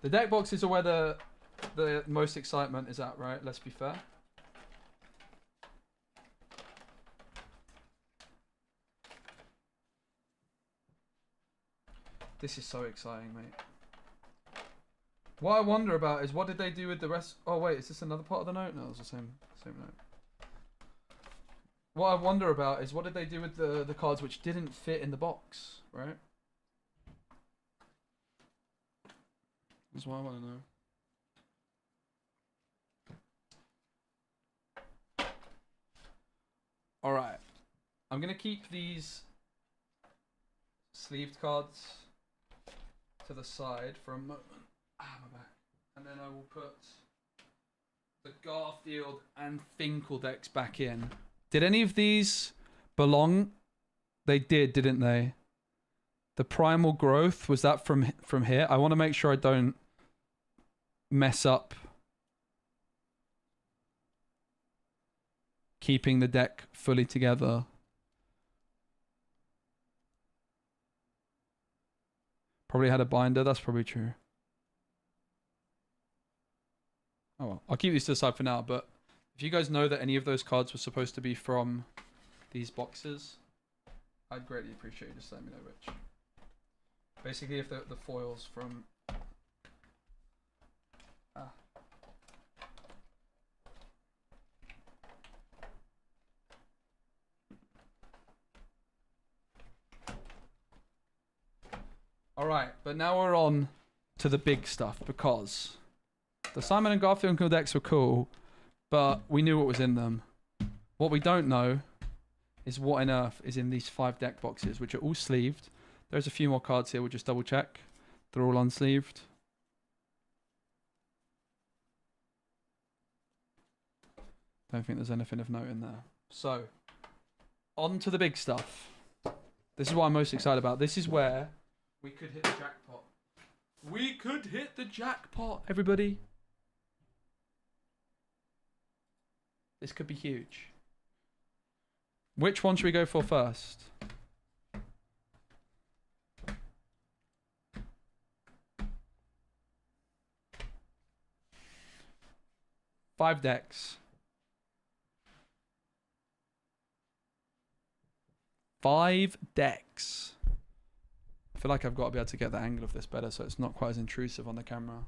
The deck boxes are where the most excitement is at, right? Let's be fair. This is so exciting, mate. What I wonder about is what did they do with the rest? Oh wait, is this another part of the note? No, it's the same note. What I wonder about is what did they do with the cards which didn't fit in the box, right? That's what I want to know. All right, I'm gonna keep these sleeved cards to the side for a moment. My back. And then I will put the Garfield and Finkel decks back in. Did any of these belong? They did, didn't they? The Primal Growth, was that from here? I want to make sure I don't mess up keeping the deck fully together. Probably had a binder, that's probably true. Oh well, I'll keep these to the side for now, but if you guys know that any of those cards were supposed to be from these boxes, I'd greatly appreciate you just letting me know which. Basically, if the foils from... Alright, but now we're on to the big stuff, because the Simon and Garfunkel decks were cool, but we knew what was in them. What we don't know is what on earth is in these 5 deck boxes, which are all sleeved. There's a few more cards here, we'll just double check. They're all unsleeved. Don't think there's anything of note in there. So, on to the big stuff. This is what I'm most excited about. This is where we could hit the jackpot. We could hit the jackpot, everybody. This could be huge. Which one should we go for first? Five decks. 5 decks. I feel like I've got to be able to get the angle of this better so it's not quite as intrusive on the camera.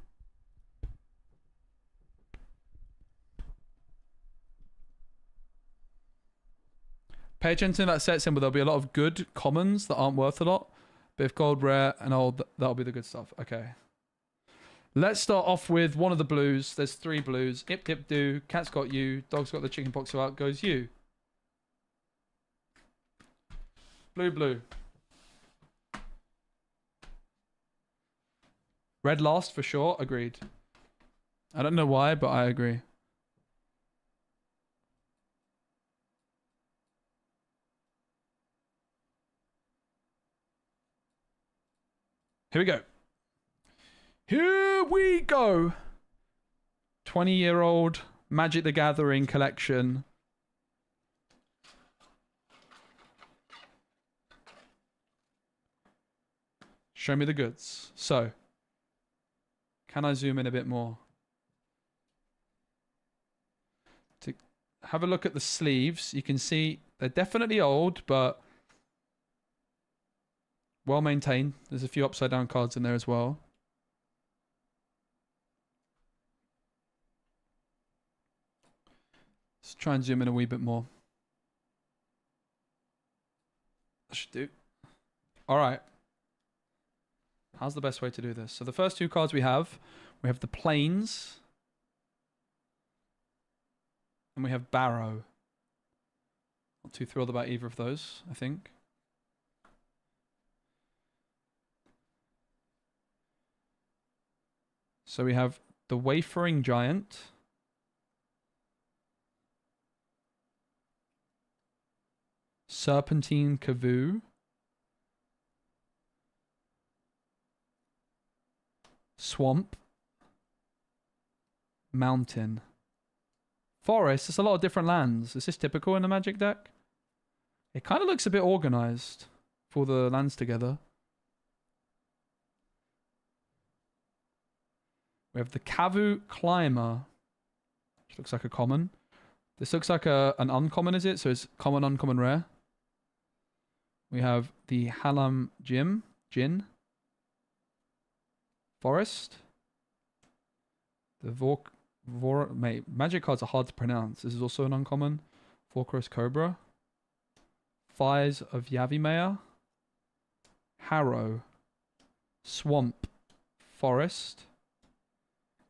Pay attention to that set symbol. There'll be a lot of good commons that aren't worth a lot. But if gold, rare, and old, that'll be the good stuff. Okay. Let's start off with one of the blues. There's 3 blues. Ip dip do. Cat's got you. Dog's got the chicken pox. So out goes you. Blue, blue. Red last for sure. Agreed. I don't know why, but I agree. Here we go. Here we go. 20-year-old Magic the Gathering collection. Show me the goods. So, can I zoom in a bit more? To have a look at the sleeves, you can see they're definitely old, but well maintained. There's a few upside down cards in there as well. Let's try and zoom in a wee bit more. That should do. All right. How's the best way to do this? So the first 2 cards we have the Plains, and we have Barrow. Not too thrilled about either of those, I think. So we have the Wayfaring Giant, Serpentine Kavoo, Swamp, Mountain, Forest. There's a lot of different lands. Is this typical in a Magic deck? It kind of looks a bit organized for the lands together. We have the Kavu Climber, which looks like a common. This looks like an uncommon, is it? So it's common, uncommon, rare. We have the Halam Jin. Forest. The mate, magic cards are hard to pronounce. This is also an uncommon. Forcrest Cobra. Fires of Yavimaya. Harrow. Swamp. Forest.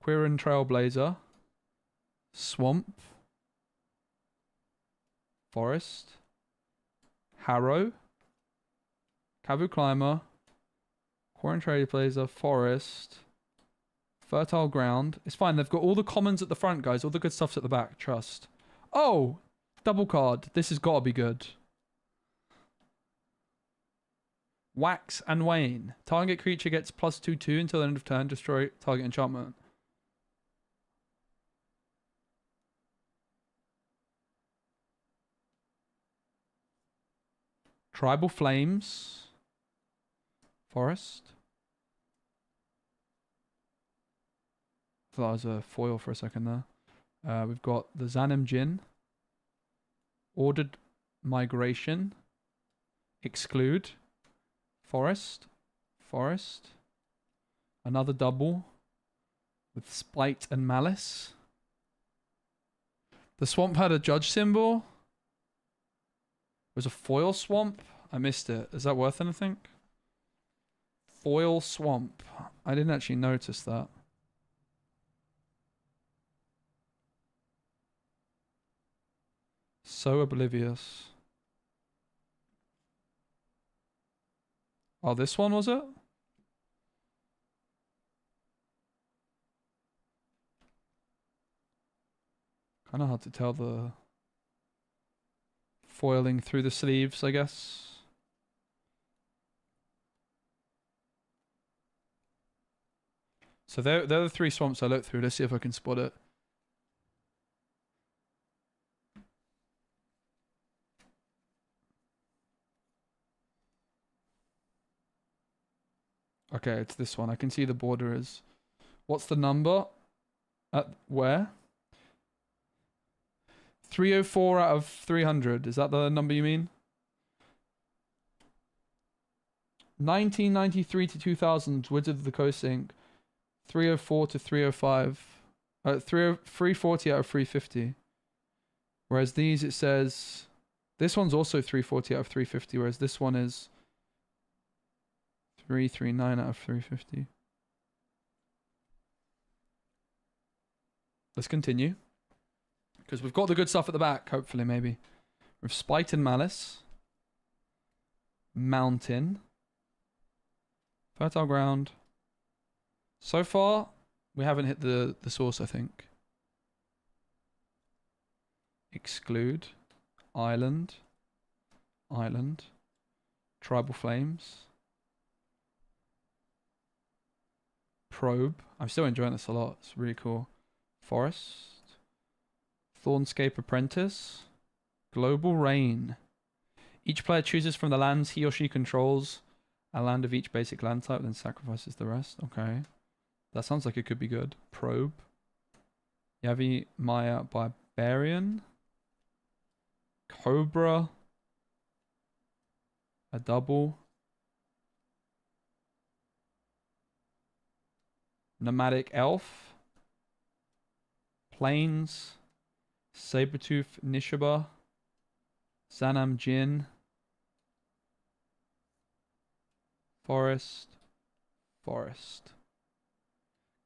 Quirin Trailblazer. Swamp. Forest. Harrow. Kavu Climber. Quirin Trailblazer. Forest. Fertile Ground. It's fine. They've got all the commons at the front, guys. All the good stuff's at the back. Trust. Oh! Double card. This has got to be good. Wax and Wane. Target creature gets +2/2 until the end of turn. Destroy target enchantment. Tribal Flames. Forest. I thought that was a foil for a second there. We've got the Zanem Jin. Ordered Migration. Exclude. Forest. Forest. Another double. With Spite and Malice. The swamp had a judge symbol. It was a foil swamp. I missed it. Is that worth anything? Foil swamp. I didn't actually notice that. So oblivious. Oh, this one was it? Kind of hard to tell the foiling through the sleeves, I guess. So they're the three swamps I looked through. Let's see if I can spot it. Okay, it's this one. I can see the border is. What's the number? At where? 304 out of 300. Is that the number you mean? 1993 to 2000. Wizard of the Coast Inc. 304 to 305. 340 out of 350. Whereas these, it says... This one's also 340 out of 350, whereas this one is... 339 out of 350. Let's continue. Because we've got the good stuff at the back, hopefully, maybe. With Spite and Malice. Mountain. Fertile Ground. So far, we haven't hit the source, I think. Exclude. Island. Island. Tribal Flames. Probe. I'm still enjoying this a lot. It's really cool. Forest. Thornscape Apprentice. Global Rain. Each player chooses from the lands he or she controls a land of each basic land type, then sacrifices the rest. Okay. That sounds like it could be good. Probe. Yavi Maya Barbarian. Cobra. A double. Nomadic Elf. Plains. Sabertooth Nishiba. Zanam Jin. Forest. Forest.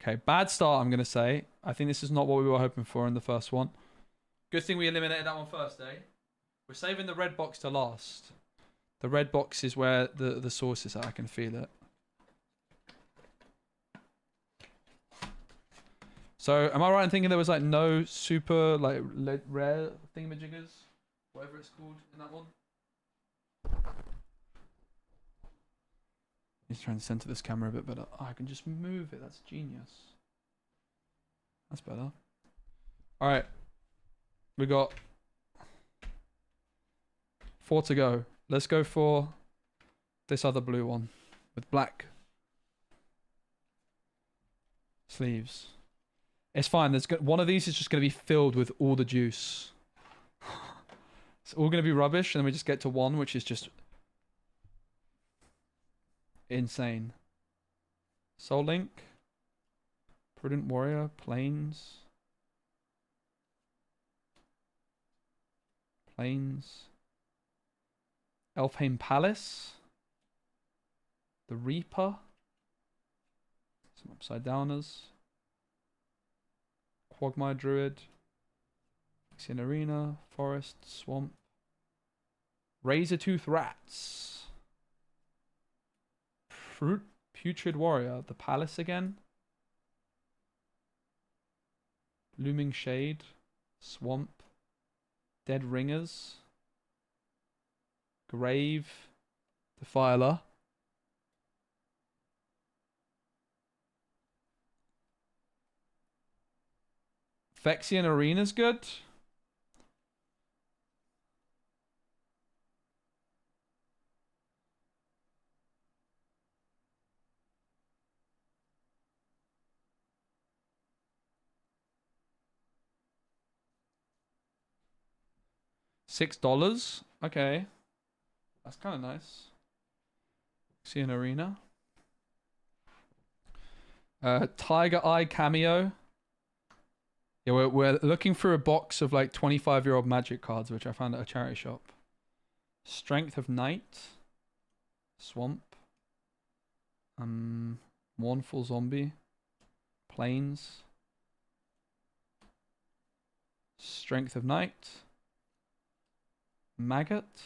Okay, bad start, I'm going to say. I think this is not what we were hoping for in the first one. Good thing we eliminated that one first, eh? We're saving the red box to last. The red box is where the source is at. I can feel it. So, am I right in thinking there was like no super like rare thingamajiggers? Whatever it's called in that one? He's trying to center this camera a bit better. Oh, I can just move it. That's genius. That's better. Alright. We got 4 to go. Let's go for this other blue one with black sleeves. It's fine. One of these is just going to be filled with all the juice. It's all going to be rubbish, and then we just get to one, which is just insane. Soul Link. Prudent Warrior, Plains. Plains. Elfheim Palace. The Reaper. Some Upside Downers. Quagmire Druid. Phyrexian Arena. Forest. Swamp. Razortooth Rats. Putrid Warrior. The Palace again. Looming Shade. Swamp. Dead Ringers. Grave. Defiler. Phyrexian Arena's good. $6. Okay. That's kind of nice. Phyrexian Arena. Tiger Eye Cameo. Yeah, we're looking through a box of like 25-year-old Magic cards, which I found at a charity shop. Strength of Night. Swamp. Mournful Zombie. Plains. Strength of Night. Maggot.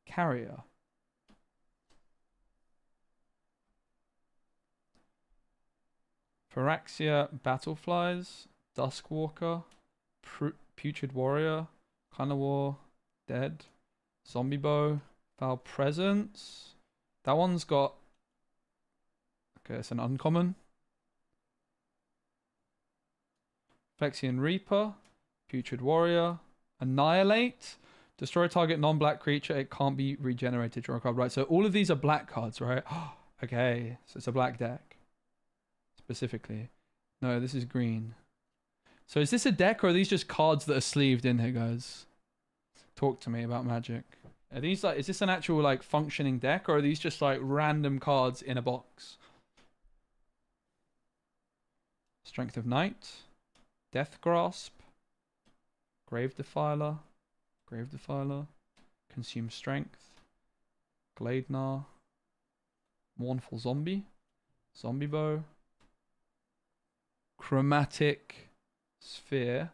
Carrier. Phyrexia Battleflies. Duskwalker. Putrid Warrior. Carnivore. Dead. Zombie Bow. Foul Presence. That one's got... Okay, it's an uncommon. Phyrexian Reaper. Putrid Warrior. Annihilate. Destroy target non-black creature. It can't be regenerated. Draw a card. Right, so all of these are black cards, right? Okay, so it's a black deck. Specifically. No, this is green. So is this a deck or are these just cards that are sleeved in here, guys? Talk to me about Magic. Are these like, is this an actual like functioning deck or are these just like random cards in a box? Strength of Night. Death Grasp. Grave Defiler. Grave Defiler. Consume Strength. Gladenar. Mournful Zombie. Zombie Bow. Chromatic Sphere.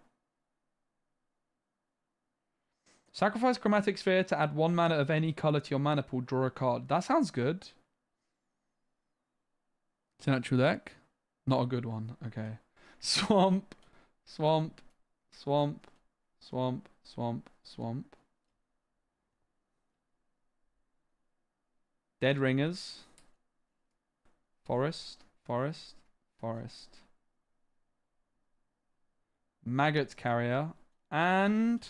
Sacrifice Chromatic Sphere to add 1 mana of any color to your mana pool. Draw a card. That sounds good. It's an actual deck. Not a good one. Okay. Swamp. Swamp. Swamp. Swamp. Swamp. Swamp. Dead Ringers. Forest. Forest. Forest. Maggot Carrier. And...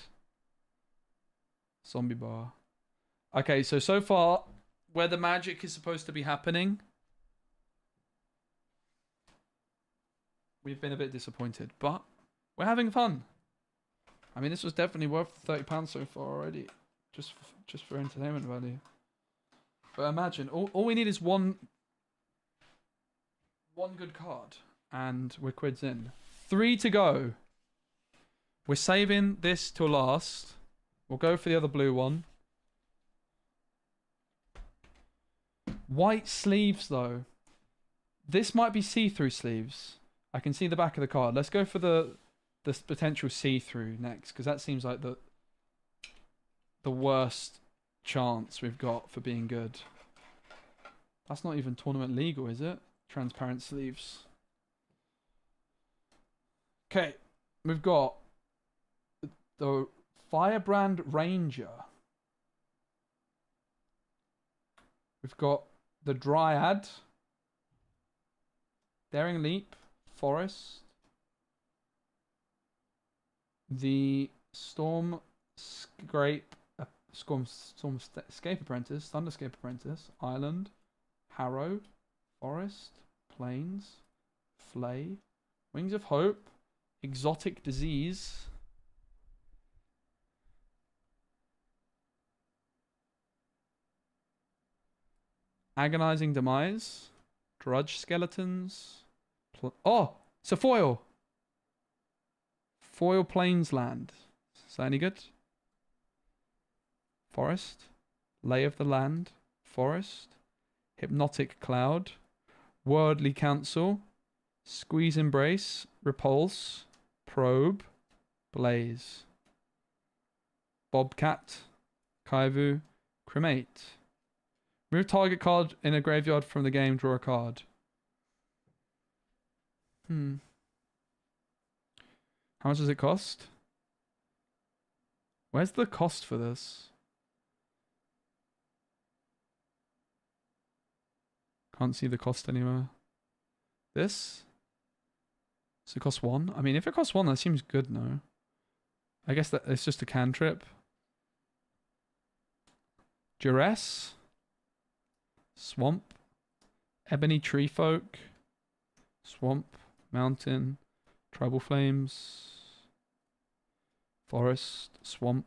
Zombie Bar. Okay, so far, where the magic is supposed to be happening, we've been a bit disappointed, but we're having fun. I mean, this was definitely worth £30 so far already, just for entertainment value. But imagine, all we need is one good card, and we're quids in. 3 to go. We're saving this till last. We'll go for the other blue one. White sleeves, though. This might be see-through sleeves. I can see the back of the card. Let's go for the potential see-through next, because that seems like the worst chance we've got for being good. That's not even tournament legal, is it? Transparent sleeves. Okay, we've got the Firebrand Ranger. We've got the Dryad. Daring Leap. Forest. The Storm Escape Apprentice. Thunderscape Apprentice. Island. Harrow. Forest. Plains. Flay. Wings of Hope. Exotic Disease. Agonizing Demise. Drudge Skeletons. It's a foil. Foil Plains Land. Is that any good? Forest. Lay of the Land. Forest. Hypnotic Cloud. Wordly Counsel. Squeeze Embrace. Repulse. Probe. Blaze. Bobcat. Kaivu. Cremate. Move target card in a graveyard from the game. Draw a card. How much does it cost? Where's the cost for this? Can't see the cost anywhere. This? Does it cost 1? I mean, if it costs 1, that seems good, no? I guess that it's just a cantrip. Duress. Swamp. Ebony Tree Folk. Swamp. Mountain. Tribal Flames. Forest. Swamp.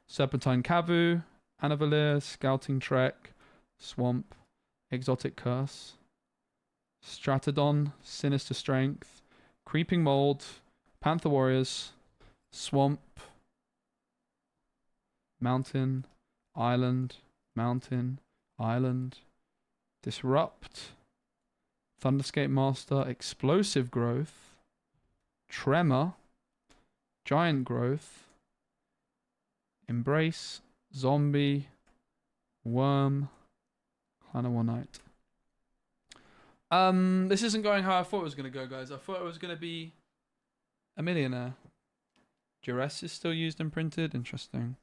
Serpentine Kavu. Anavalier. Scouting Trek. Swamp. Exotic Curse. Stratodon. Sinister Strength. Creeping Mold. Panther Warriors. Swamp. Mountain. Island. Mountain. Island. Disrupt. Thunderscape Master. Explosive Growth. Tremor. Giant Growth. Embrace. Zombie. Worm. Clan of One Night. This isn't going how I thought it was going to go, guys. I thought it was going to be a millionaire. Duress is still used and printed. Interesting.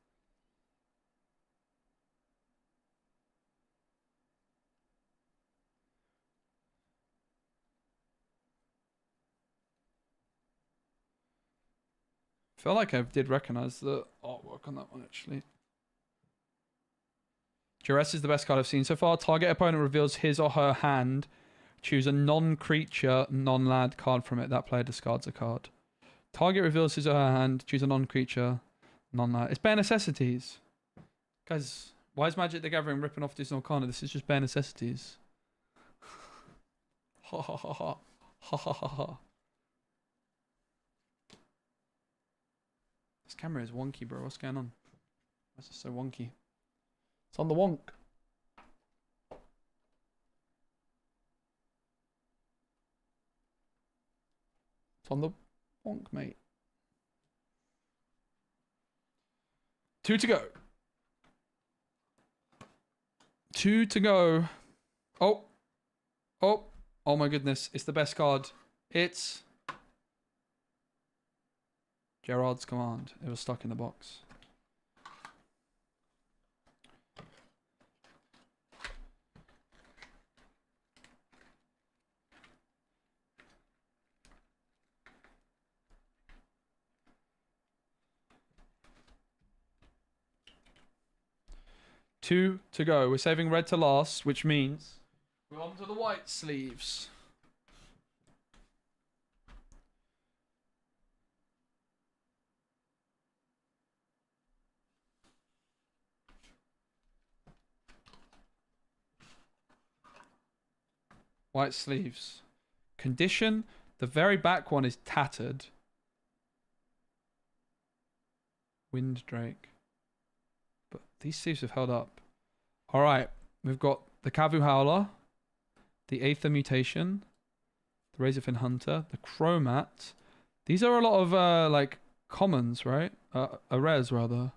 I feel like I did recognize the artwork on that one, actually. Duress is the best card I've seen so far. Target opponent reveals his or her hand. Choose a non-creature, non-land card from it. That player discards a card. Target reveals his or her hand. Choose a non-creature, non-land. It's bare necessities. Guys, why is Magic the Gathering ripping off this Lorcana? This is just bare necessities. Ha ha ha ha. Ha ha ha ha. This camera is wonky, bro. What's going on? Why is it so wonky? It's on the wonk. It's on the wonk, mate. 2 to go. 2 to go. Oh. Oh. Oh my goodness. It's the best card. It's Gerard's Command. It was stuck in the box. Two to go. We're saving red to last, which means we're on to the white sleeves. White sleeves. Condition. The very back one is tattered. Wind Drake. But these sleeves have held up. Alright. We've got the Kavu Howler. The Aether Mutation. The Razorfin Hunter. The Chromat. These are a lot of like commons, right? Rares rather.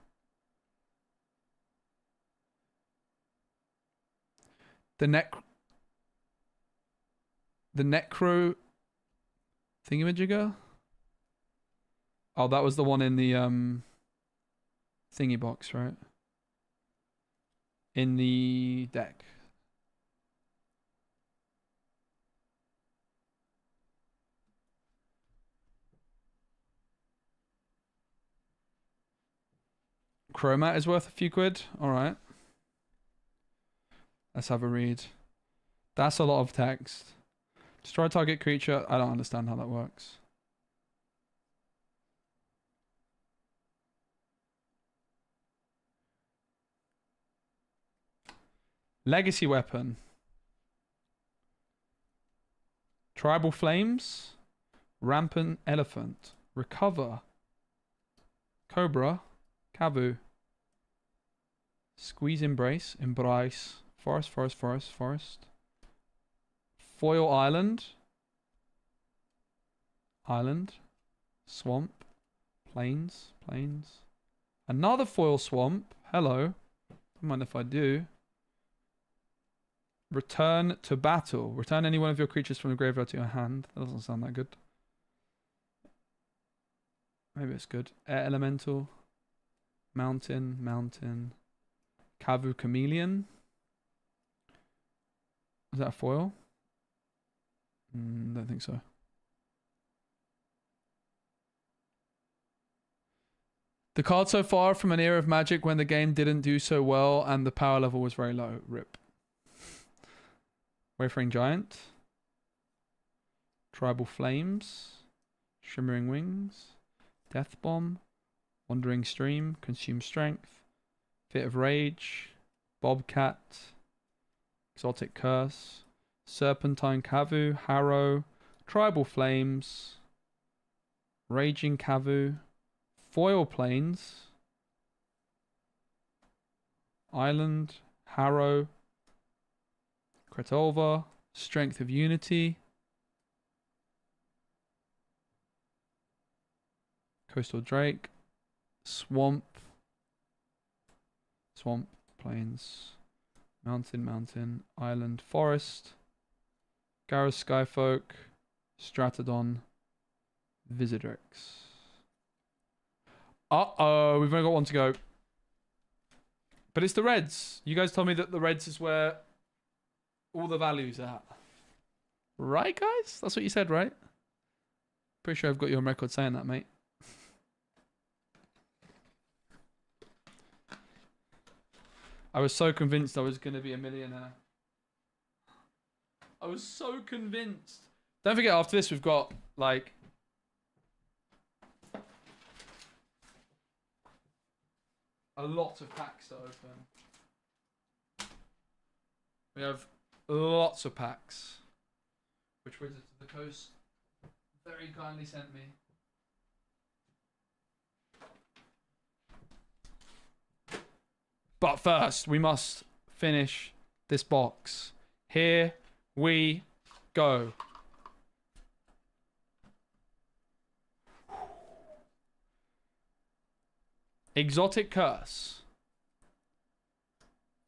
The Necro thingamajigger? Oh, that was the one in the thingy box, right? In the deck. Chromat is worth a few quid. Alright. Let's have a read. That's a lot of text. Destroy target creature. I don't understand how that works. Legacy weapon. Tribal Flames. Rampant Elephant. Recover. Cobra. Kavu. Squeeze Embrace. Embrace. Forest, forest, forest, forest. Foil Island. Island. Swamp. Plains. Plains. Another foil swamp. Hello. Don't mind if I do. Return to battle. Return any one of your creatures from the graveyard to your hand. That doesn't sound that good. Maybe it's good. Air Elemental. Mountain. Mountain. Kavu Chameleon. Is that a foil? Don't think so. The card so far from an era of Magic when the game didn't do so well and the power level was very low. RIP. Wayfaring Giant. Tribal Flames. Shimmering Wings. Death Bomb. Wandering Stream. Consume Strength. Fit of Rage. Bobcat. Exotic Curse. Serpentine Kavu. Harrow. Tribal Flames. Raging Kavu. Foil Plains. Island. Harrow. Kretova. Strength of Unity. Coastal Drake. Swamp. Swamp. Plains. Mountain. Mountain. Island. Forest. Garrus Skyfolk. Stratodon. Visitrex. Uh-oh, we've only got one to go. But it's the reds. You guys told me that the reds is where all the value's at. Right, guys? That's what you said, right? Pretty sure I've got you on record saying that, mate. I was so convinced I was going to be a millionaire. I was so convinced. Don't forget, after this, we've got, like... a lot of packs to open. We have lots of packs, which Wizards of the Coast very kindly sent me. But first, we must finish this box. Here we go. Exotic Curse.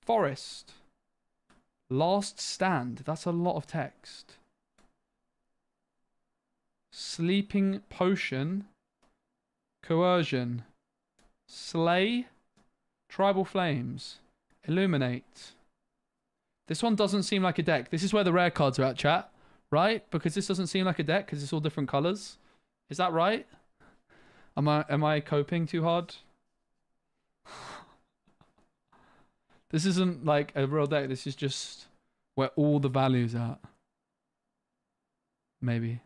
Forest. Last Stand. That's a lot of text. Sleeping Potion. Coercion. Slay. Tribal Flames. Illuminate. This one doesn't seem like a deck. This is where the rare cards are at, chat. Right? Because this doesn't seem like a deck because it's all different colours. Is that right? Am I coping too hard? This isn't like a real deck. This is just where all the value's at. Maybe.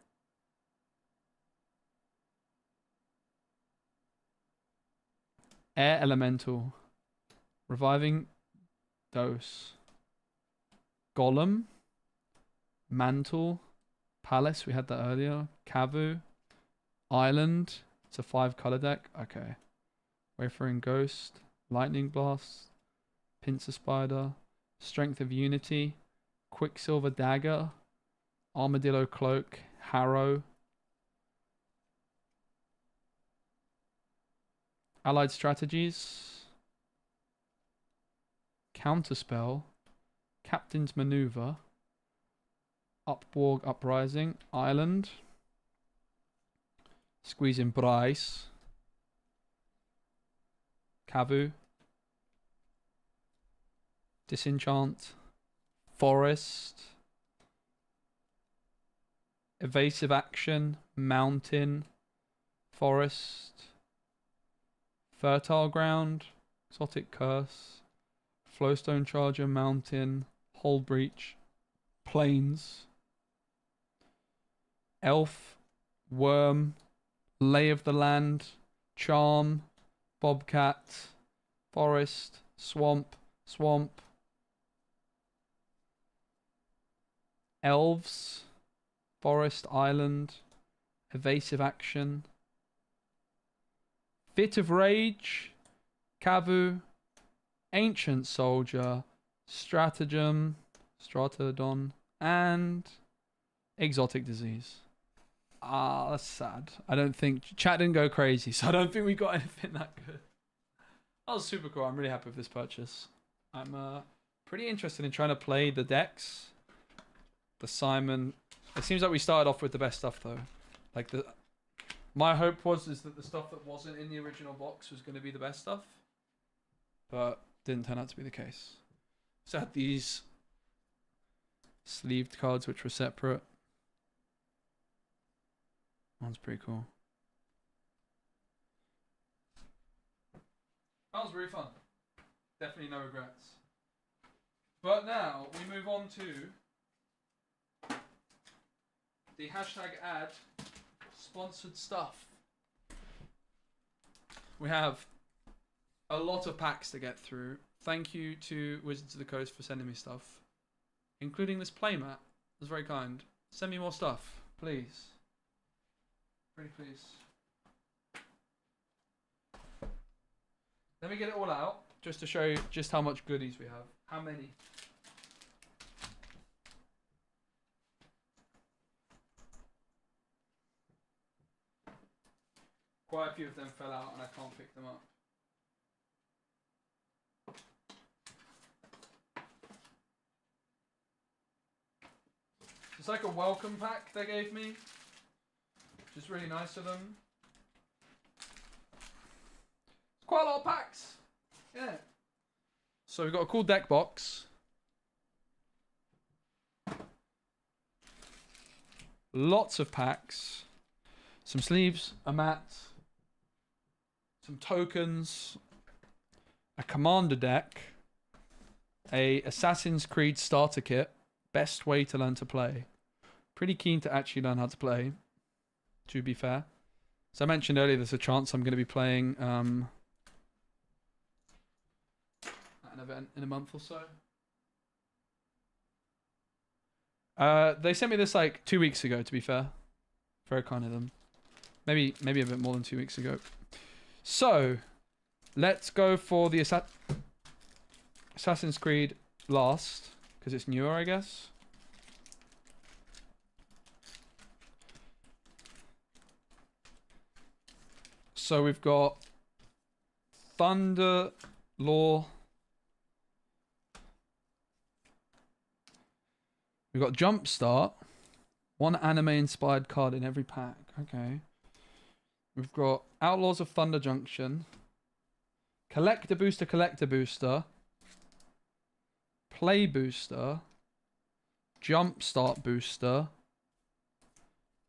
Air Elemental. Reviving Dose. Golem. Mantle. Palace. We had that earlier. Kavu. Island. It's a 5-color deck. Okay. Wayfaring Ghost. Lightning Blast. Pincer Spider, Strength of Unity, Quicksilver Dagger, Armadillo Cloak, Harrow, Allied Strategies, Counterspell, Captain's Maneuver, Upborg Uprising, Island, Squeezing Bryce, Kavu, Disenchant, Forest, Evasive Action, Mountain, Forest, Fertile Ground, Exotic Curse, Flowstone Charger, Mountain, Hull Breach, Plains, Elf, Worm, Lay of the Land, Charm, Bobcat, Forest, Swamp, Swamp, Elves, Forest, Island, Evasive Action, Fit of Rage, Kavu, Ancient Soldier, Stratagem, Stratodon, and Exotic Disease. Ah, that's sad. I don't think chat didn't go crazy, so I don't think we got anything that good. That was super cool. I'm really happy with this purchase. I'm pretty interested in trying to play the decks. The Simon. It seems like we started off with the best stuff though. Like my hope is that the stuff that wasn't in the original box was going to be the best stuff, but didn't turn out to be the case. So I had these sleeved cards which were separate. One's pretty cool. That was really fun. Definitely no regrets. But now we move on to the hashtag ad sponsored stuff. We have a lot of packs to get through. Thank you to Wizards of the Coast for sending me stuff, including this playmat. It was very kind. Send me more stuff, please. Pretty please. Let me get it all out just to show you just how much goodies we have. How many? Quite a few of them fell out and I can't pick them up. It's like a welcome pack they gave me, which is really nice of them. It's quite a lot of packs. Yeah. So we've got a cool deck box. Lots of packs. Some sleeves, a mat, some tokens, a commander deck, a Assassin's Creed starter kit. Best way to learn to play. Pretty keen to actually learn how to play, to be fair. As I mentioned earlier, there's a chance I'm going to be playing at an event in a month or so. They sent me this like 2 weeks ago, to be fair. Very kind of them. Maybe a bit more than 2 weeks ago. So, let's go for the Assassin's Creed last, because it's newer, I guess. So we've got Thunder Law. We've got Jumpstart. One anime-inspired card in every pack. Okay. We've got Outlaws of Thunder Junction. Collector Booster. Play Booster. Jumpstart Booster.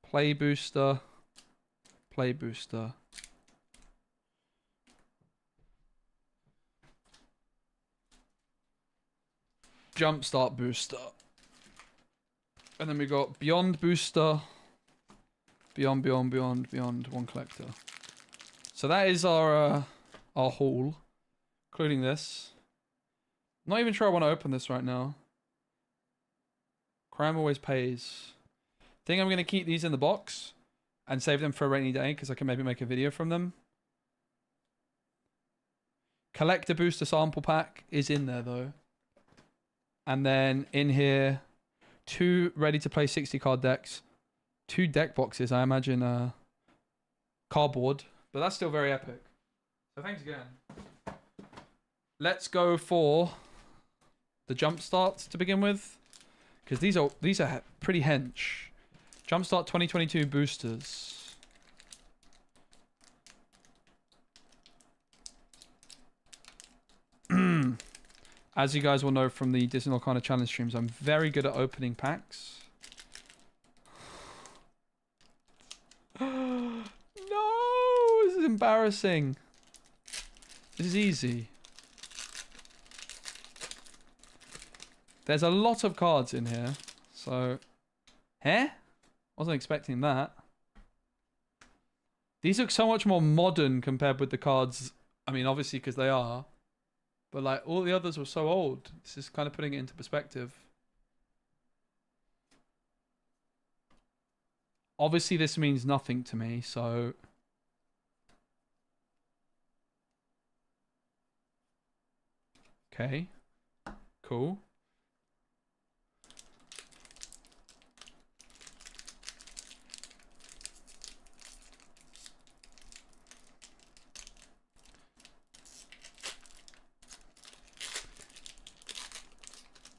Play Booster. Play Booster. Jumpstart Booster. And then we got Beyond Booster. Beyond, one collector. So that is our haul, including this. Not even sure I want to open this right now. Crime always pays. Think I'm going to keep these in the box and save them for a rainy day because I can maybe make a video from them. Collector Booster Sample Pack is in there though. And then in here, 2 ready-to-play 60-card decks. 2 deck boxes, I imagine cardboard. But that's still very epic. So thanks again. Let's go for the Jumpstart to begin with. Because these are pretty hench. Jumpstart 2022 boosters. As you guys will know from the Disney Lorcana challenge streams, I'm very good at opening packs. No, this is embarrassing. This is easy. There's a lot of cards in here, so... Wasn't expecting that. These look so much more modern compared with the cards. I mean, obviously because they are. But like all the others were so old. This is kind of putting it into perspective. Obviously, this means nothing to me, so... Okay. Cool.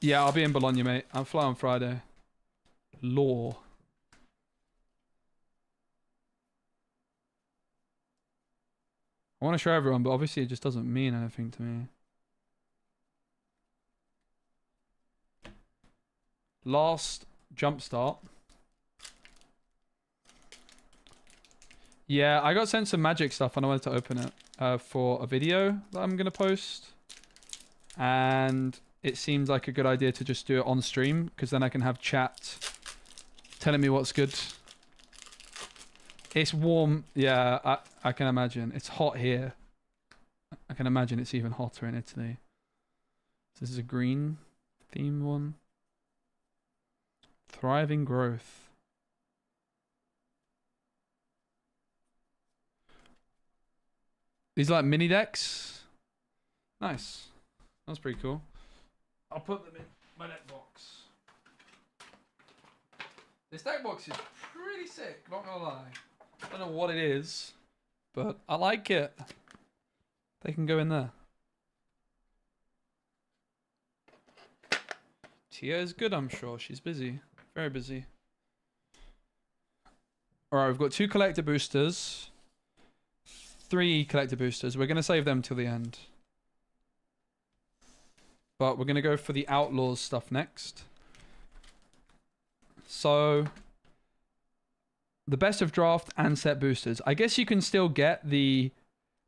Yeah, I'll be in Bologna, mate. I'm flying on Friday. Law. I want to show everyone, but obviously it just doesn't mean anything to me. Last jump start. Yeah, I got sent some magic stuff and I wanted to open it for a video that I'm going to post. And it seemed like a good idea to just do it on stream, because then I can have chat telling me what's good. It's warm. Yeah, I can imagine. It's hot here. I can imagine it's even hotter in Italy. So this is a green theme one. Thriving growth. These are like mini decks. Nice. That's pretty cool. I'll put them in my deck box. This deck box is pretty sick, not gonna lie. I don't know what it is, but I like it. They can go in there. Tia is good, I'm sure. She's busy. Very busy. Alright, we've got 2 collector boosters. 3 collector boosters. We're going to save them till the end. But we're going to go for the Outlaws stuff next. So, the best of draft and set boosters. I guess you can still get the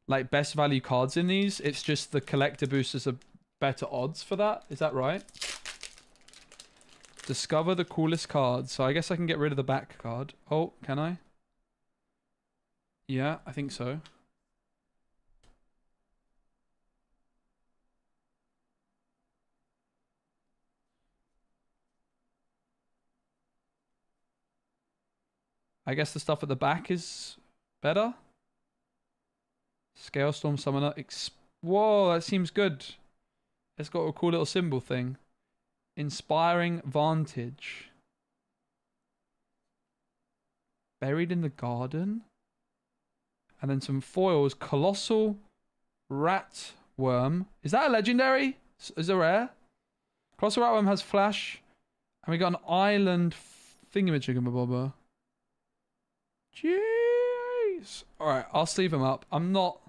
like best value cards in these. It's just the collector boosters are better odds for that. Is that right? Discover the coolest cards. So I guess I can get rid of the back card. Oh, can I? Yeah, I think so. I guess the stuff at the back is better. Scalestorm Summoner. Whoa, that seems good. It's got a cool little symbol thing. Inspiring Vantage. Buried in the Garden. And then some foils. Colossal Ratworm. Is that a legendary? Is it rare? Colossal Ratworm has flash. And we got an island thingamajigabobber. Jeez. Alright, I'll sleeve him up. I'm not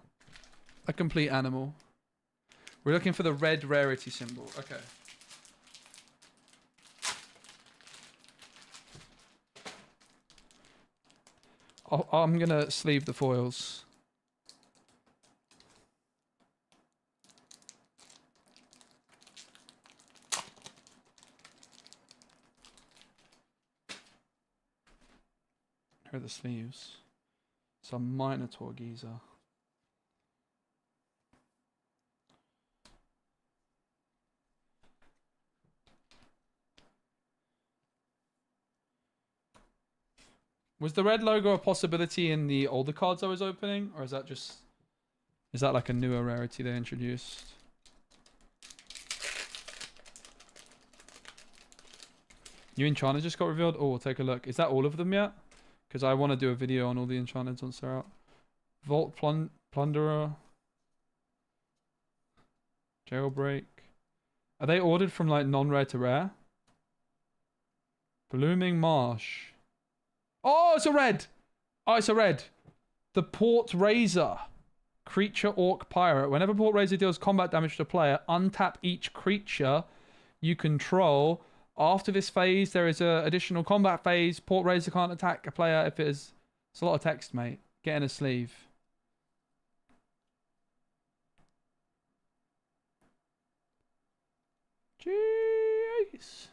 a complete animal. We're looking for the red rarity symbol. Okay. I'm gonna sleeve the foils. Here are the sleeves. Some Minotaur geezer. Was the red logo a possibility in the older cards I was opening? Or is that just... Is that like a newer rarity they introduced? New Enchanter just got revealed? Oh, we'll take a look. Is that all of them yet? Because I want to do a video on all the Enchanters once they're out. Vault Plunderer. Jailbreak. Are they ordered from like non-rare to rare? Blooming Marsh. Oh, it's a red! Oh, it's a red. The Port Razor. Creature Orc Pirate. Whenever Port Razor deals combat damage to a player, untap each creature you control. After this phase, there is an additional combat phase. Port Razor can't attack a player if it is... It's a lot of text, mate. Get in a sleeve. Jeez.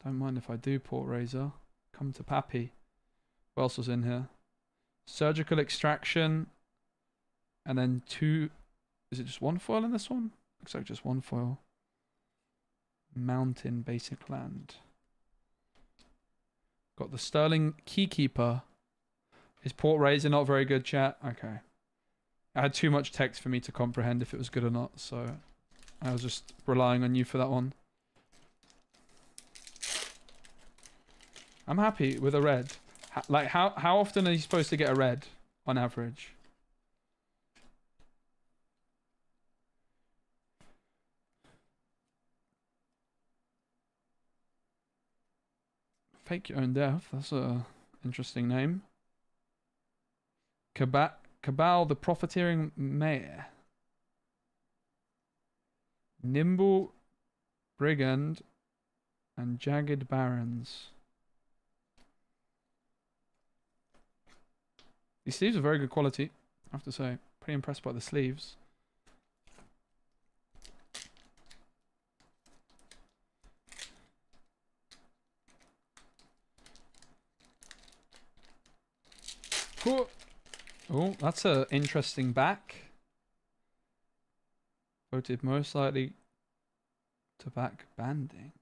Don't mind if I do, Port Razor. Come to Pappy. What else was in here? Surgical Extraction. And then 2... Is it just 1 foil in this one? Looks like just 1 foil. Mountain Basic Land. Got the Sterling Keykeeper. Is Port Razor not very good, chat? Okay. I had too much text for me to comprehend if it was good or not, so I was just relying on you for that one. I'm happy with a red. Like, how often are you supposed to get a red on average? Fake Your Own Death. That's a interesting name. Cabal the Profiteering Mayor. Nimble Brigand and Jagged Barons. These sleeves are very good quality, I have to say. Pretty impressed by the sleeves. Oh, that's an interesting back. Voted most likely to back banding.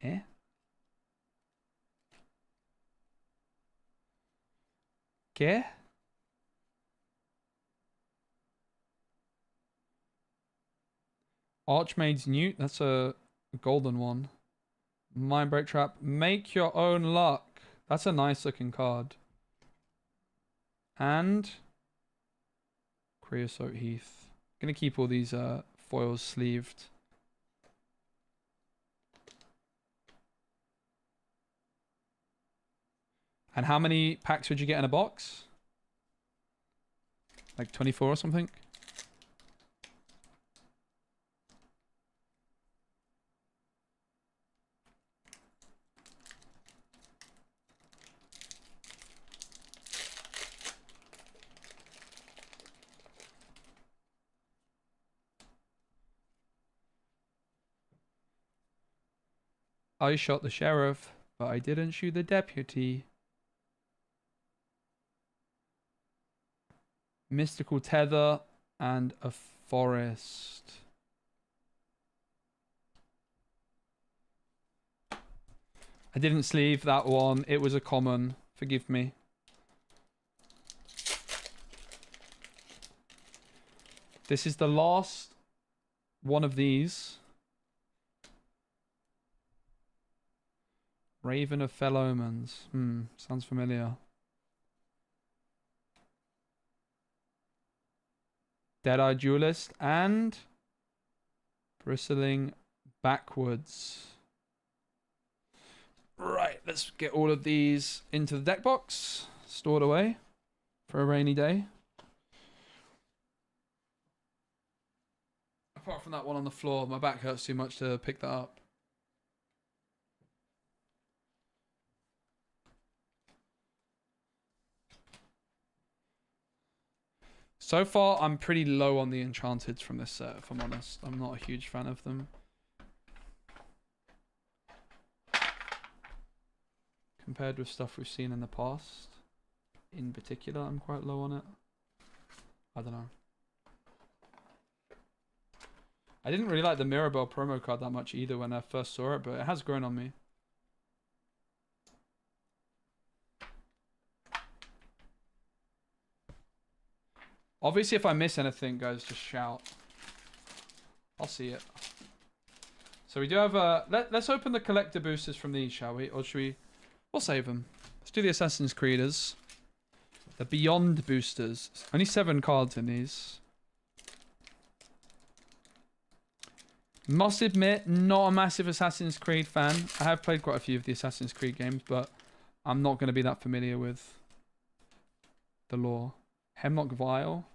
Eh? ¿Qué? Archmaid's Newt, that's a golden one. Mindbreak Trap, Make Your Own Luck. That's a nice looking card. And Creosote Heath. Gonna keep all these foils sleeved. And how many packs would you get in a box? Like 24 or something? I shot the sheriff, but I didn't shoot the deputy. Mystical Tether and a forest. I didn't sleeve that one. It was a common. Forgive me. This is the last one of these. Raven of Fell Omens. Sounds familiar. Dead-Eye Duelist and Bristling Backwards. Right, let's get all of these into the deck box, stored away for a rainy day. Apart from that one on the floor, my back hurts too much to pick that up. So far, I'm pretty low on the Enchanteds from this set, if I'm honest. I'm not a huge fan of them. Compared with stuff we've seen in the past. In particular, I'm quite low on it. I don't know. I didn't really like the Mirabelle promo card that much either when I first saw it, but it has grown on me. Obviously, if I miss anything, guys, just shout. I'll see it. So we do have let's open the collector boosters from these, shall we? Or should we? We'll save them. Let's do the Assassin's Creeders. The Beyond boosters. Only 7 cards in these. Must admit, not a massive Assassin's Creed fan. I have played quite a few of the Assassin's Creed games, but I'm not going to be that familiar with the lore. Hemlock Vial,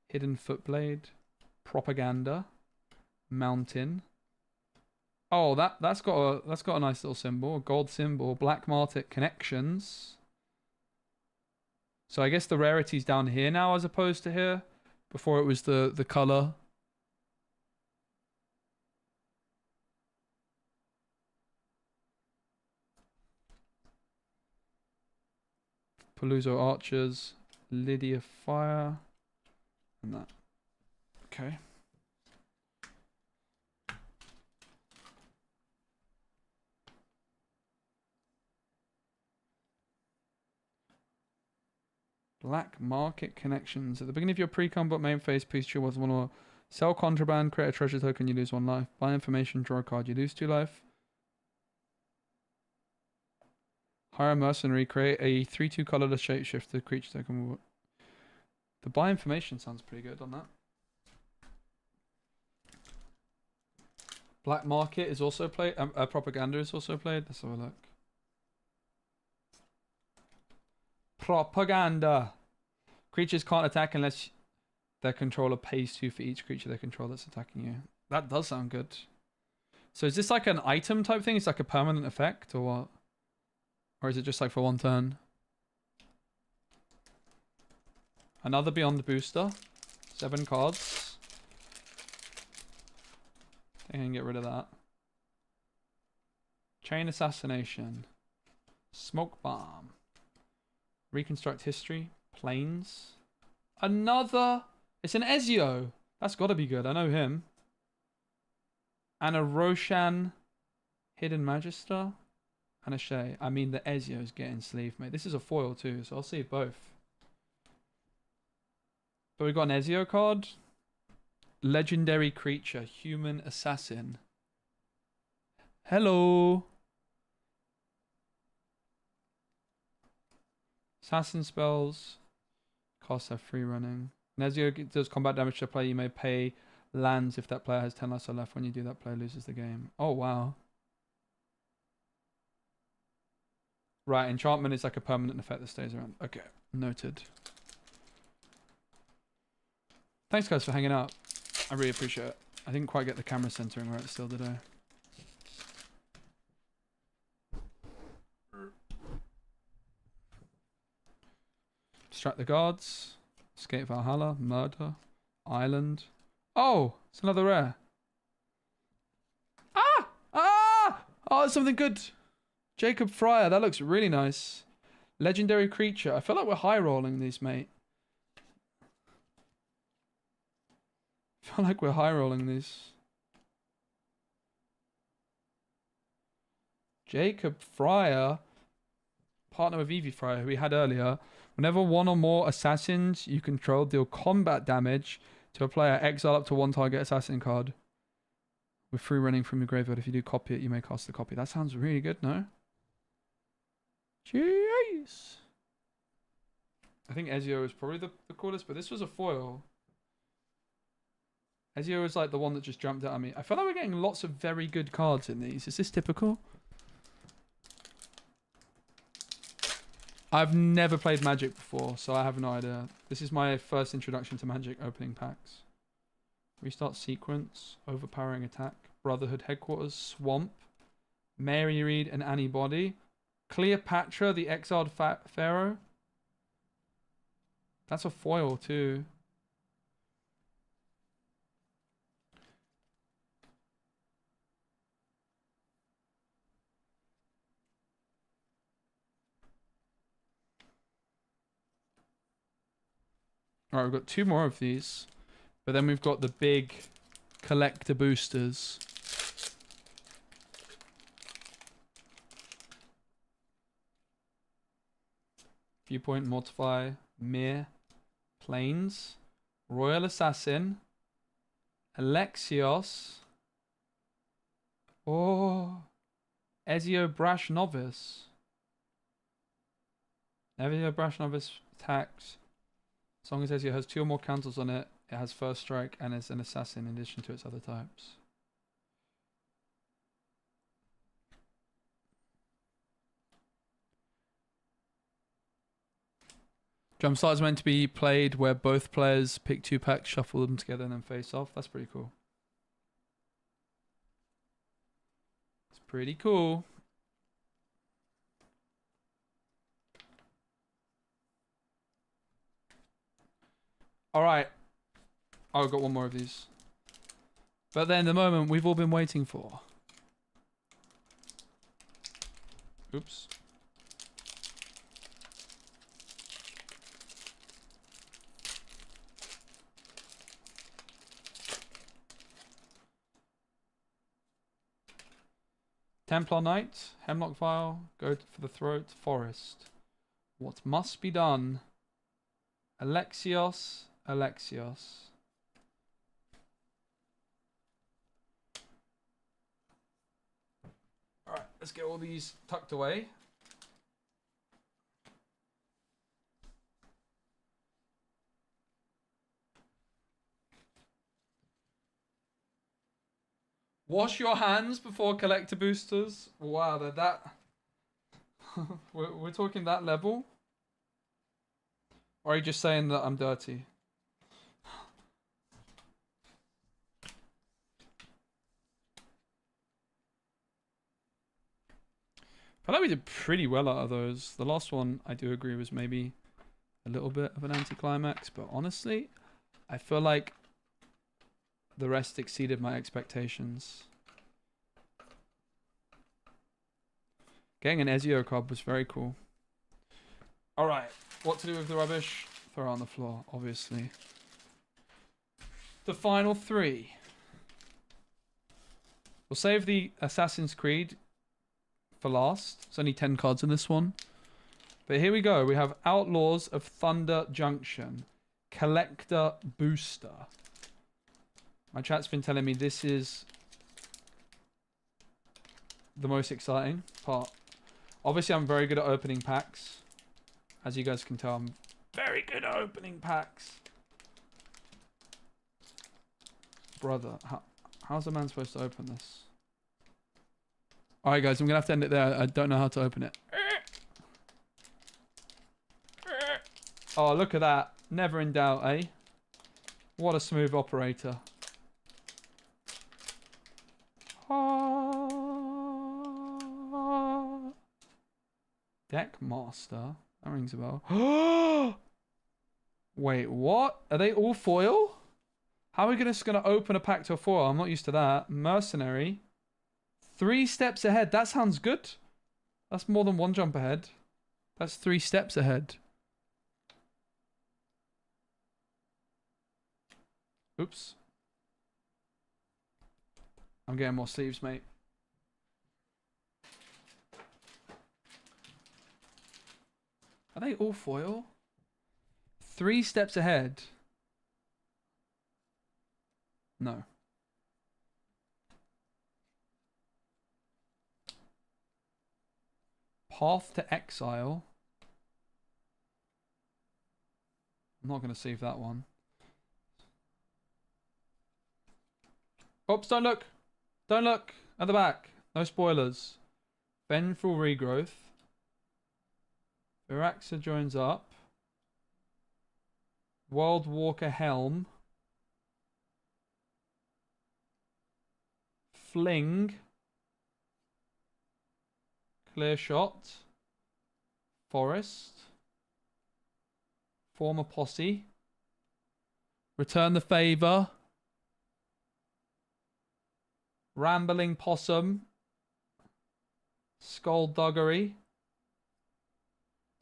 Hidden Footblade, Propaganda, Mountain. Oh, that's got a nice little symbol, a gold symbol. Black Market Connections. So I guess the rarity's down here now as opposed to here. Before it was the color. Paluzzo Archers, Lydia Fire, and that. Okay. Black market connections. At the beginning of your pre-combat main phase, please choose one more. Sell contraband, create a treasure token, you lose 1 life. Buy information, draw a card, you lose 2 life. Hire a mercenary, create a 3/2 colorless shapeshifter creature token. The buy information sounds pretty good on that. Black market is also played. Propaganda is also played. Let's have a look. Propaganda. Creatures can't attack unless their controller pays 2 for each creature they control that's attacking you. That does sound good. So is this like an item type thing? It's like a permanent effect or what? Or is it just like for 1 turn? Another Beyond booster. 7 cards. I think I can get rid of that. Chain Assassination. Smoke Bomb. Reconstruct History. Planes. Another... It's an Ezio. That's got to be good. I know him. And a Roshan Hidden Magister. And a Shay. I mean, the Ezio's getting sleeved, mate. This is a foil too, so I'll see both. But we've got an Ezio card. Legendary Creature. Human Assassin. Hello. Assassin spells. Costs have free running. When Ezio does combat damage to a player, you may pay lands if that player has 10 lives or left. When you do, that player loses the game. Oh, wow. Right, enchantment is like a permanent effect that stays around. Okay, noted. Thanks, guys, for hanging out. I really appreciate it. I didn't quite get the camera centering right still today. Distract the guards. Escape Valhalla. Murder. Island. Oh, it's another rare. Ah! Ah! Oh, it's something good. Jacob Fryer. That looks really nice. Legendary Creature. I feel like we're high rolling these, mate. I feel like we're high rolling these. Jacob Fryer. Partner with Evie Fryer, who we had earlier. Whenever 1 or more assassins you control deal combat damage to a player, exile up to 1 target assassin card. With free running from your graveyard. If you do copy it, you may cast the copy. That sounds really good, no? Jeez. I think Ezio is probably the coolest, but this was a foil. Ezio is like the one that just jumped out at me. I feel like we're getting lots of very good cards in these. Is this typical? I've never played Magic before, so I have no idea. This is my first introduction to Magic opening packs. Restart sequence, overpowering attack, Brotherhood headquarters, Swamp, Mary Reed and Annie Body, Cleopatra, the exiled pharaoh. That's a foil too. Alright, we've got 2 more of these. But then we've got the big collector boosters. Viewpoint, Mortify, Mir, Plains, Royal Assassin, Alexios. Oh, Ezio Brash Novice. Ezio Brash Novice attacks. As long as Ezio has 2 or more counters on it, it has first strike and is an assassin in addition to its other types. Jumpstart is meant to be played where both players pick 2 packs, shuffle them together, and then face off. That's pretty cool. It's pretty cool. Alright. Oh, I've got 1 more of these. But then the moment we've all been waiting for. Oops. Templar Knight, Hemlock Vial, go for the throat, Forest. What must be done? Alexios. Alexios. Alright, let's get all these tucked away. Wash your hands before collector boosters. Wow, they're that... we're talking that level? Or are you just saying that I'm dirty? I feel like we did pretty well out of those. The last one, I do agree, was maybe a little bit of an anticlimax. But honestly, I feel like the rest exceeded my expectations. Getting an Ezio card was very cool. Alright, what to do with the rubbish? Throw it on the floor, obviously. The final three. We'll save the Assassin's Creed for last. There's only 10 cards in this one. But here we go. We have Outlaws of Thunder Junction. Collector Booster. My chat's been telling me this is the most exciting part. Obviously, I'm very good at opening packs. As you guys can tell, I'm very good at opening packs. Brother, how's a man supposed to open this? Alright guys, I'm going to have to end it there. I don't know how to open it. Oh, look at that. Never in doubt, eh? What a smooth operator. Deck Master. That rings a bell. Wait, what? Are they all foil? How are we just going to open a pack to a foil? I'm not used to that. Mercenary. 3 steps ahead. That sounds good. That's more than 1 jump ahead. That's 3 steps ahead. Oops. I'm getting more sleeves, mate. Are they all foil? 3 steps ahead. No. Path to Exile. I'm not going to save that one. Oops, don't look. Don't look. At the back. No spoilers. Vengeful Regrowth. Viraxa joins up. World Walker Helm. Fling. Clear Shot. Forest. Form a Posse. Return the Favor. Rambling Possum. Skullduggery.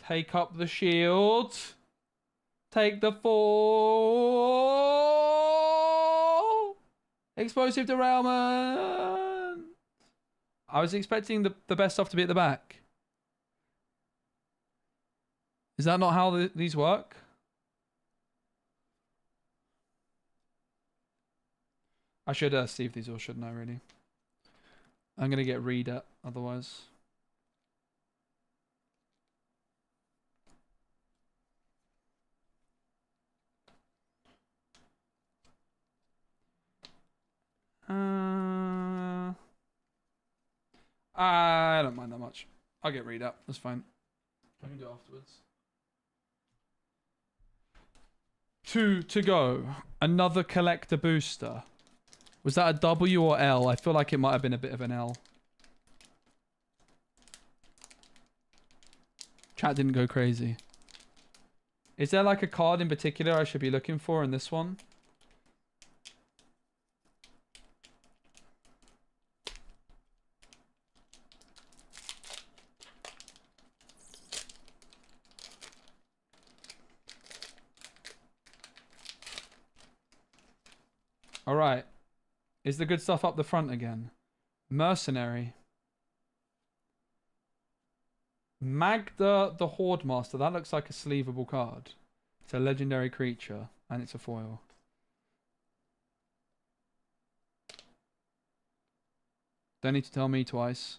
Take up the shield. Take the fall. Explosive Derailment. I was expecting the best stuff to be at the back. Is that not how these work? I should Steve these all, shouldn't I, really? I'm going to get read at otherwise. I don't mind that much. I'll get read up. That's fine. I can do it afterwards. 2 to go. Another collector booster. Was that a W or L? I feel like it might have been a bit of an L. Chat didn't go crazy. Is there like a card in particular I should be looking for in this one? Alright. Is the good stuff up the front again? Mercenary. Magda the Horde Master. That looks like a sleevable card. It's a legendary creature, and it's a foil. Don't need to tell me twice.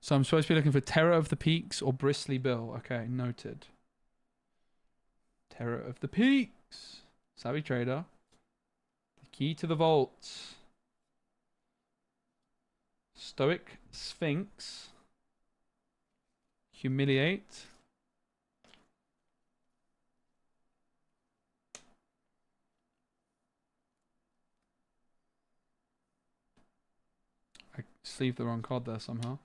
So I'm supposed to be looking for Terror of the Peaks or Bristly Bill. Okay, noted. Terror of the Peaks. Savvy Trader. The Key to the Vault. Stoic Sphinx. Humiliate. I sleeved the wrong card there somehow.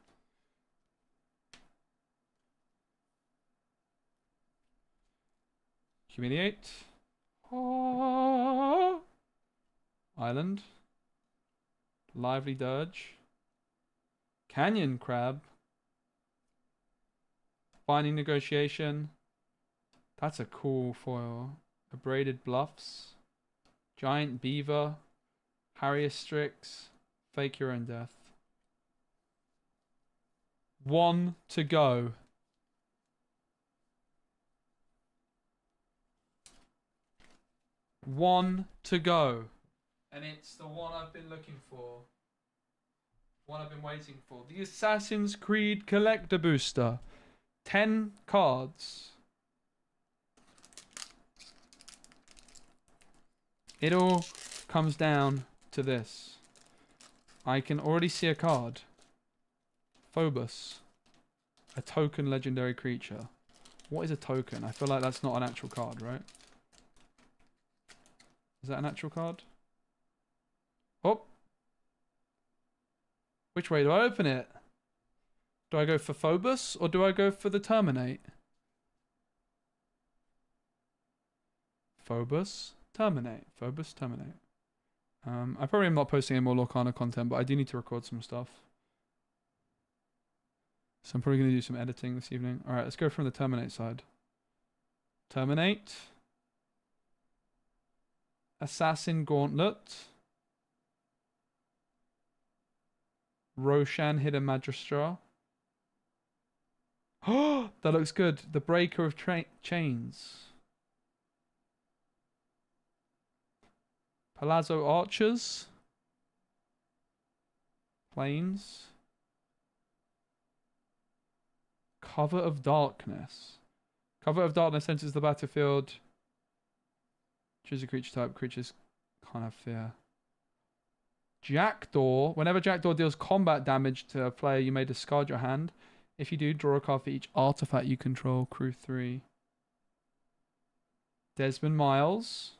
Humiliate. Oh. Island. Lively Dirge. Canyon Crab. Binding Negotiation. That's a cool foil. Abraded Bluffs. Giant Beaver. Harrier Strix. Fake Your Own Death. 1 to go. One to go. And it's the one I've been looking for. One I've been waiting for. The Assassin's Creed Collector Booster. 10 cards. It all comes down to this. I can already see a card. Phobos. A token legendary creature. What is a token? I feel like that's not an actual card, right? Is that an actual card? Oh. Which way do I open it? Do I go for Phobos or do I go for the Terminate? Phobos, Terminate. Phobos, Terminate. I probably am not posting any more Lorcana content, but I do need to record some stuff. So I'm probably going to do some editing this evening. Alright, let's go from the Terminate side. Terminate. Assassin Gauntlet. Roshan Hidden Magistra. Oh, that looks good. The Breaker of Chains. Palazzo Archers. Plains. Cover of Darkness. Cover of Darkness enters the battlefield. Choose a creature type. Creatures can't have fear. Jackdaw. Whenever Jackdaw deals combat damage to a player, you may discard your hand. If you do, draw a card for each artifact you control. Crew 3. Desmond Miles.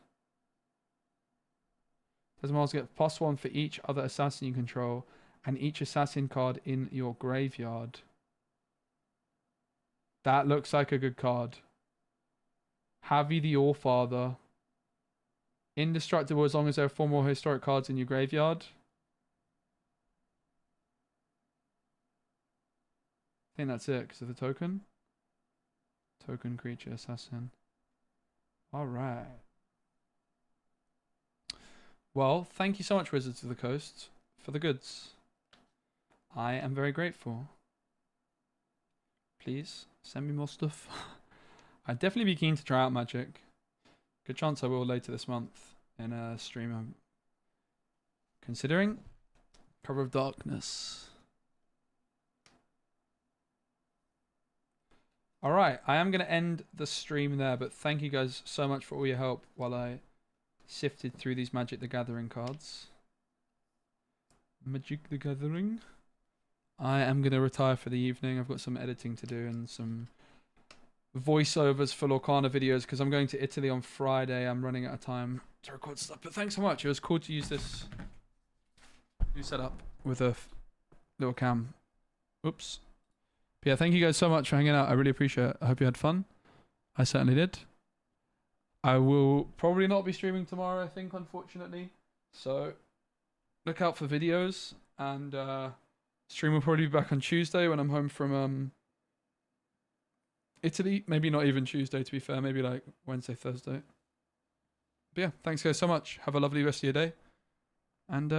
Desmond Miles gets +1 for each other assassin you control and each assassin card in your graveyard. That looks like a good card. Javi the Allfather. Indestructible as long as there are 4 more historic cards in your graveyard. I think that's it because of the token. Token creature assassin. Alright. Well, thank you so much, Wizards of the Coast, for the goods. I am very grateful. Please send me more stuff. I'd definitely be keen to try out Magic. Good chance I will later this month in a stream I'm considering. Cover of Darkness. Alright, I am going to end the stream there, but thank you guys so much for all your help while I sifted through these Magic the Gathering cards. Magic the Gathering. I am going to retire for the evening. I've got some editing to do and some voiceovers for Lorcana videos because I'm going to Italy on Friday. I'm running out of time to record stuff. But thanks so much. It was cool to use this new setup with a little cam. Oops. But yeah, thank you guys so much for hanging out. I really appreciate it. I hope you had fun. I certainly did. I will probably not be streaming tomorrow, I think, unfortunately. So look out for videos. And stream will probably be back on Tuesday when I'm home from Italy. Maybe not even Tuesday, to be fair. Maybe like Wednesday, Thursday. But yeah, thanks guys so much. Have a lovely rest of your day. And